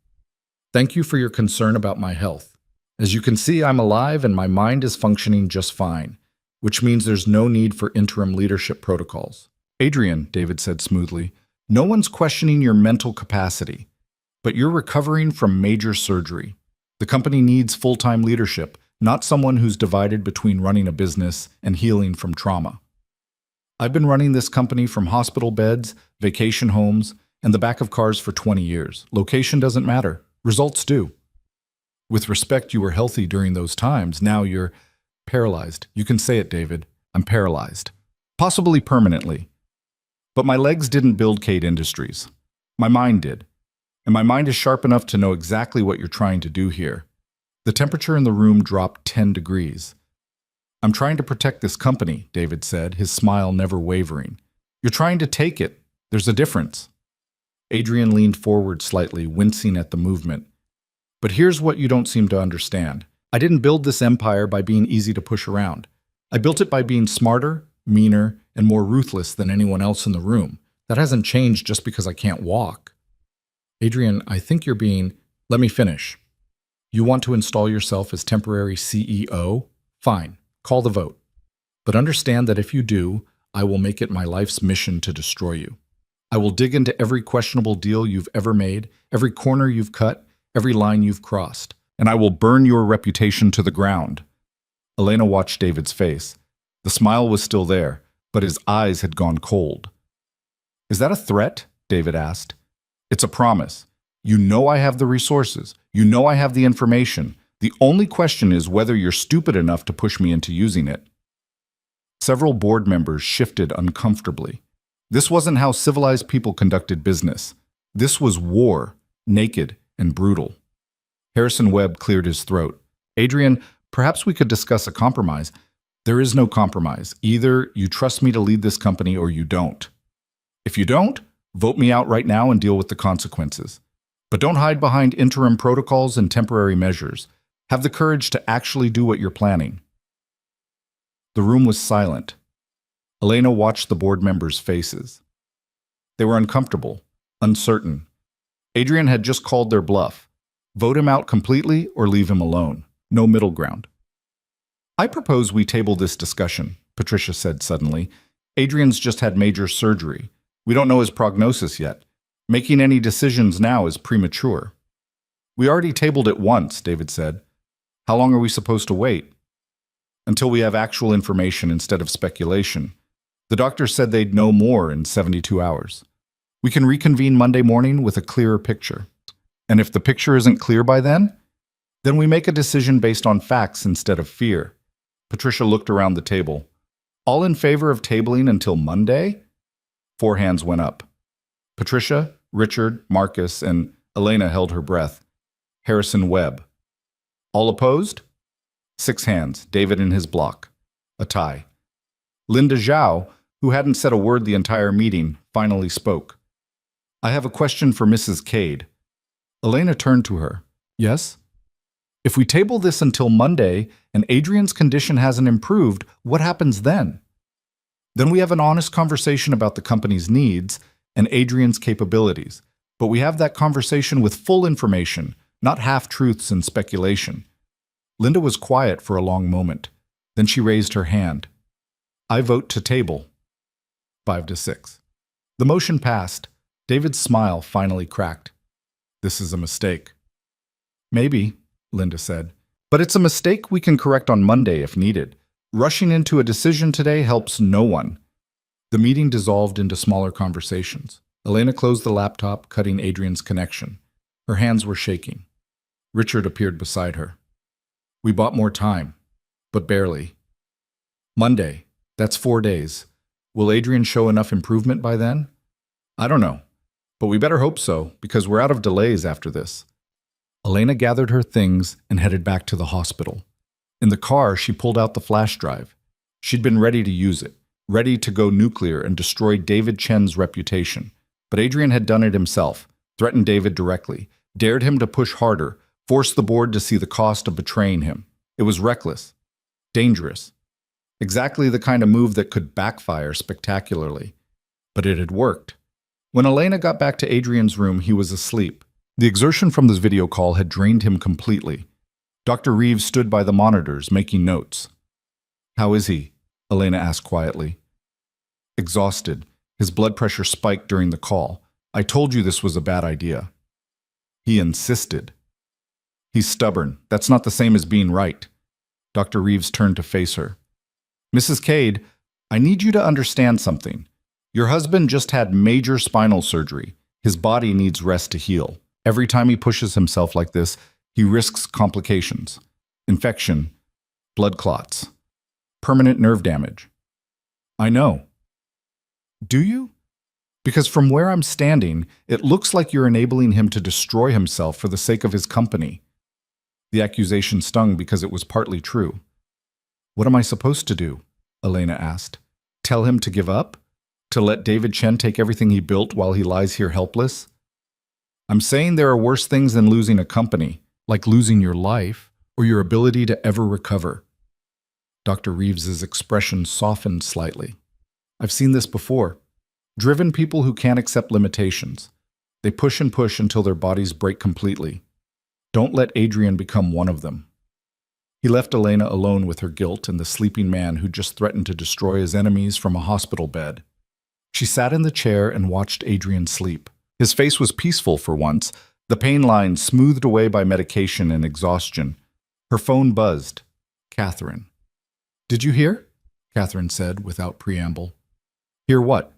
Thank you for your concern about my health. As you can see, I'm alive and my mind is functioning just fine, which means there's no need for interim leadership protocols. Adrian, David said smoothly, no one's questioning your mental capacity, but you're recovering from major surgery. The company needs full-time leadership, not someone who's divided between running a business and healing from trauma. I've been running this company from hospital beds, vacation homes, and the back of cars for 20 years. Location doesn't matter. Results do. With respect, you were healthy during those times. Now you're paralyzed. You can say it, David. I'm paralyzed. Possibly permanently. But my legs didn't build Cade Industries. My mind did. And my mind is sharp enough to know exactly what you're trying to do here. The temperature in the room dropped 10 degrees. I'm trying to protect this company, David said, his smile never wavering. You're trying to take it. There's a difference. Adrian leaned forward slightly, wincing at the movement. But here's what you don't seem to understand. I didn't build this empire by being easy to push around. I built it by being smarter, meaner, and more ruthless than anyone else in the room. That hasn't changed just because I can't walk. Adrian, I think you're being... Let me finish. You want to install yourself as temporary CEO? Fine, call the vote. But understand that if you do, I will make it my life's mission to destroy you. I will dig into every questionable deal you've ever made, every corner you've cut, every line you've crossed, and I will burn your reputation to the ground. Elena watched David's face. The smile was still there, but his eyes had gone cold. Is that a threat? David asked. It's a promise. You know I have the resources. You know I have the information. The only question is whether you're stupid enough to push me into using it. Several board members shifted uncomfortably. This wasn't how civilized people conducted business. This was war, naked and brutal. Harrison Webb cleared his throat. Adrian, perhaps we could discuss a compromise. There is no compromise. Either you trust me to lead this company or you don't. If you don't, vote me out right now and deal with the consequences. But don't hide behind interim protocols and temporary measures. Have the courage to actually do what you're planning. The room was silent. Elena watched the board members' faces. They were uncomfortable, uncertain. Adrian had just called their bluff. Vote him out completely or leave him alone. No middle ground. I propose we table this discussion, Patricia said suddenly. Adrian's just had major surgery. We don't know his prognosis yet. Making any decisions now is premature. We already tabled it once, David said. How long are we supposed to wait? Until we have actual information instead of speculation. The doctor said they'd know more in 72 hours. We can reconvene Monday morning with a clearer picture. And if the picture isn't clear by then we make a decision based on facts instead of fear. Patricia looked around the table. All in favor of tabling until Monday? 4 hands went up. Patricia, Richard, Marcus, and Elena held her breath. Harrison Webb. All opposed? 6 hands, David in his block. A tie. Linda Zhao, who hadn't said a word the entire meeting, finally spoke. I have a question for Mrs. Cade. Elena turned to her. Yes? If we table this until Monday and Adrian's condition hasn't improved, what happens then? Then we have an honest conversation about the company's needs and Adrian's capabilities. But we have that conversation with full information, not half-truths and speculation. Linda was quiet for a long moment. Then she raised her hand. I vote to table. 5-6. The motion passed. David's smile finally cracked. This is a mistake. Maybe, Linda said. But it's a mistake we can correct on Monday if needed. Rushing into a decision today helps no one. The meeting dissolved into smaller conversations. Elena closed the laptop, cutting Adrian's connection. Her hands were shaking. Richard appeared beside her. We bought more time, but barely. Monday, that's 4 days. Will Adrian show enough improvement by then? I don't know, but we better hope so, because we're out of delays after this. Elena gathered her things and headed back to the hospital. In the car, she pulled out the flash drive. She'd been ready to use it, ready to go nuclear and destroy David Chen's reputation. But Adrian had done it himself, threatened David directly, dared him to push harder, forced the board to see the cost of betraying him. It was reckless, dangerous, exactly the kind of move that could backfire spectacularly. But it had worked. When Elena got back to Adrian's room, he was asleep. The exertion from this video call had drained him completely. Dr. Reeves stood by the monitors, making notes. How is he? Elena asked quietly. Exhausted. His blood pressure spiked during the call. I told you this was a bad idea. He insisted. He's stubborn. That's not the same as being right. Dr. Reeves turned to face her. Mrs. Cade, I need you to understand something. Your husband just had major spinal surgery. His body needs rest to heal. Every time he pushes himself like this, he risks complications, infection, blood clots, permanent nerve damage. I know. Do you? Because from where I'm standing, it looks like you're enabling him to destroy himself for the sake of his company. The accusation stung because it was partly true. What am I supposed to do? Elena asked. Tell him to give up? To let David Chen take everything he built while he lies here helpless? I'm saying there are worse things than losing a company, like losing your life or your ability to ever recover. Dr. Reeves's expression softened slightly. I've seen this before. Driven people who can't accept limitations. They push and push until their bodies break completely. Don't let Adrian become one of them. He left Elena alone with her guilt and the sleeping man who just threatened to destroy his enemies from a hospital bed. She sat in the chair and watched Adrian sleep. His face was peaceful for once, the pain lines smoothed away by medication and exhaustion. Her phone buzzed. Catherine. Did you hear? Catherine said without preamble. Hear what?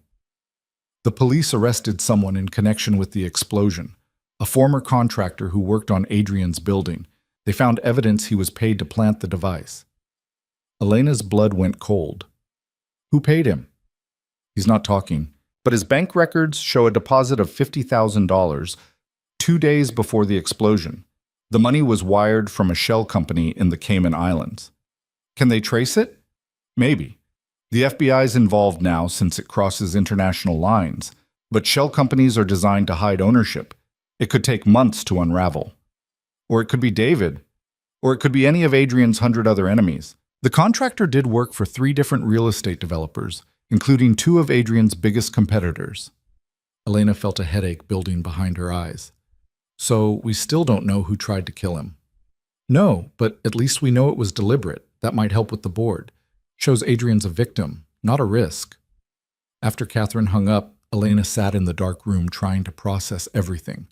The police arrested someone in connection with the explosion, a former contractor who worked on Adrian's building. They found evidence he was paid to plant the device. Elena's blood went cold. Who paid him? He's not talking, but his bank records show a deposit of $50,000 2 days before the explosion. The money was wired from a shell company in the Cayman Islands. Can they trace it? Maybe. The FBI's involved now since it crosses international lines, but shell companies are designed to hide ownership. It could take months to unravel. Or it could be David. Or it could be any of Adrian's 100 other enemies. The contractor did work for 3 different real estate developers, including 2 of Adrian's biggest competitors. Elena felt a headache building behind her eyes. So we still don't know who tried to kill him. No, but at least we know it was deliberate. That might help with the board. Shows Adrian's a victim, not a risk. After Catherine hung up, Elena sat in the dark room trying to process everything.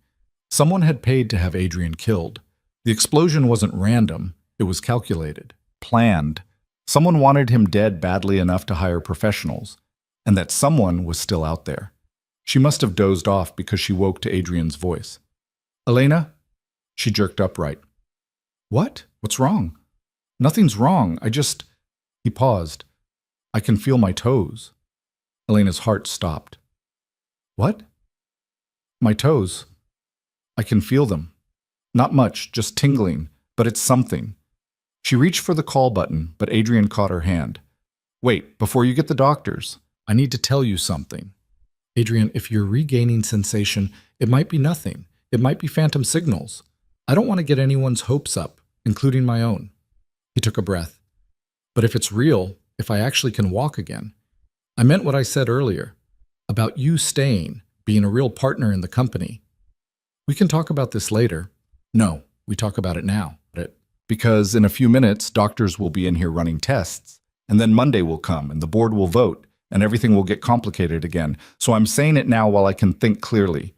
Someone had paid to have Adrian killed. The explosion wasn't random. It was calculated, planned. Someone wanted him dead badly enough to hire professionals, and that someone was still out there. She must have dozed off because she woke to Adrian's voice. Elena? She jerked upright. What? What's wrong? Nothing's wrong. He paused. I can feel my toes. Elena's heart stopped. What? My toes. I can feel them. Not much, just tingling, but it's something. She reached for the call button, but Adrian caught her hand. Wait, before you get the doctors, I need to tell you something. Adrian, if you're regaining sensation, it might be nothing. It might be phantom signals. I don't want to get anyone's hopes up, including my own. He took a breath. But if it's real, if I actually can walk again, I meant what I said earlier about you staying, being a real partner in the company. We can talk about this later. No, we talk about it now. Because in a few minutes, doctors will be in here running tests, and then Monday will come, and the board will vote, and everything will get complicated again. So I'm saying it now while I can think clearly.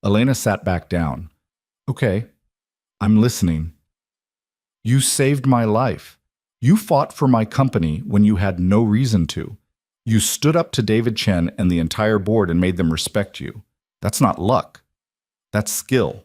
Elena sat back down. Okay, I'm listening. You saved my life. You fought for my company when you had no reason to. You stood up to David Chen and the entire board and made them respect you. That's not luck. That's skill.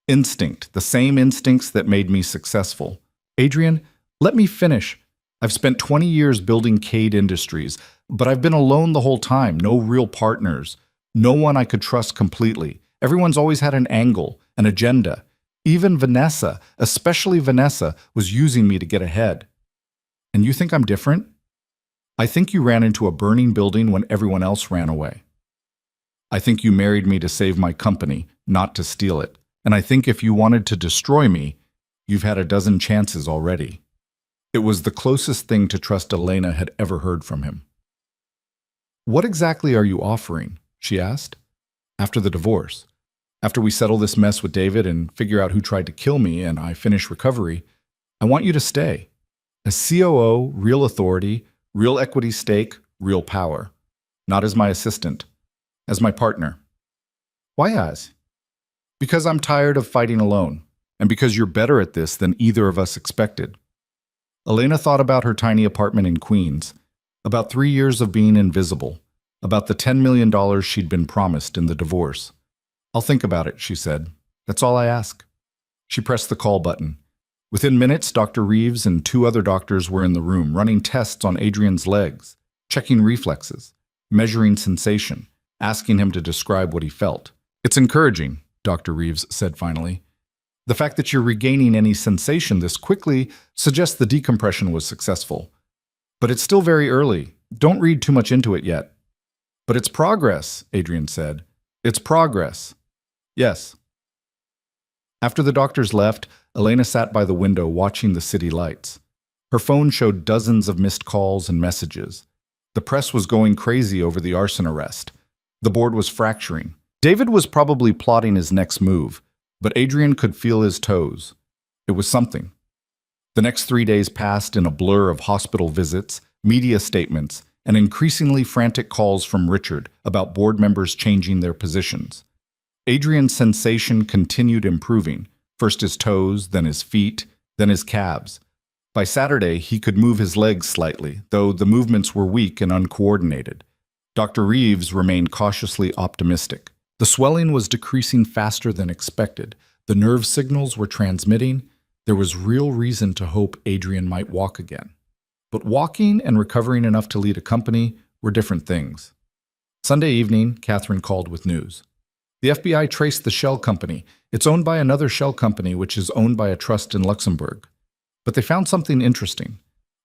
Instinct, the same instincts that made me successful. Adrian, let me finish. I've spent 20 years building Cade Industries, but I've been alone the whole time, no real partners, no one I could trust completely. Everyone's always had an angle, an agenda. Even Vanessa, especially Vanessa, was using me to get ahead. And you think I'm different? I think you ran into a burning building when everyone else ran away. I think you married me to save my company, not to steal it. And I think if you wanted to destroy me, you've had a dozen chances already. It was the closest thing to trust Elena had ever heard from him. What exactly are you offering? She asked. After the divorce, after we settle this mess with David and figure out who tried to kill me and I finish recovery, I want you to stay. As COO, real authority, real equity stake, real power. Not as my assistant, as my partner. Why as? Because I'm tired of fighting alone, and because you're better at this than either of us expected. Elena thought about her tiny apartment in Queens, about 3 years of being invisible, about the $10 million she'd been promised in the divorce. I'll think about it, she said. That's all I ask. She pressed the call button. Within minutes, Dr. Reeves and 2 other doctors were in the room, running tests on Adrian's legs, checking reflexes, measuring sensation, asking him to describe what he felt. It's encouraging, Dr. Reeves said finally. The fact that you're regaining any sensation this quickly suggests the decompression was successful. But it's still very early. Don't read too much into it yet. But it's progress, Adrian said. It's progress. Yes. After the doctors left, Elena sat by the window watching the city lights. Her phone showed dozens of missed calls and messages. The press was going crazy over the arson arrest. The board was fracturing. David was probably plotting his next move, but Adrian could feel his toes. It was something. The next 3 days passed in a blur of hospital visits, media statements, and increasingly frantic calls from Richard about board members changing their positions. Adrian's sensation continued improving, first his toes, then his feet, then his calves. By Saturday, he could move his legs slightly, though the movements were weak and uncoordinated. Dr. Reeves remained cautiously optimistic. The swelling was decreasing faster than expected. The nerve signals were transmitting. There was real reason to hope Adrian might walk again. But walking and recovering enough to lead a company were different things. Sunday evening, Catherine called with news. The FBI traced the shell company. It's owned by another shell company, which is owned by a trust in Luxembourg. But they found something interesting.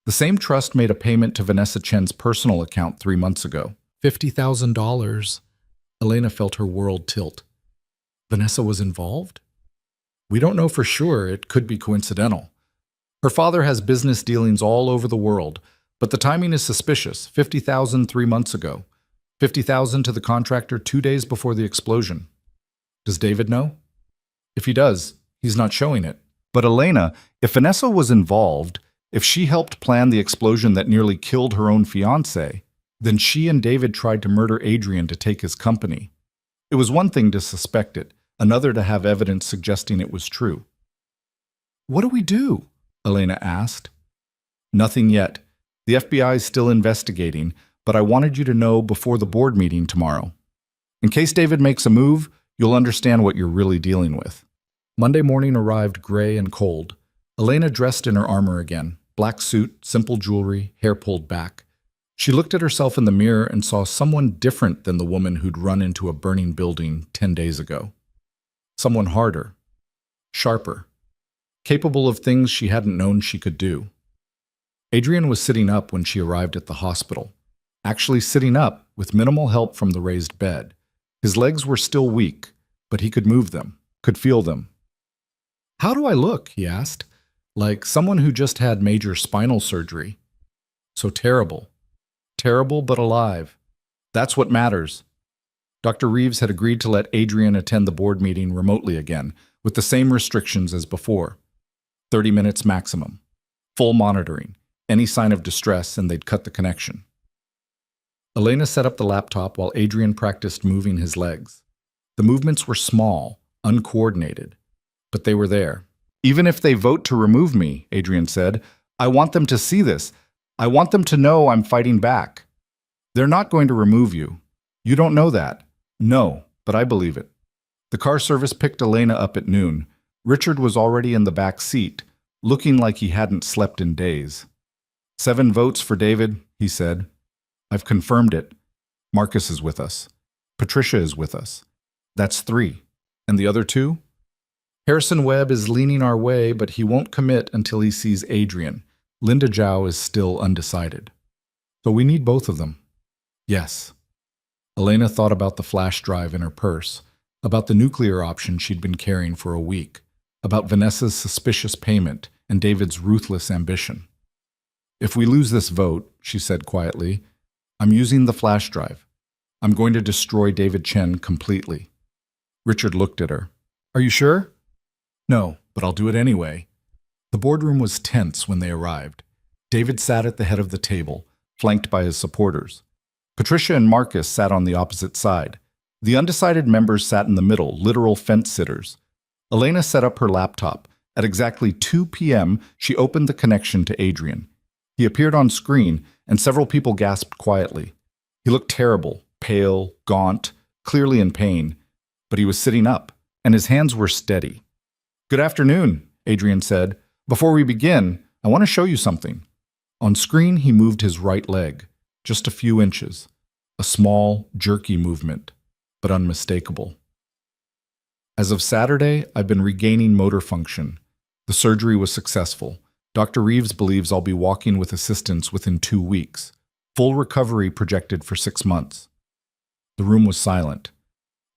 The same trust made a payment to Vanessa Chen's personal account 3 months ago. $50,000. Elena felt her world tilt. Vanessa was involved? We don't know for sure. It could be coincidental. Her father has business dealings all over the world, but the timing is suspicious. $50,000 3 months ago. $50,000 to the contractor 2 days before the explosion. Does David know? If he does, he's not showing it. But Elena, if Vanessa was involved, if she helped plan the explosion that nearly killed her own fiancé, then she and David tried to murder Adrian to take his company. It was one thing to suspect it, another to have evidence suggesting it was true. What do we do? Elena asked. Nothing yet. The FBI is still investigating, but I wanted you to know before the board meeting tomorrow. In case David makes a move, you'll understand what you're really dealing with. Monday morning arrived gray and cold. Elena dressed in her armor again, black suit, simple jewelry, hair pulled back. She looked at herself in the mirror and saw someone different than the woman who'd run into a burning building 10 days ago. Someone harder, sharper, capable of things she hadn't known she could do. Adrian was sitting up when she arrived at the hospital, actually sitting up with minimal help from the raised bed. His legs were still weak, but he could move them, could feel them. How do I look? He asked. Like someone who just had major spinal surgery. So terrible. Terrible but alive. That's what matters. Dr. Reeves had agreed to let Adrian attend the board meeting remotely again, with the same restrictions as before. 30 minutes maximum. Full monitoring. Any sign of distress and they'd cut the connection. Elena set up the laptop while Adrian practiced moving his legs. The movements were small, uncoordinated, but they were there. Even if they vote to remove me, Adrian said, I want them to see this. I want them to know I'm fighting back. They're not going to remove you. You don't know that. No, but I believe it. The car service picked Elena up at noon. Richard was already in the back seat, looking like he hadn't slept in days. 7 votes for David, he said. I've confirmed it. Marcus is with us. Patricia is with us. That's 3. And the other 2? Harrison Webb is leaning our way, but he won't commit until he sees Adrian. Linda Zhao is still undecided. So we need both of them. Yes. Elena thought about the flash drive in her purse, about the nuclear option she'd been carrying for a week, about Vanessa's suspicious payment and David's ruthless ambition. If we lose this vote, she said quietly, I'm using the flash drive. I'm going to destroy David Chen completely. Richard looked at her. Are you sure? No, but I'll do it anyway. The boardroom was tense when they arrived. David sat at the head of the table, flanked by his supporters. Patricia and Marcus sat on the opposite side. The undecided members sat in the middle, literal fence-sitters. Elena set up her laptop. At exactly 2 p.m., she opened the connection to Adrian. He appeared on screen, and several people gasped quietly. He looked terrible, pale, gaunt, clearly in pain, but he was sitting up, and his hands were steady. Good afternoon, Adrian said. Before we begin, I want to show you something. On screen, he moved his right leg, just a few inches. A small, jerky movement, but unmistakable. As of Saturday, I've been regaining motor function. The surgery was successful. Dr. Reeves believes I'll be walking with assistance within 2 weeks. Full recovery projected for 6 months. The room was silent.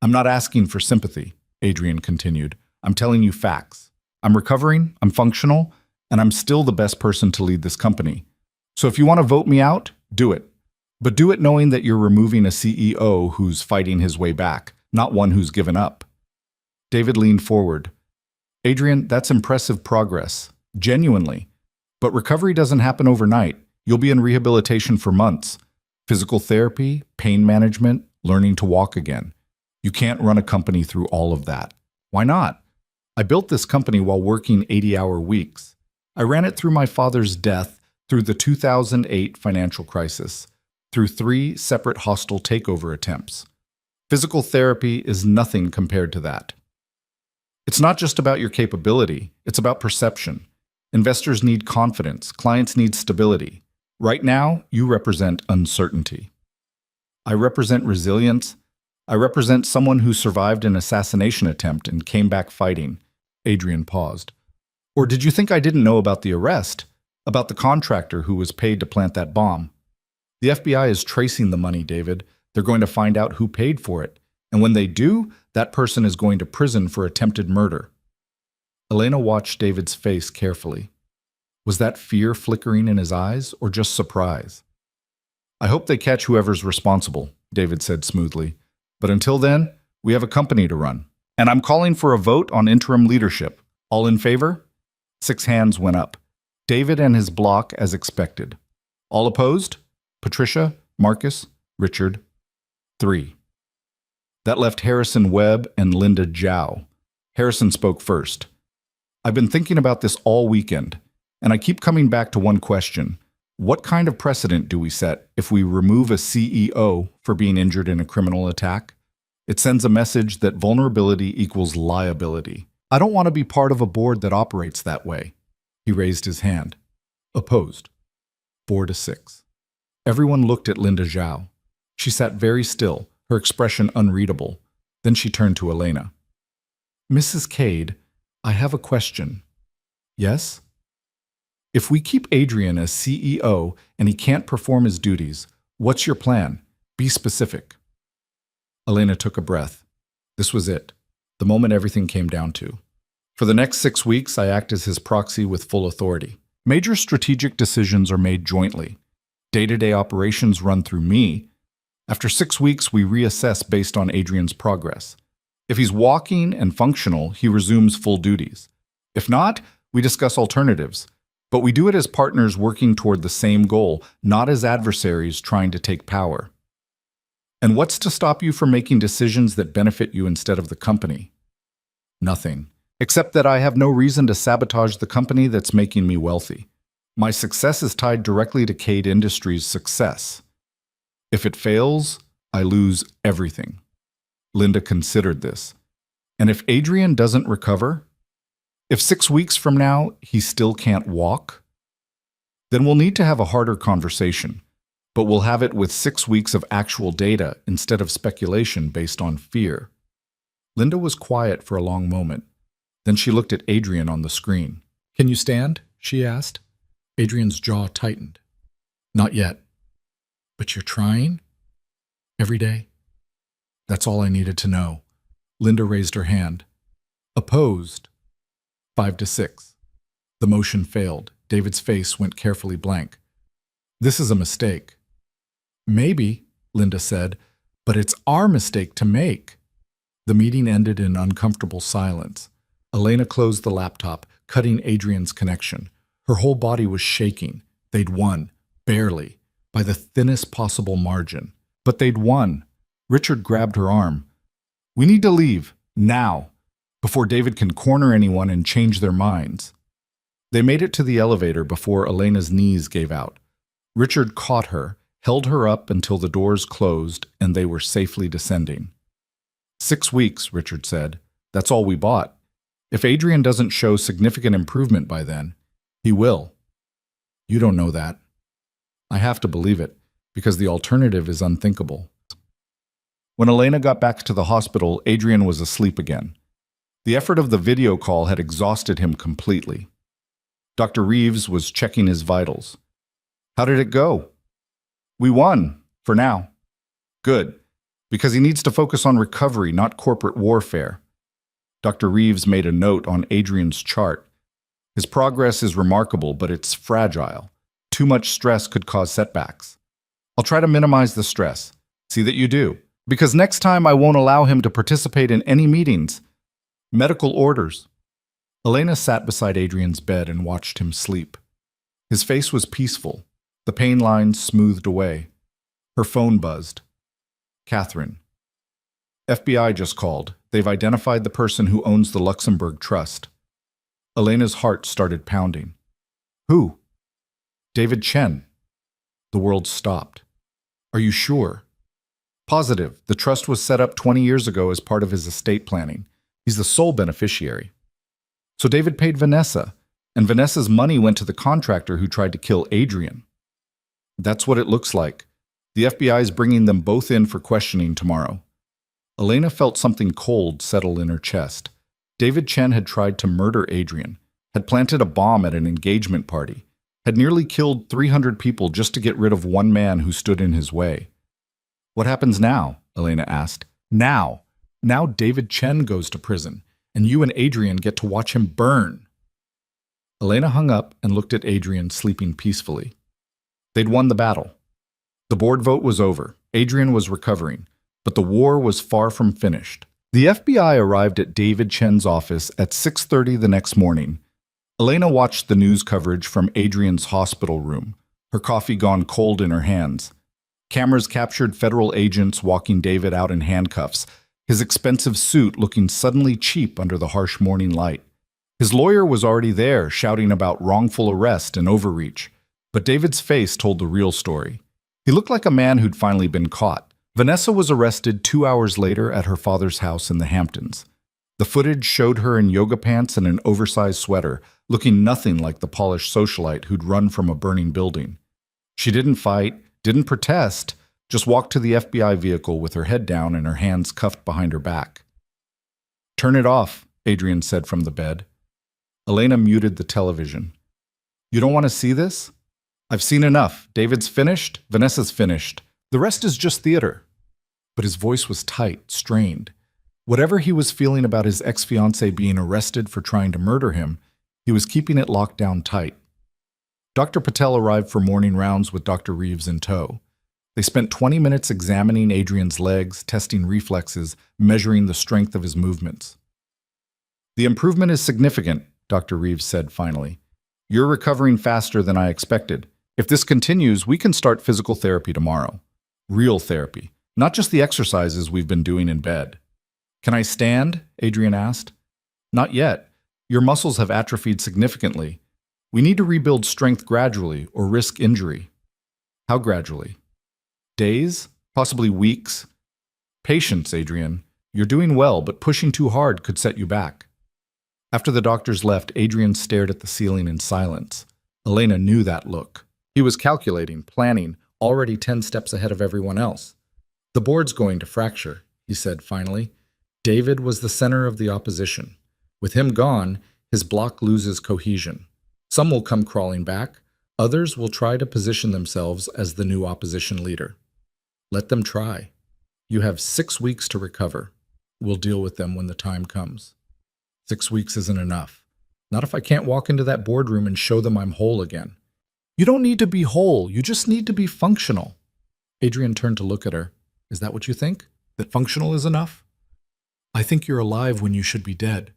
I'm not asking for sympathy, Adrian continued. I'm telling you facts. I'm recovering, I'm functional, and I'm still the best person to lead this company. So if you want to vote me out, do it. But do it knowing that you're removing a CEO who's fighting his way back, not one who's given up. David leaned forward. Adrian, that's impressive progress. Genuinely. But recovery doesn't happen overnight. You'll be in rehabilitation for months. Physical therapy, pain management, learning to walk again. You can't run a company through all of that. Why not? I built this company while working 80-hour weeks. I ran it through my father's death, through the 2008 financial crisis, through 3 separate hostile takeover attempts. Physical therapy is nothing compared to that. It's not just about your capability, it's about perception. Investors need confidence, clients need stability. Right now, you represent uncertainty. I represent resilience. I represent someone who survived an assassination attempt and came back fighting. Adrian paused. Or did you think I didn't know about the arrest? About the contractor who was paid to plant that bomb? The FBI is tracing the money, David. They're going to find out who paid for it. And when they do, that person is going to prison for attempted murder. Elena watched David's face carefully. Was that fear flickering in his eyes or just surprise? I hope they catch whoever's responsible, David said smoothly. But until then, we have a company to run. And I'm calling for a vote on interim leadership. All in favor? 6 hands went up. David and his block as expected. All opposed? Patricia, Marcus, Richard. 3. That left Harrison Webb and Linda Zhao. Harrison spoke first. I've been thinking about this all weekend, and I keep coming back to one question. What kind of precedent do we set if we remove a CEO for being injured in a criminal attack? It sends a message that vulnerability equals liability. I don't want to be part of a board that operates that way. He raised his hand. Opposed. 4-6. Everyone looked at Linda Zhao. She sat very still, her expression unreadable. Then she turned to Elena. Mrs. Cade, I have a question. Yes? If we keep Adrian as CEO and he can't perform his duties, what's your plan? Be specific. Elena took a breath. This was it, the moment everything came down to. For the next 6 weeks, I act as his proxy with full authority. Major strategic decisions are made jointly. Day-to-day operations run through me. After 6 weeks, we reassess based on Adrian's progress. If he's walking and functional, he resumes full duties. If not, we discuss alternatives. But we do it as partners working toward the same goal, not as adversaries trying to take power. And what's to stop you from making decisions that benefit you instead of the company? Nothing. Except that I have no reason to sabotage the company that's making me wealthy. My success is tied directly to Cade Industries' success. If it fails, I lose everything. Linda considered this. And if Adrian doesn't recover, if 6 weeks from now he still can't walk, then we'll need to have a harder conversation, but we'll have it with 6 weeks of actual data instead of speculation based on fear. Linda was quiet for a long moment. Then she looked at Adrian on the screen. "Can you stand?" she asked. Adrian's jaw tightened. "Not yet. But you're trying? Every day?" That's all I needed to know. Linda raised her hand. Opposed. 5-6. The motion failed. David's face went carefully blank. "This is a mistake." "Maybe," Linda said, "but it's our mistake to make." The meeting ended in uncomfortable silence. Elena closed the laptop, cutting Adrian's connection. Her whole body was shaking. They'd won. Barely. By the thinnest possible margin. But they'd won. Richard grabbed her arm. "We need to leave. Now. Before David can corner anyone and change their minds." They made it to the elevator before Elena's knees gave out. Richard caught her, held her up until the doors closed and they were safely descending. 6 weeks, Richard said. That's all we bought. If Adrian doesn't show significant improvement by then, he will. You don't know that. I have to believe it, because the alternative is unthinkable. When Elena got back to the hospital, Adrian was asleep again. The effort of the video call had exhausted him completely. Dr. Reeves was checking his vitals. How did it go? We won, for now. Good, because he needs to focus on recovery, not corporate warfare. Dr. Reeves made a note on Adrian's chart. His progress is remarkable, but it's fragile. Too much stress could cause setbacks. I'll try to minimize the stress. See that you do. Because next time I won't allow him to participate in any meetings. Medical orders. Elena sat beside Adrian's bed and watched him sleep. His face was peaceful. The pain lines smoothed away. Her phone buzzed. Catherine. FBI just called. They've identified the person who owns the Luxembourg Trust. Elena's heart started pounding. Who? David Chen. The world stopped. Are you sure? Positive. The trust was set up 20 years ago as part of his estate planning. He's the sole beneficiary. So David paid Vanessa, and Vanessa's money went to the contractor who tried to kill Adrian. That's what it looks like. The FBI is bringing them both in for questioning tomorrow. Elena felt something cold settle in her chest. David Chen had tried to murder Adrian, had planted a bomb at an engagement party, had nearly killed 300 people just to get rid of one man who stood in his way. What happens now? Elena asked. Now David Chen goes to prison, and you and Adrian get to watch him burn. Elena hung up and looked at Adrian sleeping peacefully. They'd won the battle. The board vote was over. Adrian was recovering, but the war was far from finished. The FBI arrived at David Chen's office at 6:30 the next morning. Elena watched the news coverage from Adrian's hospital room, her coffee gone cold in her hands. Cameras captured federal agents walking David out in handcuffs, his expensive suit looking suddenly cheap under the harsh morning light. His lawyer was already there, shouting about wrongful arrest and overreach. But David's face told the real story. He looked like a man who'd finally been caught. Vanessa was arrested 2 hours later at her father's house in the Hamptons. The footage showed her in yoga pants and an oversized sweater, looking nothing like the polished socialite who'd run from a burning building. She didn't fight, didn't protest, just walked to the FBI vehicle with her head down and her hands cuffed behind her back. Turn it off, Adrian said from the bed. Elena muted the television. You don't want to see this? I've seen enough. David's finished, Vanessa's finished. The rest is just theater. But his voice was tight, strained. Whatever he was feeling about his ex-fiancée being arrested for trying to murder him, he was keeping it locked down tight. Dr. Patel arrived for morning rounds with Dr. Reeves in tow. They spent 20 minutes examining Adrian's legs, testing reflexes, measuring the strength of his movements. "The improvement is significant," Dr. Reeves said finally. "You're recovering faster than I expected. If this continues, we can start physical therapy tomorrow. Real therapy, not just the exercises we've been doing in bed." "Can I stand?" Adrian asked. "Not yet. Your muscles have atrophied significantly. We need to rebuild strength gradually or risk injury." "How gradually?" "Days? Possibly weeks?" "Patience, Adrian. You're doing well, but pushing too hard could set you back." After the doctors left, Adrian stared at the ceiling in silence. Elena knew that look. He was calculating, planning, already 10 steps ahead of everyone else. "The board's going to fracture," he said finally. David was the center of the opposition. With him gone, his bloc loses cohesion. Some will come crawling back. Others will try to position themselves as the new opposition leader. Let them try. You have 6 weeks to recover. We'll deal with them when the time comes. 6 weeks isn't enough. Not if I can't walk into that boardroom and show them I'm whole again. "You don't need to be whole. You just need to be functional." Adrian turned to look at her. "Is that what you think? That functional is enough?" "I think you're alive when you should be dead.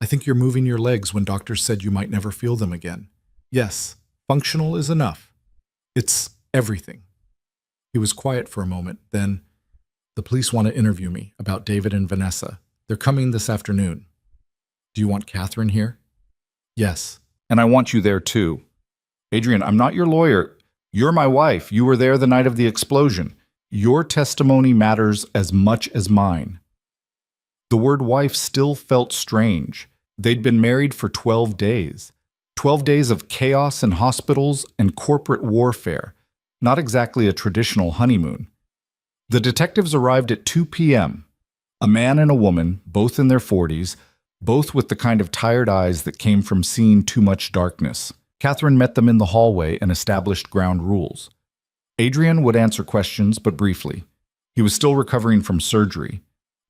I think you're moving your legs when doctors said you might never feel them again. Yes, functional is enough. It's everything." He was quiet for a moment, then, "The police want to interview me about David and Vanessa. They're coming this afternoon." "Do you want Catherine here?" "Yes, and I want you there too." "Adrian, I'm not your lawyer. You're my wife. You were there the night of the explosion. Your testimony matters as much as mine." The word wife still felt strange. They'd been married for 12 days. 12 days of chaos in hospitals and corporate warfare. Not exactly a traditional honeymoon. The detectives arrived at 2 p.m. A man and a woman, both in their 40s, both with the kind of tired eyes that came from seeing too much darkness. Catherine met them in the hallway and established ground rules. Adrian would answer questions, but briefly. He was still recovering from surgery.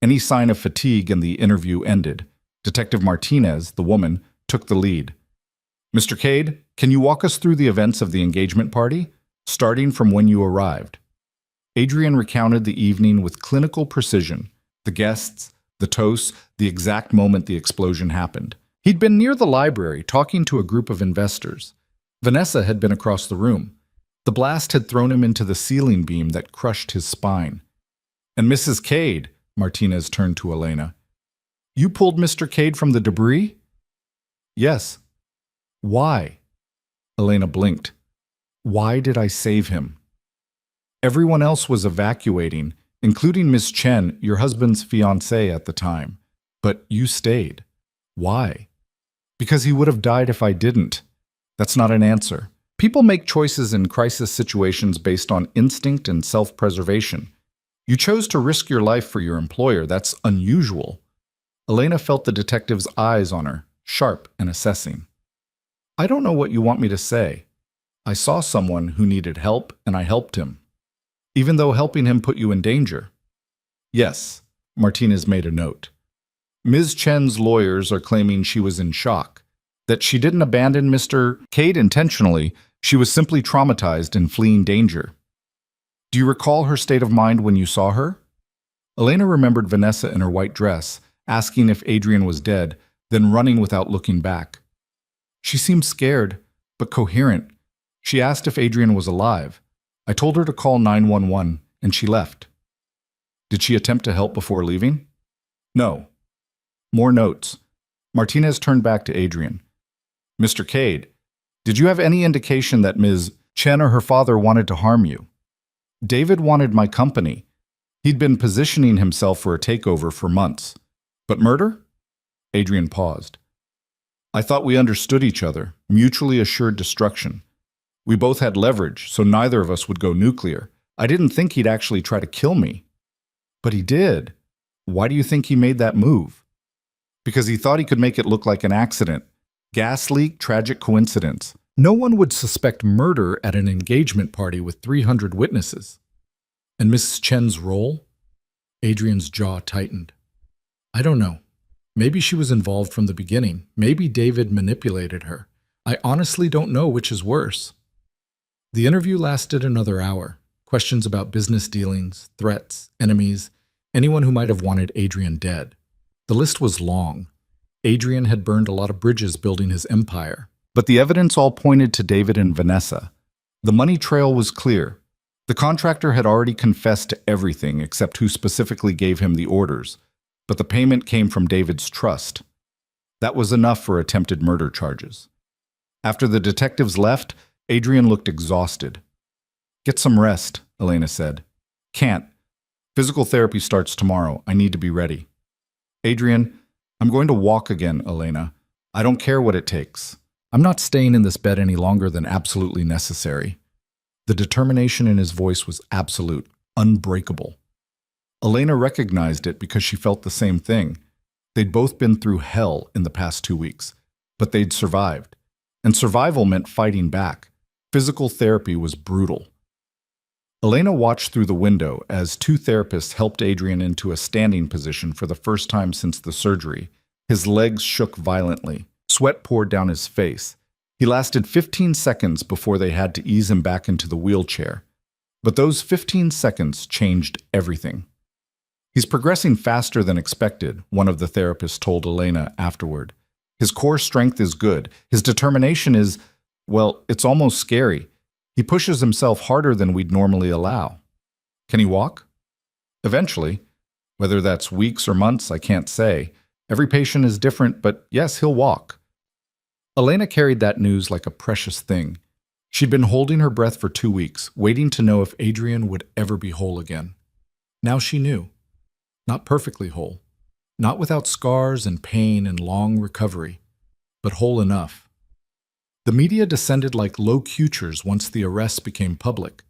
Any sign of fatigue and the interview ended. Detective Martinez, the woman, took the lead. "Mr. Cade, can you walk us through the events of the engagement party, starting from when you arrived?" Adrian recounted the evening with clinical precision. The guests, the toasts, the exact moment the explosion happened. He'd been near the library talking to a group of investors. Vanessa had been across the room. The blast had thrown him into the ceiling beam that crushed his spine. "And Mrs. Cade," Martinez turned to Elena. "You pulled Mr. Cade from the debris?" "Yes." "Why?" Elena blinked. "Why did I save him?" "Everyone else was evacuating, including Miss Chen, your husband's fiancée at the time. But you stayed. Why?" "Because he would have died if I didn't." "That's not an answer. People make choices in crisis situations based on instinct and self-preservation. You chose to risk your life for your employer. That's unusual." Elena felt the detective's eyes on her, sharp and assessing. "I don't know what you want me to say. I saw someone who needed help, and I helped him. Even though helping him put you in danger." "Yes," Martinez made a note. "Ms. Chen's lawyers are claiming she was in shock, that she didn't abandon Mr. Cade intentionally, she was simply traumatized and fleeing danger." "Do you recall her state of mind when you saw her?" Elena remembered Vanessa in her white dress, asking if Adrian was dead, then running without looking back. "She seemed scared, but coherent. She asked if Adrian was alive. I told her to call 911, and she left." "Did she attempt to help before leaving?" "No." More notes. Martinez turned back to Adrian. "Mr. Cade, did you have any indication that Ms. Chen or her father wanted to harm you?" "David wanted my company. He'd been positioning himself for a takeover for months. But murder?" Adrian paused. "I thought we understood each other, mutually assured destruction. We both had leverage, so neither of us would go nuclear. I didn't think he'd actually try to kill me." "But he did. Why do you think he made that move?" "Because he thought he could make it look like an accident. Gas leak, tragic coincidence. No one would suspect murder at an engagement party with 300 witnesses." "And Mrs. Chen's role?" Adrian's jaw tightened. I don't know. Maybe she was involved from the beginning. Maybe David manipulated her. I honestly don't know which is worse. The interview lasted another hour. Questions about business dealings, threats, enemies, anyone who might have wanted Adrian dead. The list was long. Adrian had burned a lot of bridges building his empire. But the evidence all pointed to David and Vanessa. The money trail was clear. The contractor had already confessed to everything except who specifically gave him the orders, but the payment came from David's trust. That was enough for attempted murder charges. After the detectives left, Adrian looked exhausted. "Get some rest," Elena said. "Can't. Physical therapy starts tomorrow. I need to be ready." "Adrian, I'm going to walk again, Elena. I don't care what it takes. I'm not staying in this bed any longer than absolutely necessary." The determination in his voice was absolute, unbreakable. Elena recognized it because she felt the same thing. They'd both been through hell in the past 2 weeks, but they'd survived. And survival meant fighting back. Physical therapy was brutal. Elena watched through the window as 2 therapists helped Adrian into a standing position for the first time since the surgery. His legs shook violently. Sweat poured down his face. He lasted 15 seconds before they had to ease him back into the wheelchair. But those 15 seconds changed everything. "He's progressing faster than expected," one of the therapists told Elena afterward. "His core strength is good. His determination is, well, it's almost scary. He pushes himself harder than we'd normally allow." "Can he walk?" "Eventually. Whether that's weeks or months, I can't say. Every patient is different, but yes, he'll walk." Elena carried that news like a precious thing. She'd been holding her breath for 2 weeks, waiting to know if Adrian would ever be whole again. Now she knew. Not perfectly whole. Not without scars and pain and long recovery, but whole enough. The media descended like low Q-chers once the arrests became public.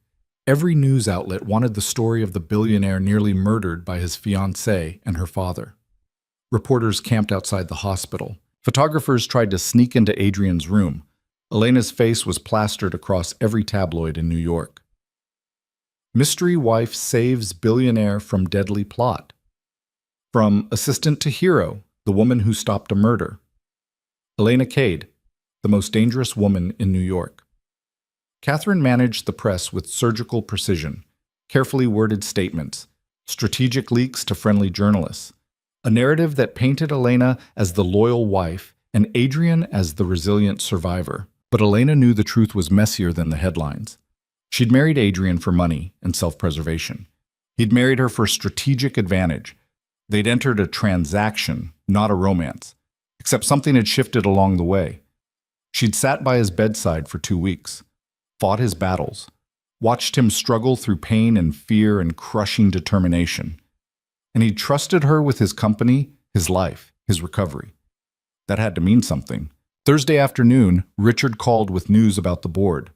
Every news outlet wanted the story of the billionaire nearly murdered by his fiancée and her father. Reporters camped outside the hospital. Photographers tried to sneak into Adrian's room. Elena's face was plastered across every tabloid in New York. Mystery wife saves billionaire from deadly plot. From assistant to hero, the woman who stopped a murder. Elena Cade, the most dangerous woman in New York. Catherine managed the press with surgical precision, carefully worded statements, strategic leaks to friendly journalists, a narrative that painted Elena as the loyal wife and Adrian as the resilient survivor. But Elena knew the truth was messier than the headlines. She'd married Adrian for money and self-preservation. He'd married her for strategic advantage. They'd entered a transaction, not a romance, except something had shifted along the way. She'd sat by his bedside for 2 weeks, fought his battles, watched him struggle through pain and fear and crushing determination. And he'd trusted her with his company, his life, his recovery. That had to mean something. Thursday afternoon, Richard called with news about the board.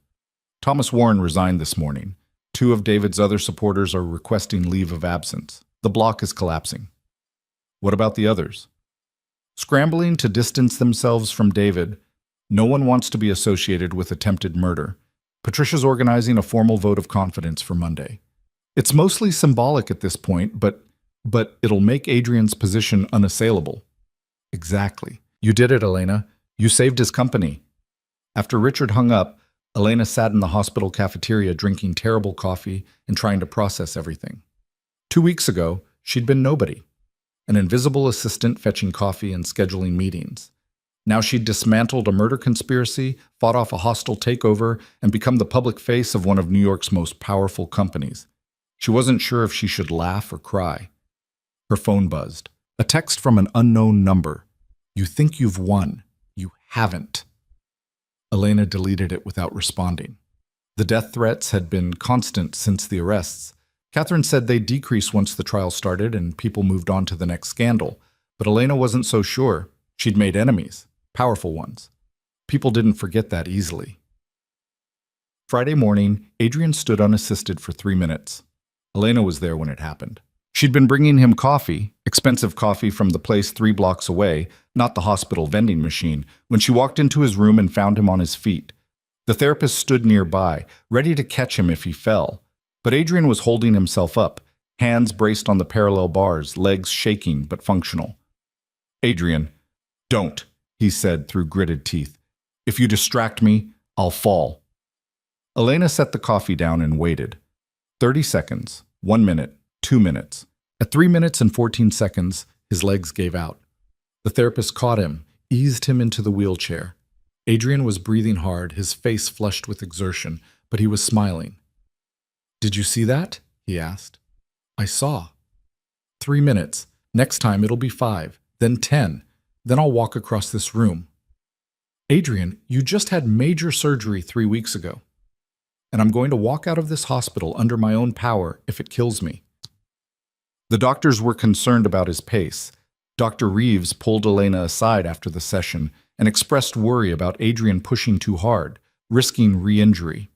Thomas Warren resigned this morning. 2 of David's other supporters are requesting leave of absence. The bloc is collapsing. What about the others? Scrambling to distance themselves from David, no one wants to be associated with attempted murder. Patricia's organizing a formal vote of confidence for Monday. It's mostly symbolic at this point, but it'll make Adrian's position unassailable. Exactly. You did it, Elena. You saved his company. After Richard hung up, Elena sat in the hospital cafeteria drinking terrible coffee and trying to process everything. 2 weeks ago, she'd been nobody. An invisible assistant fetching coffee and scheduling meetings. Now she'd dismantled a murder conspiracy, fought off a hostile takeover, and become the public face of one of New York's most powerful companies. She wasn't sure if she should laugh or cry. Her phone buzzed. A text from an unknown number. "You think you've won. You haven't." Elena deleted it without responding. The death threats had been constant since the arrests. Catherine said they'd decrease once the trial started and people moved on to the next scandal. But Elena wasn't so sure. She'd made enemies, powerful ones. People didn't forget that easily. Friday morning, Adrian stood unassisted for 3 minutes. Elena was there when it happened. She'd been bringing him coffee, expensive coffee from the place 3 blocks away, not the hospital vending machine, when she walked into his room and found him on his feet. The therapist stood nearby, ready to catch him if he fell. But Adrian was holding himself up, hands braced on the parallel bars, legs shaking but functional. Adrian, don't, he said through gritted teeth. If you distract me, I'll fall. Elena set the coffee down and waited. 30 seconds, 1 minute, 2 minutes. At 3 minutes and 14 seconds, his legs gave out. The therapist caught him, eased him into the wheelchair. Adrian was breathing hard, his face flushed with exertion, but he was smiling. Did you see that? He asked. I saw. 3 minutes. Next time it'll be 5, then 10. Then I'll walk across this room. Adrian, you just had major surgery 3 weeks ago. And I'm going to walk out of this hospital under my own power if it kills me. The doctors were concerned about his pace. Dr. Reeves pulled Elena aside after the session and expressed worry about Adrian pushing too hard, risking re-injury.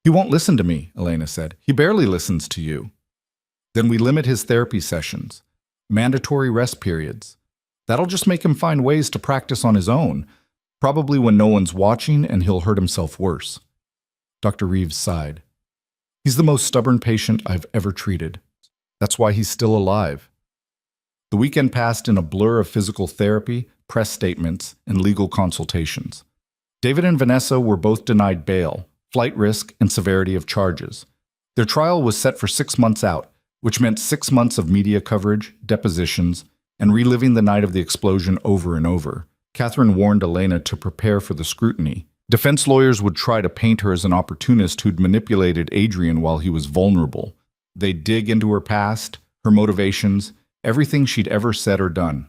He won't listen to me, Elena said. He barely listens to you. Then we limit his therapy sessions. Mandatory rest periods. That'll just make him find ways to practice on his own, probably when no one's watching, and he'll hurt himself worse. Dr. Reeves sighed. He's the most stubborn patient I've ever treated. That's why he's still alive. The weekend passed in a blur of physical therapy, press statements, and legal consultations. David and Vanessa were both denied bail, flight risk, and severity of charges. Their trial was set for 6 months out, which meant 6 months of media coverage, depositions, and reliving the night of the explosion over and over. Catherine warned Elena to prepare for the scrutiny. Defense lawyers would try to paint her as an opportunist who'd manipulated Adrian while he was vulnerable. They'd dig into her past, her motivations, everything she'd ever said or done.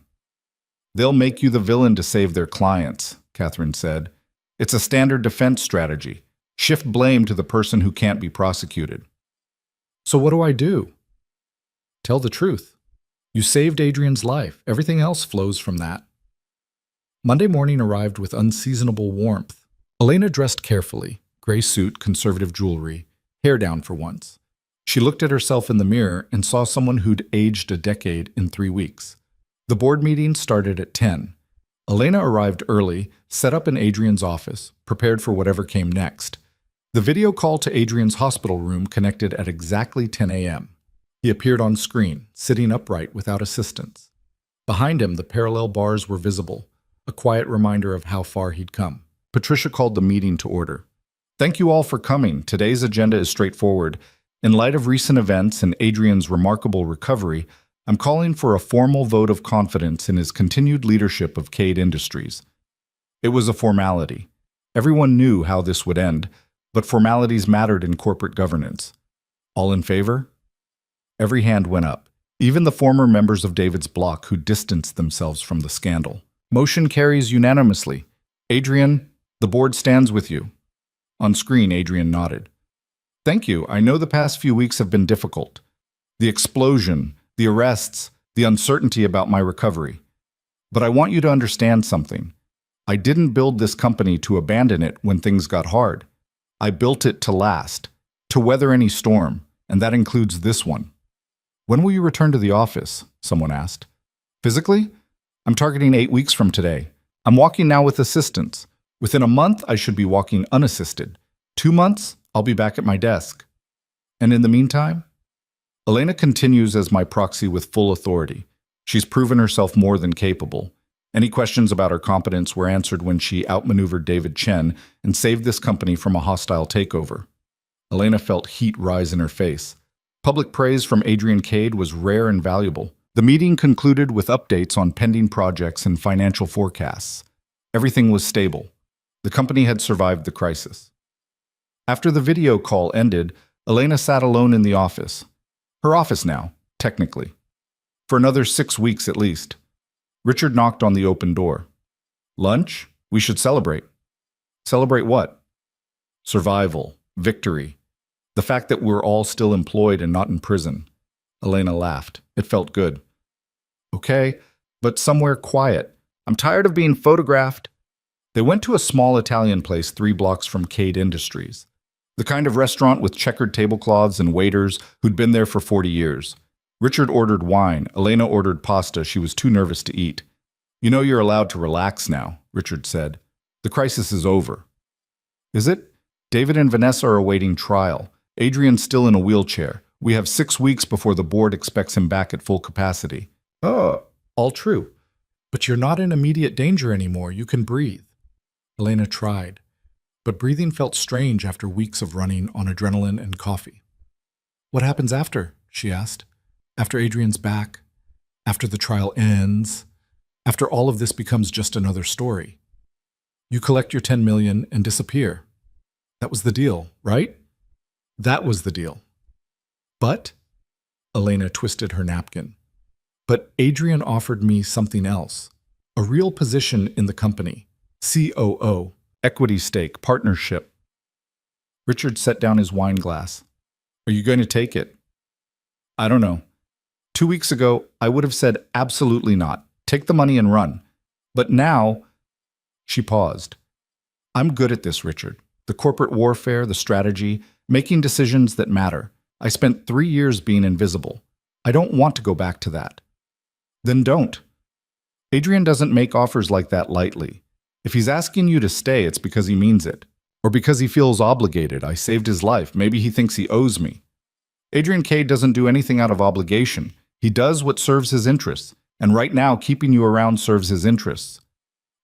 They'll make you the villain to save their clients, Catherine said. It's a standard defense strategy. Shift blame to the person who can't be prosecuted. So what do I do? Tell the truth. You saved Adrian's life. Everything else flows from that. Monday morning arrived with unseasonable warmth. Elena dressed carefully, gray suit, conservative jewelry, hair down for once. She looked at herself in the mirror and saw someone who'd aged a decade in 3 weeks. The board meeting started at 10. Elena arrived early, set up in Adrian's office, prepared for whatever came next. The video call to Adrian's hospital room connected at exactly 10 a.m. He appeared on screen, sitting upright without assistance. Behind him, the parallel bars were visible, a quiet reminder of how far he'd come. Patricia called the meeting to order. Thank you all for coming. Today's agenda is straightforward. In light of recent events and Adrian's remarkable recovery, I'm calling for a formal vote of confidence in his continued leadership of Cade Industries. It was a formality. Everyone knew how this would end, but formalities mattered in corporate governance. All in favor? Every hand went up, even the former members of David's bloc who distanced themselves from the scandal. Motion carries unanimously. Adrian, the board stands with you. On screen, Adrian nodded. Thank you. I know the past few weeks have been difficult. The explosion, the arrests, the uncertainty about my recovery. But I want you to understand something. I didn't build this company to abandon it when things got hard. I built it to last, to weather any storm, and that includes this one. When will you return to the office? Someone asked. Physically? I'm targeting 8 weeks from today. I'm walking now with assistance. Within a month, I should be walking unassisted. 2 months, I'll be back at my desk. And in the meantime? Elena continues as my proxy with full authority. She's proven herself more than capable. Any questions about her competence were answered when she outmaneuvered David Chen and saved this company from a hostile takeover. Elena felt heat rise in her face. Public praise from Adrian Cade was rare and valuable. The meeting concluded with updates on pending projects and financial forecasts. Everything was stable. The company had survived the crisis. After the video call ended, Elena sat alone in the office. Her office now, technically. For another 6 weeks at least. Richard knocked on the open door. Lunch? We should celebrate. Celebrate what? Survival, victory. The fact that we're all still employed and not in prison. Elena laughed. It felt good. Okay, but somewhere quiet. I'm tired of being photographed. They went to a small Italian place 3 blocks from Cade Industries. The kind of restaurant with checkered tablecloths and waiters who'd been there for 40 years. Richard ordered wine. Elena ordered pasta. She was too nervous to eat. You know you're allowed to relax now, Richard said. The crisis is over. Is it? David and Vanessa are awaiting trial. Adrian's still in a wheelchair. We have 6 weeks before the board expects him back at full capacity. Oh, all true. But you're not in immediate danger anymore. You can breathe. Elena tried, but breathing felt strange after weeks of running on adrenaline and coffee. What happens after? She asked. After Adrian's back? After the trial ends? After all of this becomes just another story? You collect your 10 million and disappear. That was the deal, right? That was the deal. But, Elena twisted her napkin, but Adrian offered me something else. A real position in the company. COO, equity stake, partnership. Richard set down his wine glass. Are you going to take it? I don't know. 2 weeks ago, I would have said absolutely not. Take the money and run. But now, she paused. I'm good at this, Richard. The corporate warfare, the strategy, making decisions that matter. I spent 3 years being invisible. I don't want to go back to that. Then don't. Adrian doesn't make offers like that lightly. If he's asking you to stay, it's because he means it. Or because he feels obligated. I saved his life. Maybe he thinks he owes me. Adrian K. doesn't do anything out of obligation. He does what serves his interests. And right now, keeping you around serves his interests.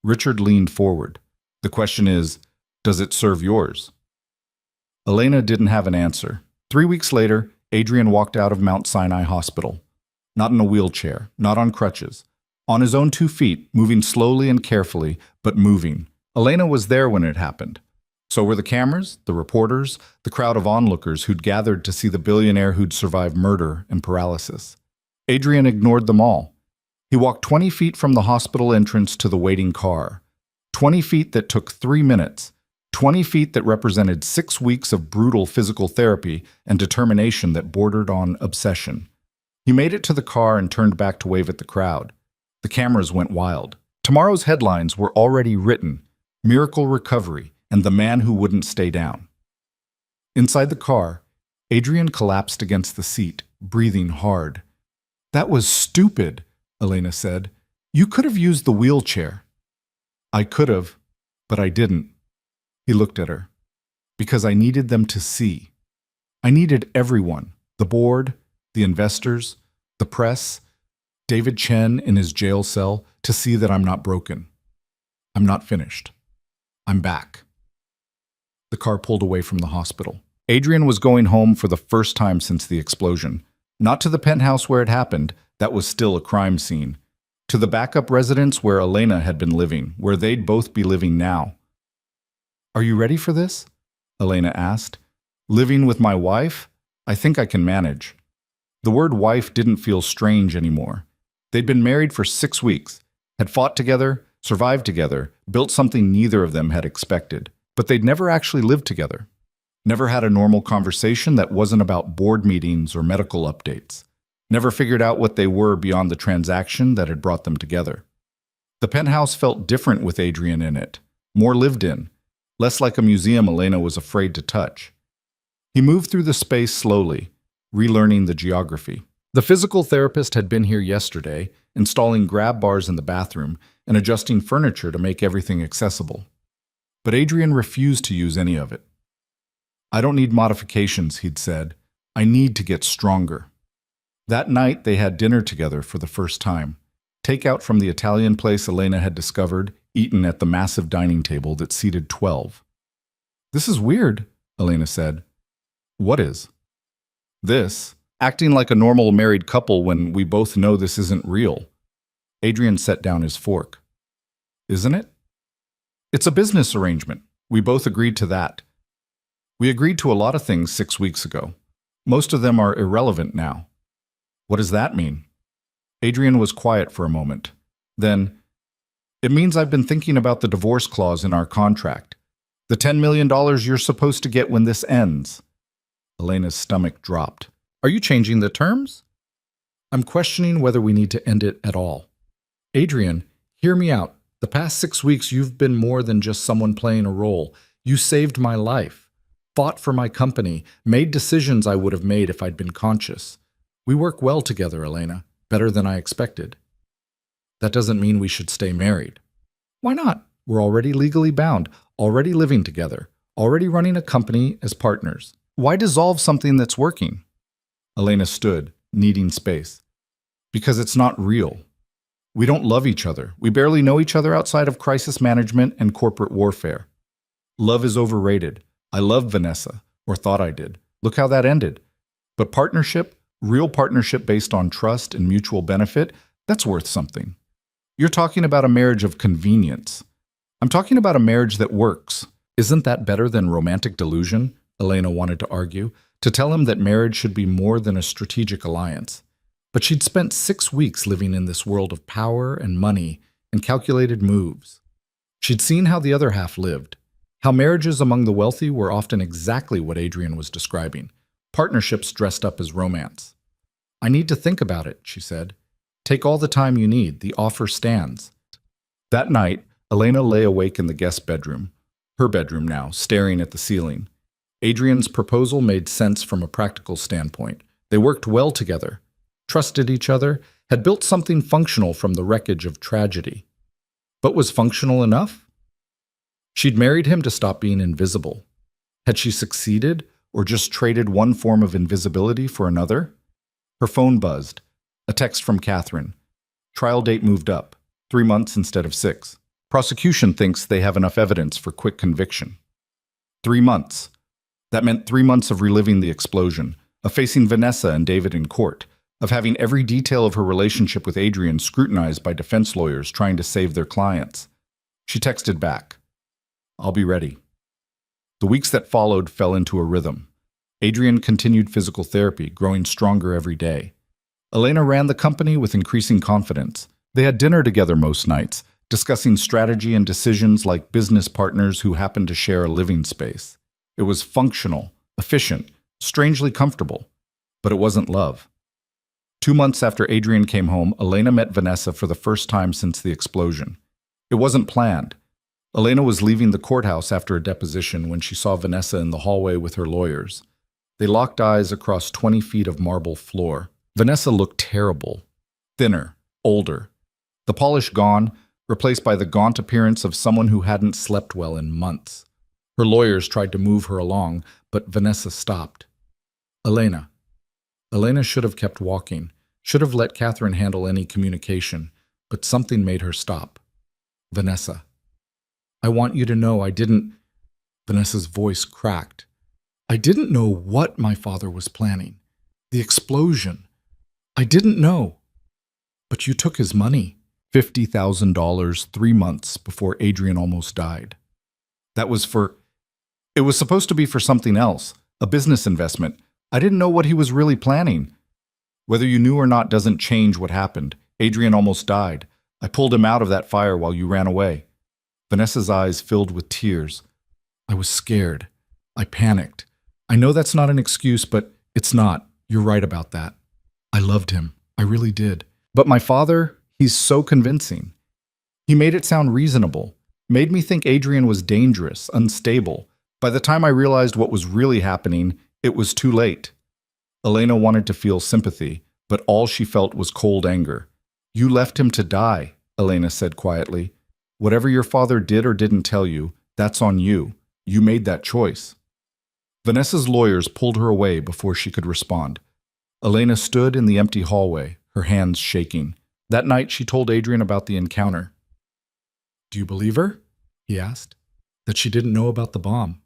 Richard leaned forward. The question is, does it serve yours? Elena didn't have an answer. 3 weeks later, Adrian walked out of Mount Sinai Hospital. Not in a wheelchair, not on crutches. On his own 2 feet, moving slowly and carefully, but moving. Elena was there when it happened. So were the cameras, the reporters, the crowd of onlookers who'd gathered to see the billionaire who'd survived murder and paralysis. Adrian ignored them all. He walked 20 feet from the hospital entrance to the waiting car. 20 feet that took 3 minutes. 20 feet that represented 6 weeks of brutal physical therapy and determination that bordered on obsession. He made it to the car and turned back to wave at the crowd. The cameras went wild. Tomorrow's headlines were already written: Miracle Recovery and the Man Who Wouldn't Stay Down. Inside the car, Adrian collapsed against the seat, breathing hard. That was stupid, Elena said. You could have used the wheelchair. I could have, but I didn't. He looked at her. Because I needed them to see. I needed everyone, the board, the investors, the press, David Chen in his jail cell, to see that I'm not broken. I'm not finished. I'm back. The car pulled away from the hospital. Adrian was going home for the first time since the explosion. Not to the penthouse where it happened, that was still a crime scene. To the backup residence where Elena had been living, where they'd both be living now. Are you ready for this? Elena asked. Living with my wife? I think I can manage. The word wife didn't feel strange anymore. They'd been married for 6 weeks, had fought together, survived together, built something neither of them had expected. But they'd never actually lived together. Never had a normal conversation that wasn't about board meetings or medical updates. Never figured out what they were beyond the transaction that had brought them together. The penthouse felt different with Adrian in it, more lived in, less like a museum Elena was afraid to touch. He moved through the space slowly, relearning the geography. The physical therapist had been here yesterday, installing grab bars in the bathroom and adjusting furniture to make everything accessible. But Adrian refused to use any of it. I don't need modifications, he'd said. I need to get stronger. That night, they had dinner together for the first time. Takeout from the Italian place Elena had discovered, eaten at the massive dining table that seated 12. This is weird, Elena said. What is? This. Acting like a normal married couple when we both know this isn't real. Adrian set down his fork. Isn't it? It's a business arrangement. We both agreed to that. We agreed to a lot of things 6 weeks ago. Most of them are irrelevant now. What does that mean? Adrian was quiet for a moment. Then, it means I've been thinking about the divorce clause in our contract. The $10 million you're supposed to get when this ends. Elena's stomach dropped. Are you changing the terms? I'm questioning whether we need to end it at all. Adrian, hear me out. The past 6 weeks, you've been more than just someone playing a role. You saved my life, fought for my company, made decisions I would have made if I'd been conscious. We work well together, Elena, better than I expected. That doesn't mean we should stay married. Why not? We're already legally bound, already living together, already running a company as partners. Why dissolve something that's working? Elena stood, needing space. Because it's not real. We don't love each other. We barely know each other outside of crisis management and corporate warfare. Love is overrated. I love Vanessa, or thought I did. Look how that ended. But partnership, real partnership based on trust and mutual benefit, that's worth something. You're talking about a marriage of convenience. I'm talking about a marriage that works. Isn't that better than romantic delusion? Elena wanted to argue, to tell him that marriage should be more than a strategic alliance. But she'd spent 6 weeks living in this world of power and money and calculated moves. She'd seen how the other half lived, how marriages among the wealthy were often exactly what Adrian was describing, partnerships dressed up as romance. I need to think about it, she said. Take all the time you need. The offer stands. That night, Elena lay awake in the guest bedroom, her bedroom now, staring at the ceiling. Adrian's proposal made sense from a practical standpoint. They worked well together, trusted each other, had built something functional from the wreckage of tragedy. But was functional enough? She'd married him to stop being invisible. Had she succeeded, or just traded one form of invisibility for another? Her phone buzzed. A text from Catherine. Trial date moved up, 3 months instead of 6. Prosecution thinks they have enough evidence for quick conviction. 3 months. That meant 3 months of reliving the explosion, of facing Vanessa and David in court, of having every detail of her relationship with Adrian scrutinized by defense lawyers trying to save their clients. She texted back, I'll be ready. The weeks that followed fell into a rhythm. Adrian continued physical therapy, growing stronger every day. Elena ran the company with increasing confidence. They had dinner together most nights, discussing strategy and decisions like business partners who happened to share a living space. It was functional, efficient, strangely comfortable, but it wasn't love. 2 months after Adrian came home, Elena met Vanessa for the first time since the explosion. It wasn't planned. Elena was leaving the courthouse after a deposition when she saw Vanessa in the hallway with her lawyers. They locked eyes across 20 feet of marble floor. Vanessa looked terrible, thinner, older. The polish gone, replaced by the gaunt appearance of someone who hadn't slept well in months. Her lawyers tried to move her along, but Vanessa stopped. Elena. Elena should have kept walking, should have let Catherine handle any communication, but something made her stop. Vanessa. I want you to know I didn't... Vanessa's voice cracked. I didn't know what my father was planning. The explosion. I didn't know. But you took his money. $50,000 3 months before Adrian almost died. That was for... It was supposed to be for something else, a business investment. I didn't know what he was really planning. Whether you knew or not doesn't change what happened. Adrian almost died. I pulled him out of that fire while you ran away. Vanessa's eyes filled with tears. I was scared. I panicked. I know that's not an excuse, but it's not. You're right about that. I loved him. I really did. But my father, he's so convincing. He made it sound reasonable, made me think Adrian was dangerous, unstable. By the time I realized what was really happening, it was too late. Elena wanted to feel sympathy, but all she felt was cold anger. You left him to die, Elena said quietly. Whatever your father did or didn't tell you, that's on you. You made that choice. Vanessa's lawyers pulled her away before she could respond. Elena stood in the empty hallway, her hands shaking. That night, she told Adrian about the encounter. Do you believe her? He asked. That she didn't know about the bomb.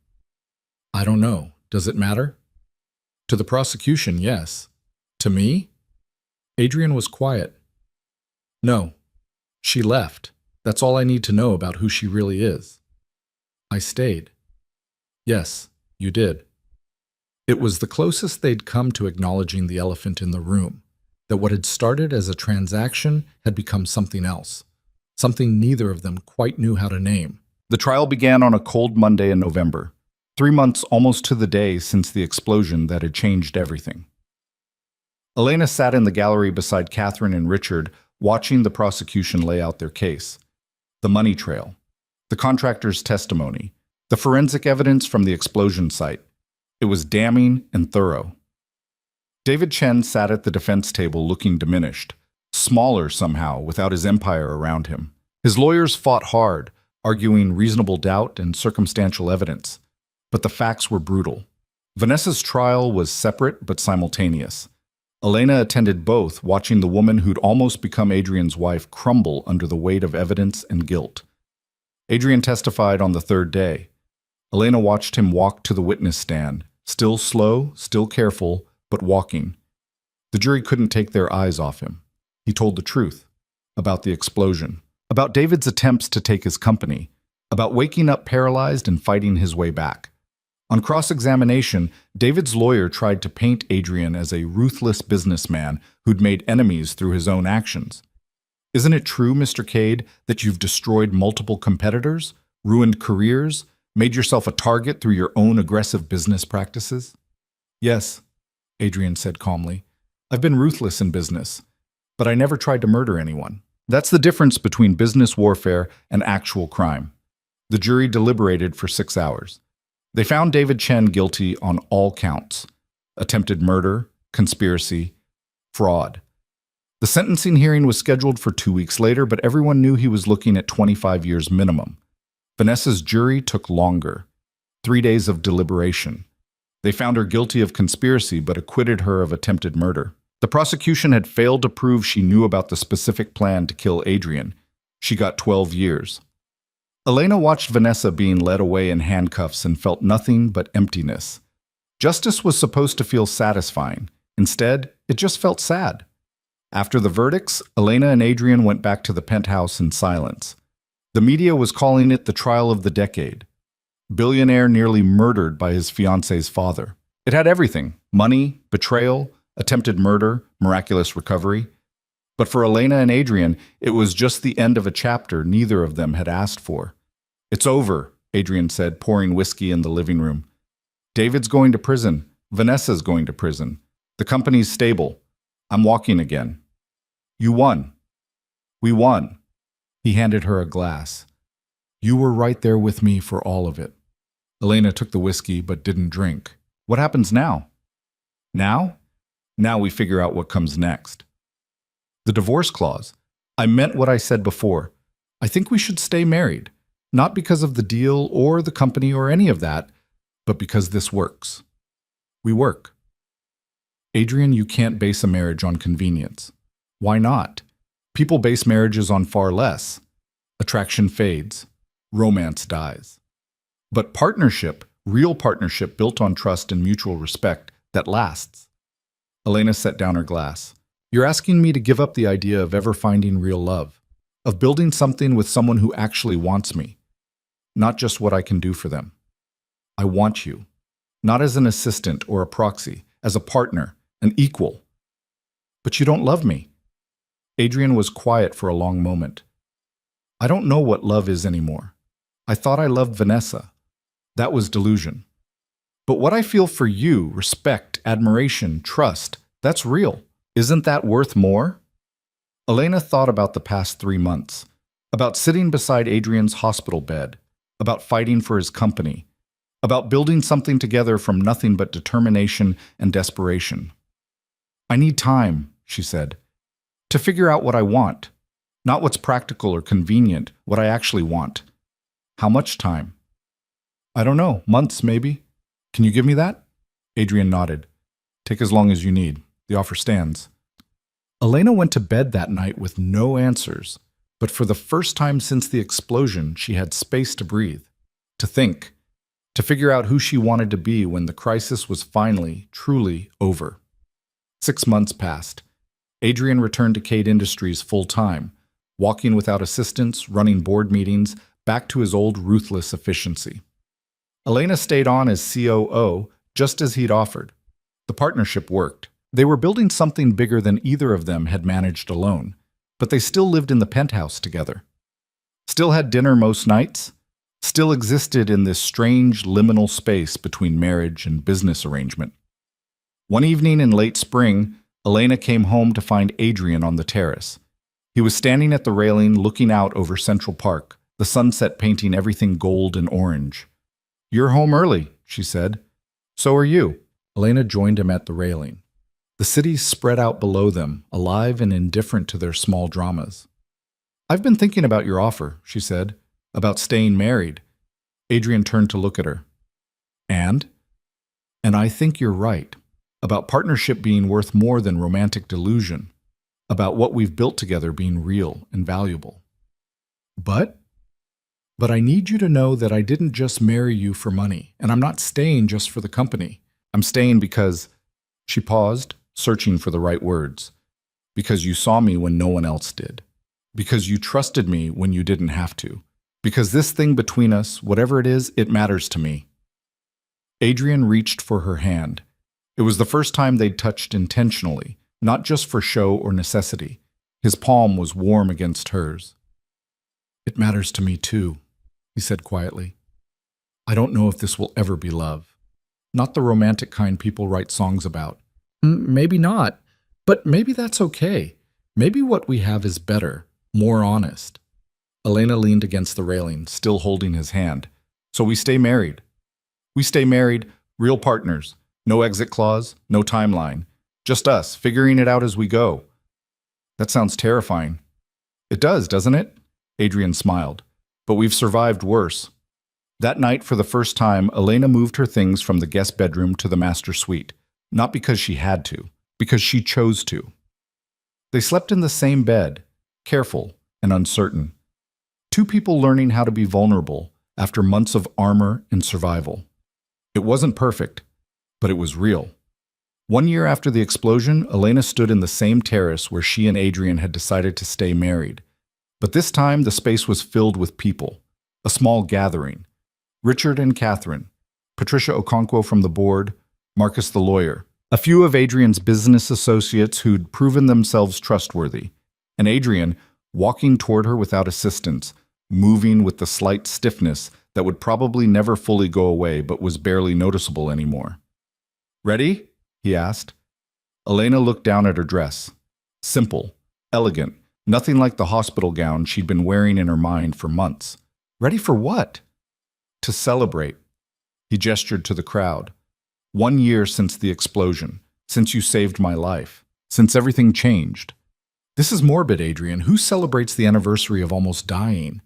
I don't know. Does it matter? To the prosecution, yes. To me? Adrian was quiet. No. She left. That's all I need to know about who she really is. I stayed. Yes, you did. It was the closest they'd come to acknowledging the elephant in the room, that what had started as a transaction had become something else, something neither of them quite knew how to name. The trial began on a cold Monday in November, 3 months almost to the day since the explosion that had changed everything. Elena sat in the gallery beside Catherine and Richard, watching the prosecution lay out their case. The money trail, the contractor's testimony, the forensic evidence from the explosion site. It was damning and thorough. David Chen sat at the defense table looking diminished, smaller somehow without his empire around him. His lawyers fought hard, arguing reasonable doubt and circumstantial evidence. But the facts were brutal. Vanessa's trial was separate but simultaneous. Elena attended both, watching the woman who'd almost become Adrian's wife crumble under the weight of evidence and guilt. Adrian testified on the third day. Elena watched him walk to the witness stand, still slow, still careful, but walking. The jury couldn't take their eyes off him. He told the truth about the explosion, about David's attempts to take his company, about waking up paralyzed and fighting his way back. On cross-examination, David's lawyer tried to paint Adrian as a ruthless businessman who'd made enemies through his own actions. Isn't it true, Mr. Cade, that you've destroyed multiple competitors, ruined careers, made yourself a target through your own aggressive business practices? Yes, Adrian said calmly. I've been ruthless in business, but I never tried to murder anyone. That's the difference between business warfare and actual crime. The jury deliberated for 6 hours. They found David Chen guilty on all counts: attempted murder, conspiracy, fraud. The sentencing hearing was scheduled for 2 weeks later, but everyone knew he was looking at 25 years minimum. Vanessa's jury took longer. 3 days of deliberation. They found her guilty of conspiracy but acquitted her of attempted murder. The prosecution had failed to prove she knew about the specific plan to kill Adrian. She got 12 years. Elena watched Vanessa being led away in handcuffs and felt nothing but emptiness. Justice was supposed to feel satisfying. Instead, it just felt sad. After the verdicts, Elena and Adrian went back to the penthouse in silence. The media was calling it the trial of the decade. Billionaire nearly murdered by his fiance's father. It had everything: money, betrayal, attempted murder, miraculous recovery. But for Elena and Adrian, it was just the end of a chapter neither of them had asked for. It's over, Adrian said, pouring whiskey in the living room. David's going to prison. Vanessa's going to prison. The company's stable. I'm walking again. You won. We won. He handed her a glass. You were right there with me for all of it. Elena took the whiskey but didn't drink. What happens now? Now? Now we figure out what comes next. The divorce clause. I meant what I said before. I think we should stay married. Not because of the deal or the company or any of that, but because this works. We work. Adrian, you can't base a marriage on convenience. Why not? People base marriages on far less. Attraction fades. Romance dies. But partnership, real partnership built on trust and mutual respect, that lasts. Elena set down her glass. You're asking me to give up the idea of ever finding real love, of building something with someone who actually wants me, not just what I can do for them. I want you, not as an assistant or a proxy, as a partner, an equal. But you don't love me. Adrian was quiet for a long moment. I don't know what love is anymore. I thought I loved Vanessa. That was delusion. But what I feel for you, respect, admiration, trust, that's real. Isn't that worth more? Elena thought about the past 3 months, about sitting beside Adrian's hospital bed, about fighting for his company, about building something together from nothing but determination and desperation. I need time, she said, to figure out what I want, not what's practical or convenient, what I actually want. How much time? I don't know, months maybe. Can you give me that? Adrian nodded. Take as long as you need. The offer stands. Elena went to bed that night with no answers, but for the first time since the explosion, she had space to breathe, to think, to figure out who she wanted to be when the crisis was finally, truly over. 6 months passed. Adrian returned to Cade Industries full-time, walking without assistance, running board meetings, back to his old ruthless efficiency. Elena stayed on as COO, just as he'd offered. The partnership worked. They were building something bigger than either of them had managed alone, but they still lived in the penthouse together. Still had dinner most nights, still existed in this strange liminal space between marriage and business arrangement. One evening in late spring, Elena came home to find Adrian on the terrace. He was standing at the railing looking out over Central Park, the sunset painting everything gold and orange. You're home early, she said. So are you. Elena joined him at the railing. The city spread out below them, alive and indifferent to their small dramas. I've been thinking about your offer, she said, about staying married. Adrian turned to look at her. And I think you're right. about partnership being worth more than romantic delusion, about what we've built together being real and valuable. But I need you to know that I didn't just marry you for money, and I'm not staying just for the company. I'm staying because—" She paused, searching for the right words. "Because you saw me when no one else did. Because you trusted me when you didn't have to. Because this thing between us, whatever it is, it matters to me." Adrian reached for her hand. It was the first time they'd touched intentionally, not just for show or necessity. His palm was warm against hers. "It matters to me too," he said quietly. "I don't know if this will ever be love. Not the romantic kind people write songs about. Maybe not, but maybe that's okay. Maybe what we have is better, more honest." Elena leaned against the railing, still holding his hand. "So we stay married. We stay married, real partners. No exit clause, no timeline. Just us, figuring it out as we go." "That sounds terrifying." "It does, doesn't it?" Adrian smiled. "But we've survived worse." That night, for the first time, Elena moved her things from the guest bedroom to the master suite. Not because she had to, because she chose to. They slept in the same bed, careful and uncertain. Two people learning how to be vulnerable after months of armor and survival. It wasn't perfect, but it was real. 1 year after the explosion, Elena stood in the same terrace where she and Adrian had decided to stay married. But this time, the space was filled with people. A small gathering. Richard and Catherine, Patricia Okonkwo from the board, Marcus the lawyer, a few of Adrian's business associates who'd proven themselves trustworthy, and Adrian walking toward her without assistance, moving with the slight stiffness that would probably never fully go away but was barely noticeable anymore. "Ready?" he asked. Elena looked down at her dress. Simple, elegant, nothing like the hospital gown she'd been wearing in her mind for months. Ready for what? To celebrate. He gestured to the crowd. 1 year since the explosion, since you saved my life, since everything changed. This is morbid, Adrian. Who celebrates the anniversary of almost dying?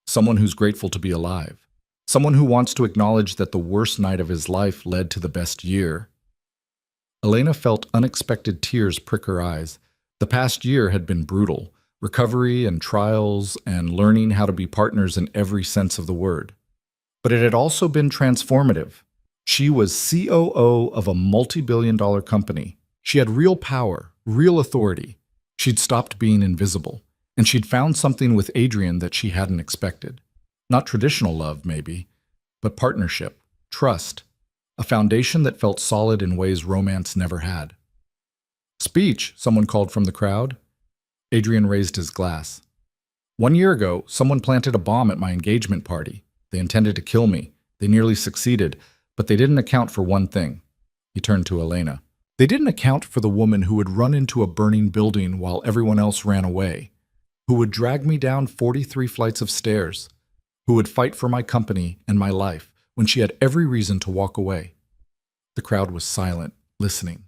Someone who's grateful to be alive. Someone who wants to acknowledge that the worst night of his life led to the best year. Elena felt unexpected tears prick her eyes. The past year had been brutal. Recovery and trials and learning how to be partners in every sense of the word. But it had also been transformative. She was COO of a multi-billion-dollar company. She had real power, real authority. She'd stopped being invisible, and she'd found something with Adrian that she hadn't expected. Not traditional love, maybe, but partnership, trust, a foundation that felt solid in ways romance never had. "Speech," someone called from the crowd. Adrian raised his glass. 1 year ago, someone planted a bomb at my engagement party. They intended to kill me. They nearly succeeded, but they didn't account for one thing. He turned to Elena. They didn't account for the woman who would run into a burning building while everyone else ran away, who would drag me down 43 flights of stairs, who would fight for my company and my life when she had every reason to walk away. The crowd was silent, listening.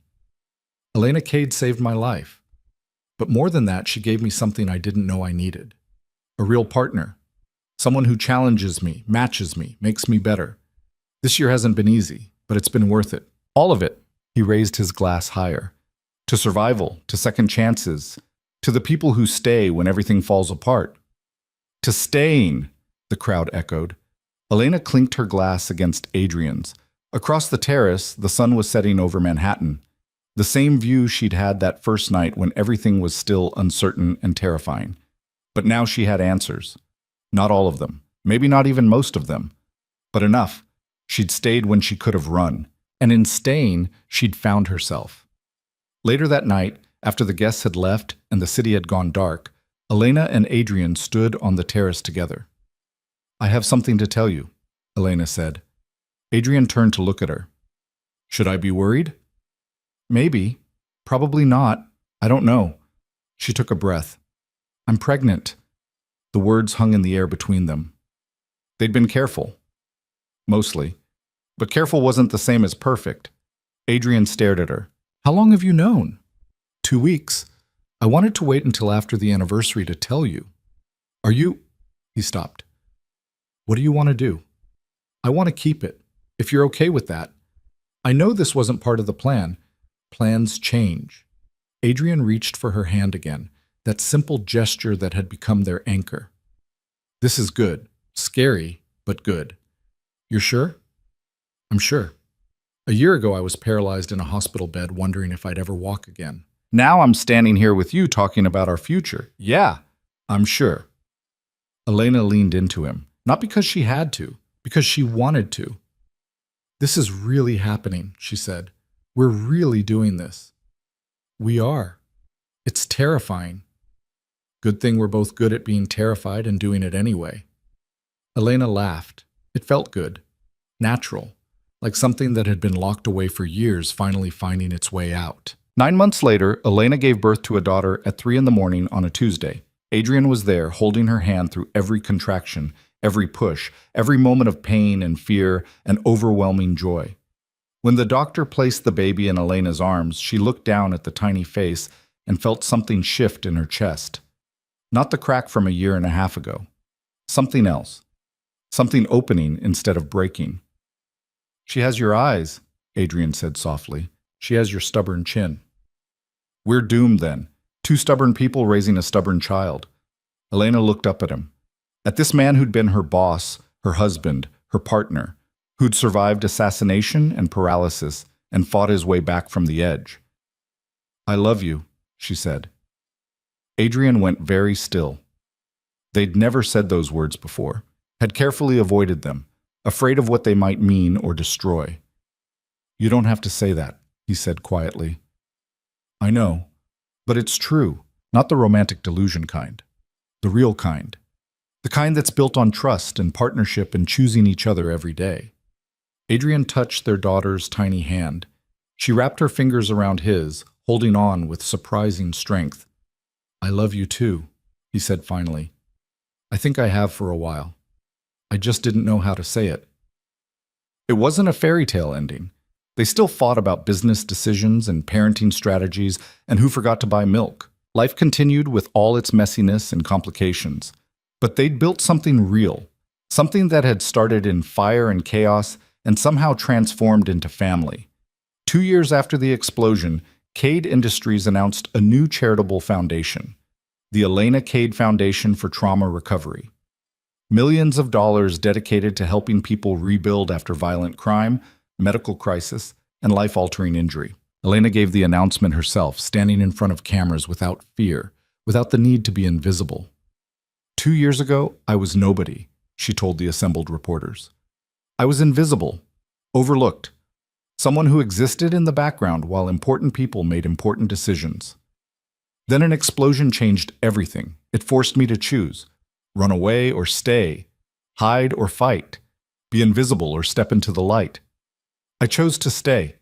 Elena Cade saved my life. But more than that, she gave me something I didn't know I needed. A real partner. Someone who challenges me, matches me, makes me better. This year hasn't been easy, but it's been worth it. All of it. He raised his glass higher. To survival, to second chances, to the people who stay when everything falls apart. To staying, the crowd echoed. Elena clinked her glass against Adrian's. Across the terrace, the sun was setting over Manhattan. The same view she'd had that first night when everything was still uncertain and terrifying. But now she had answers. Not all of them, maybe not even most of them. But enough. She'd stayed when she could have run. And in staying, she'd found herself. Later that night, after the guests had left and the city had gone dark, Elena and Adrian stood on the terrace together. "I have something to tell you," Elena said. Adrian turned to look at her. "Should I be worried?" "Maybe. Probably not. I don't know." She took a breath. "I'm pregnant." The words hung in the air between them. They'd been careful. Mostly. But careful wasn't the same as perfect. Adrian stared at her. "How long have you known?" 2 weeks. I wanted to wait until after the anniversary to tell you." "Are you—" He stopped. "What do you want to do?" "I want to keep it, if you're okay with that. I know this wasn't part of the plan, Plans change. Adrian reached for her hand again, that simple gesture that had become their anchor. This is good. Scary, but good. You're sure? I'm sure. A year ago, I was paralyzed in a hospital bed, wondering if I'd ever walk again. Now I'm standing here with you talking about our future. Yeah, I'm sure. Elena leaned into him, not because she had to, because she wanted to. This is really happening, she said. We're really doing this. We are. It's terrifying. Good thing we're both good at being terrified and doing it anyway. Elena laughed. It felt good. Natural. Like something that had been locked away for years finally finding its way out. 9 months later, Elena gave birth to a daughter at 3 a.m. on a Tuesday. Adrian was there, holding her hand through every contraction, every push, every moment of pain and fear and overwhelming joy. When the doctor placed the baby in Elena's arms, she looked down at the tiny face and felt something shift in her chest. Not the crack from a year and a half ago. Something else. Something opening instead of breaking. She has your eyes, Adrian said softly. She has your stubborn chin. We're doomed then. 2 stubborn people raising a stubborn child. Elena looked up at him. At this man who'd been her boss, her husband, her partner, who'd survived assassination and paralysis and fought his way back from the edge. I love you, she said. Adrian went very still. They'd never said those words before, had carefully avoided them, afraid of what they might mean or destroy. You don't have to say that, he said quietly. I know, but it's true, not the romantic delusion kind, the real kind, the kind that's built on trust and partnership and choosing each other every day. Adrian touched their daughter's tiny hand. She wrapped her fingers around his, holding on with surprising strength. I love you too, he said finally. I think I have for a while. I just didn't know how to say it. It wasn't a fairy tale ending. They still fought about business decisions and parenting strategies and who forgot to buy milk. Life continued with all its messiness and complications. But they'd built something real, something that had started in fire and chaos and somehow transformed into family. 2 years after the explosion, Cade Industries announced a new charitable foundation, the Elena Cade Foundation for Trauma Recovery. Millions of dollars dedicated to helping people rebuild after violent crime, medical crisis, and life-altering injury. Elena gave the announcement herself, standing in front of cameras without fear, without the need to be invisible. 2 years ago, I was nobody, she told the assembled reporters. I was invisible, overlooked, someone who existed in the background while important people made important decisions. Then an explosion changed everything. It forced me to choose. Run away or stay, hide or fight, be invisible or step into the light. I chose to stay,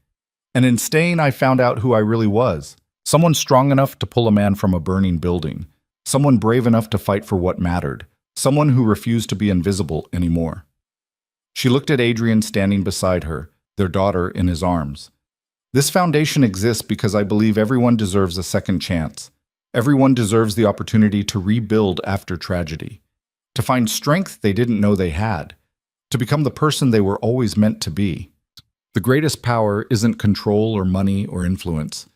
and in staying I found out who I really was, someone strong enough to pull a man from a burning building, someone brave enough to fight for what mattered, someone who refused to be invisible anymore. She looked at Adrian standing beside her, their daughter in his arms. This foundation exists because I believe everyone deserves a second chance. Everyone deserves the opportunity to rebuild after tragedy, to find strength they didn't know they had, to become the person they were always meant to be. The greatest power isn't control or money or influence.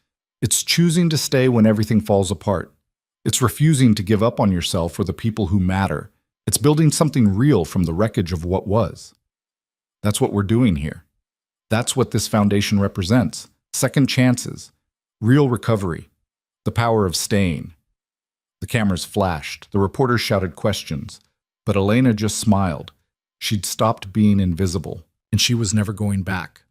It's choosing to stay when everything falls apart. It's refusing to give up on yourself or the people who matter. It's building something real from the wreckage of what was. That's what we're doing here. That's what this foundation represents. Second chances, real recovery, the power of staying. The cameras flashed. The reporters shouted questions. But Elena just smiled. She'd stopped being invisible, and she was never going back.